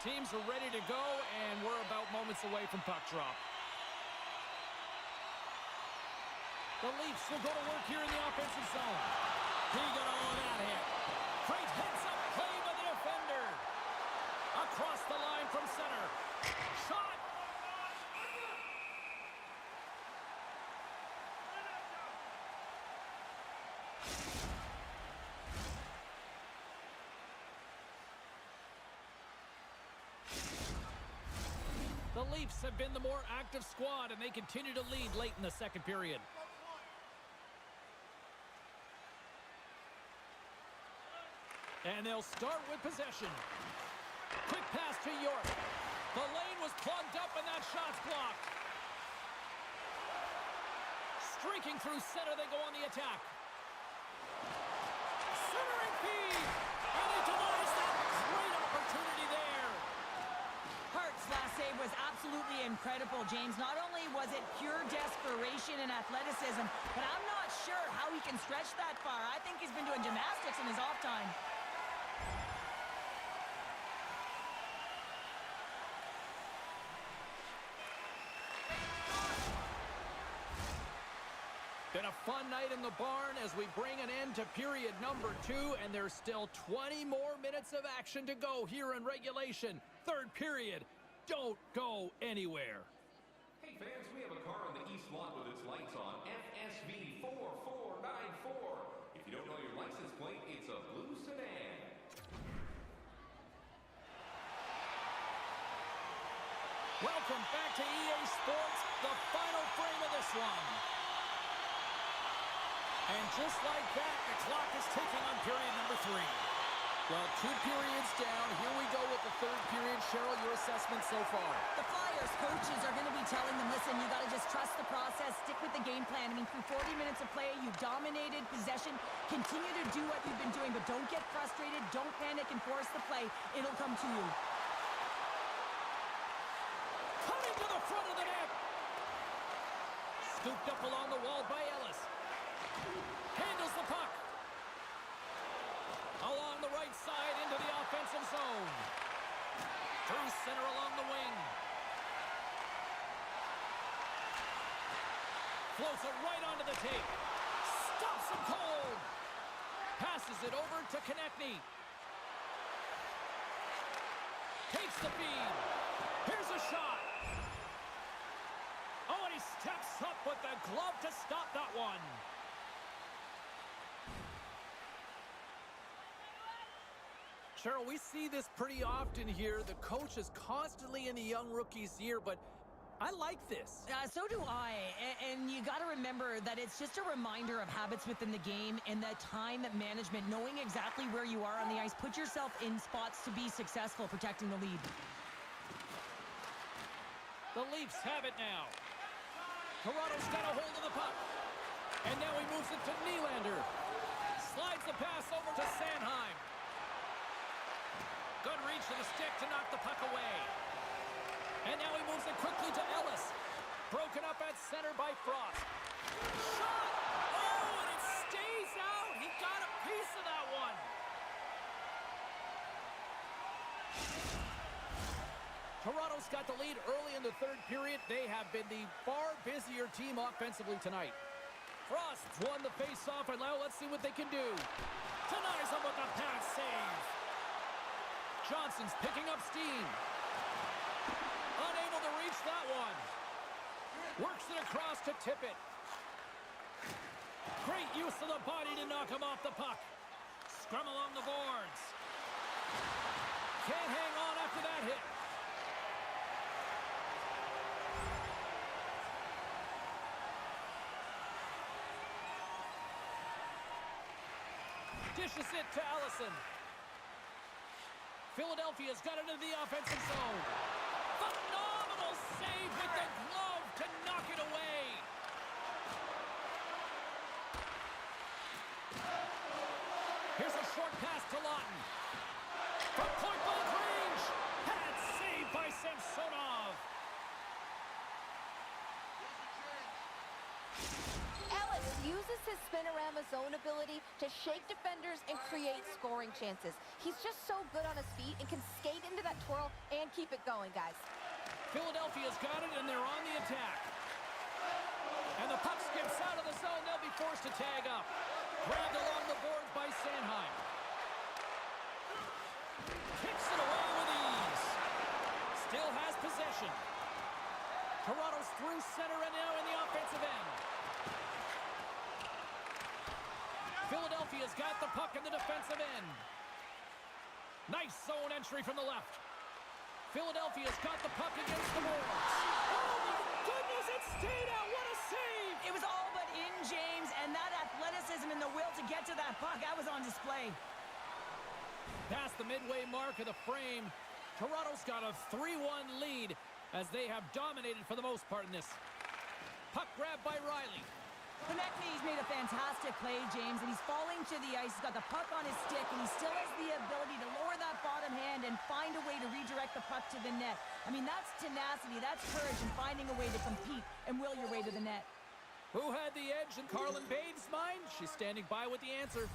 Teams are ready to go, and we're about moments away from puck drop. The Leafs will go to work here in the offensive zone. He got all of that hit. Great heads-up play by the defender. Across the line from center. Shot! The Leafs have been the more active squad, and they continue to lead late in the second period. And they'll start with possession. Quick pass to York. The lane was plugged up, and that shot's blocked. Streaking through center, they go on the attack. Centering feed! And he denies that great opportunity there. Hart's last save was absolutely incredible, James. Not only was it pure desperation and athleticism, but I'm not sure how he can stretch that far. I think he's been doing gymnastics in his off time. Been a fun night in the barn as we bring an end to period number 2, and there's still 20 more minutes of action to go here in regulation. Third period. Don't go anywhere. Hey fans, we have a car on the east lot with its lights on. FSV 4494. If you don't know your license plate, it's a blue sedan. Welcome back to EA Sports, the final frame of this one. And just like that, the clock is ticking on period number 3. Well, 2 periods down. Here we go with the third period. Cheryl, your assessment so far? The Flyers coaches are going to be telling them, listen, you got to just trust the process, stick with the game plan. I mean, through 40 minutes of play, you dominated possession. Continue to do what you've been doing, but don't get frustrated. Don't panic and force the play. It'll come to you. Coming to the front of the net. Scooped up along the wall by Ellis. Handles the puck. Along the right side into the offensive zone. Through center along the wing. Floats it right onto the tape. Stops him cold. Passes it over to Konechny. Takes the feed. Here's a shot. Oh, and he steps up with the glove to stop that one. Cheryl, we see this pretty often here. The coach is constantly in the young rookie's ear, but I like this. So do I. And you got to remember that it's just a reminder of habits within the game and the time management, knowing exactly where you are on the ice. Put yourself in spots to be successful protecting the lead. The Leafs have it now. Toronto's got a hold of the puck. And now he moves it to Nylander. Slides the pass over to Sanheim. Good reach to the stick to knock the puck away. And now he moves it quickly to Ellis. Broken up at center by Frost. Shot! Oh, and it stays out. He got a piece of that one. Toronto's got the lead early in the third period. They have been the far busier team offensively tonight. Frost's won the face-off, and now let's see what they can do. Denies him with the pass save. Johnson's picking up steam. Unable to reach that one. Works it across to tip it. Great use of the body to knock him off the puck. Scrum along the boards. Can't hang on after that hit. Dishes it to Allison. Philadelphia's got it into the offensive zone. Phenomenal save with the glove to knock it away. Here's a short pass to Lawton. From point-blank range. And saved by Samsonov. Ellis uses his spinorama zone ability to shake defenders and create scoring chances. He's just so good on his feet and can skate into that twirl and keep it going, guys. Philadelphia's got it, and they're on the attack. And the puck skips out of the zone. They'll be forced to tag up. Grabbed along the boards by Sanheim. Kicks it away with ease. Still has possession. Toronto's through center and now in the offensive end. Philadelphia's got the puck in the defensive end. Nice zone entry from the left. Philadelphia's got the puck against the boards. Oh, my goodness, it stayed out. What a save. It was all but in, James, and that athleticism and the will to get to that puck, that was on display. Past the midway mark of the frame, Toronto's got a 3-1 lead as they have dominated for the most part in this. Puck grab by Riley. Konechny's made a fantastic play, James, and he's falling to the ice. He's got the puck on his stick, and he still has the ability to lower that bottom hand and find a way to redirect the puck to the net. I mean, that's tenacity, that's courage, and finding a way to compete and will your way to the net. Who had the edge in Carlin Bade's mind? She's standing by with the answer.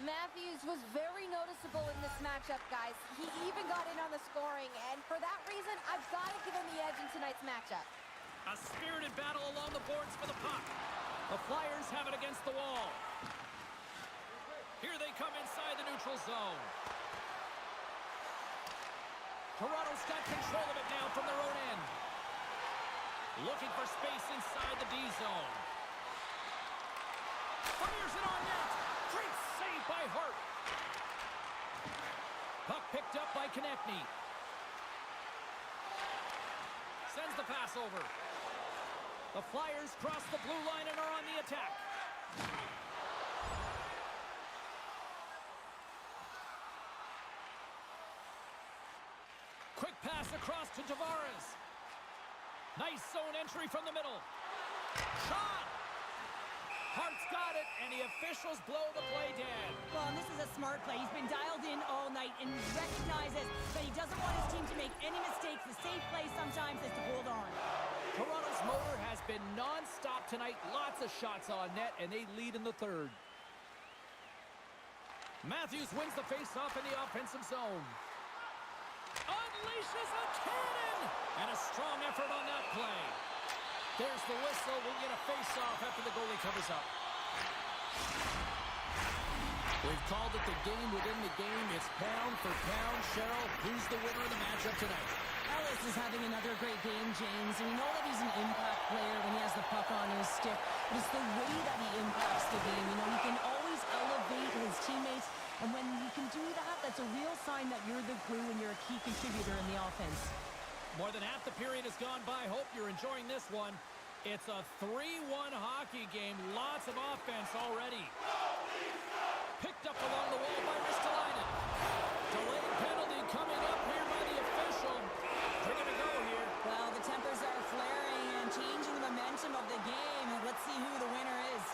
Matthews was very noticeable in this matchup, guys. He even got in on the scoring, and for that reason, I've got to give him the edge in tonight's matchup. A spirited battle along the boards for the puck. The Flyers have it against the wall. Here they come inside the neutral zone. Toronto's got control of it now from their own end. Looking for space inside the D zone. Fires it on net. Great save by Hart. Puck picked up by Konechny. Sends the pass over. The Flyers cross the blue line and are on the attack. Quick pass across to Tavares. Nice zone entry from the middle. Shot! Hart's got it, and the officials blow the play dead. Well, and this is a smart play. He's been dialed in all night and recognizes that he doesn't want his team to make any mistakes. The safe play sometimes is to hold on. Toronto's motor has been non-stop tonight. Lots of shots on net, and they lead in the third. Matthews wins the face-off in the offensive zone. Unleashes a cannon! And a strong effort on that play. There's the whistle. We'll get a face-off after the goalie covers up. We've called it the game within the game. It's pound for pound. Cheryl, who's the winner of the matchup tonight? Ellis is having another great game, James. And we know that he's an impact player when he has the puck on his stick. But it's the way that he impacts the game. You know, he can always elevate his teammates. And when you can do that, that's a real sign that you're the glue and you're a key contributor in the offense. More than half the period has gone by. Hope you're enjoying this one. It's a 3-1 hockey game. Lots of offense already. Picked up along the wall by Ristolainen. Delayed penalty coming up here by the official. They're going to go here. Well, the tempers are flaring and changing the momentum of the game. And let's see who the winner is.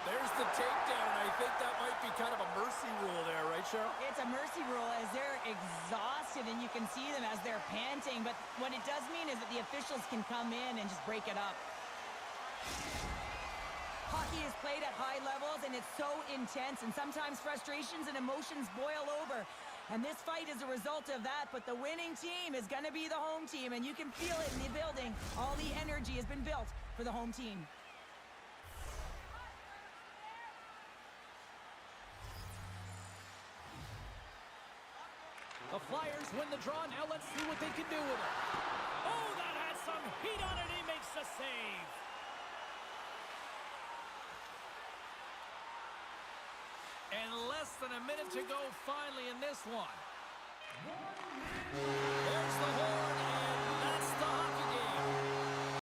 There's the takedown. I think that might be kind of a mercy rule there, right, Cheryl? It's a mercy rule as they're exhausted and you can see them as they're panting. But what it does mean is that the officials can come in and just break it up. Hockey is played at high levels and it's so intense, and sometimes frustrations and emotions boil over. And this fight is a result of that, but the winning team is going to be the home team, and you can feel it in the building. All the energy has been built for the home team. The Flyers win the draw. Now let's see what they can do with it. Oh, that had some heat on it. He makes the save. And less than a minute to go finally in this one. There's the hole.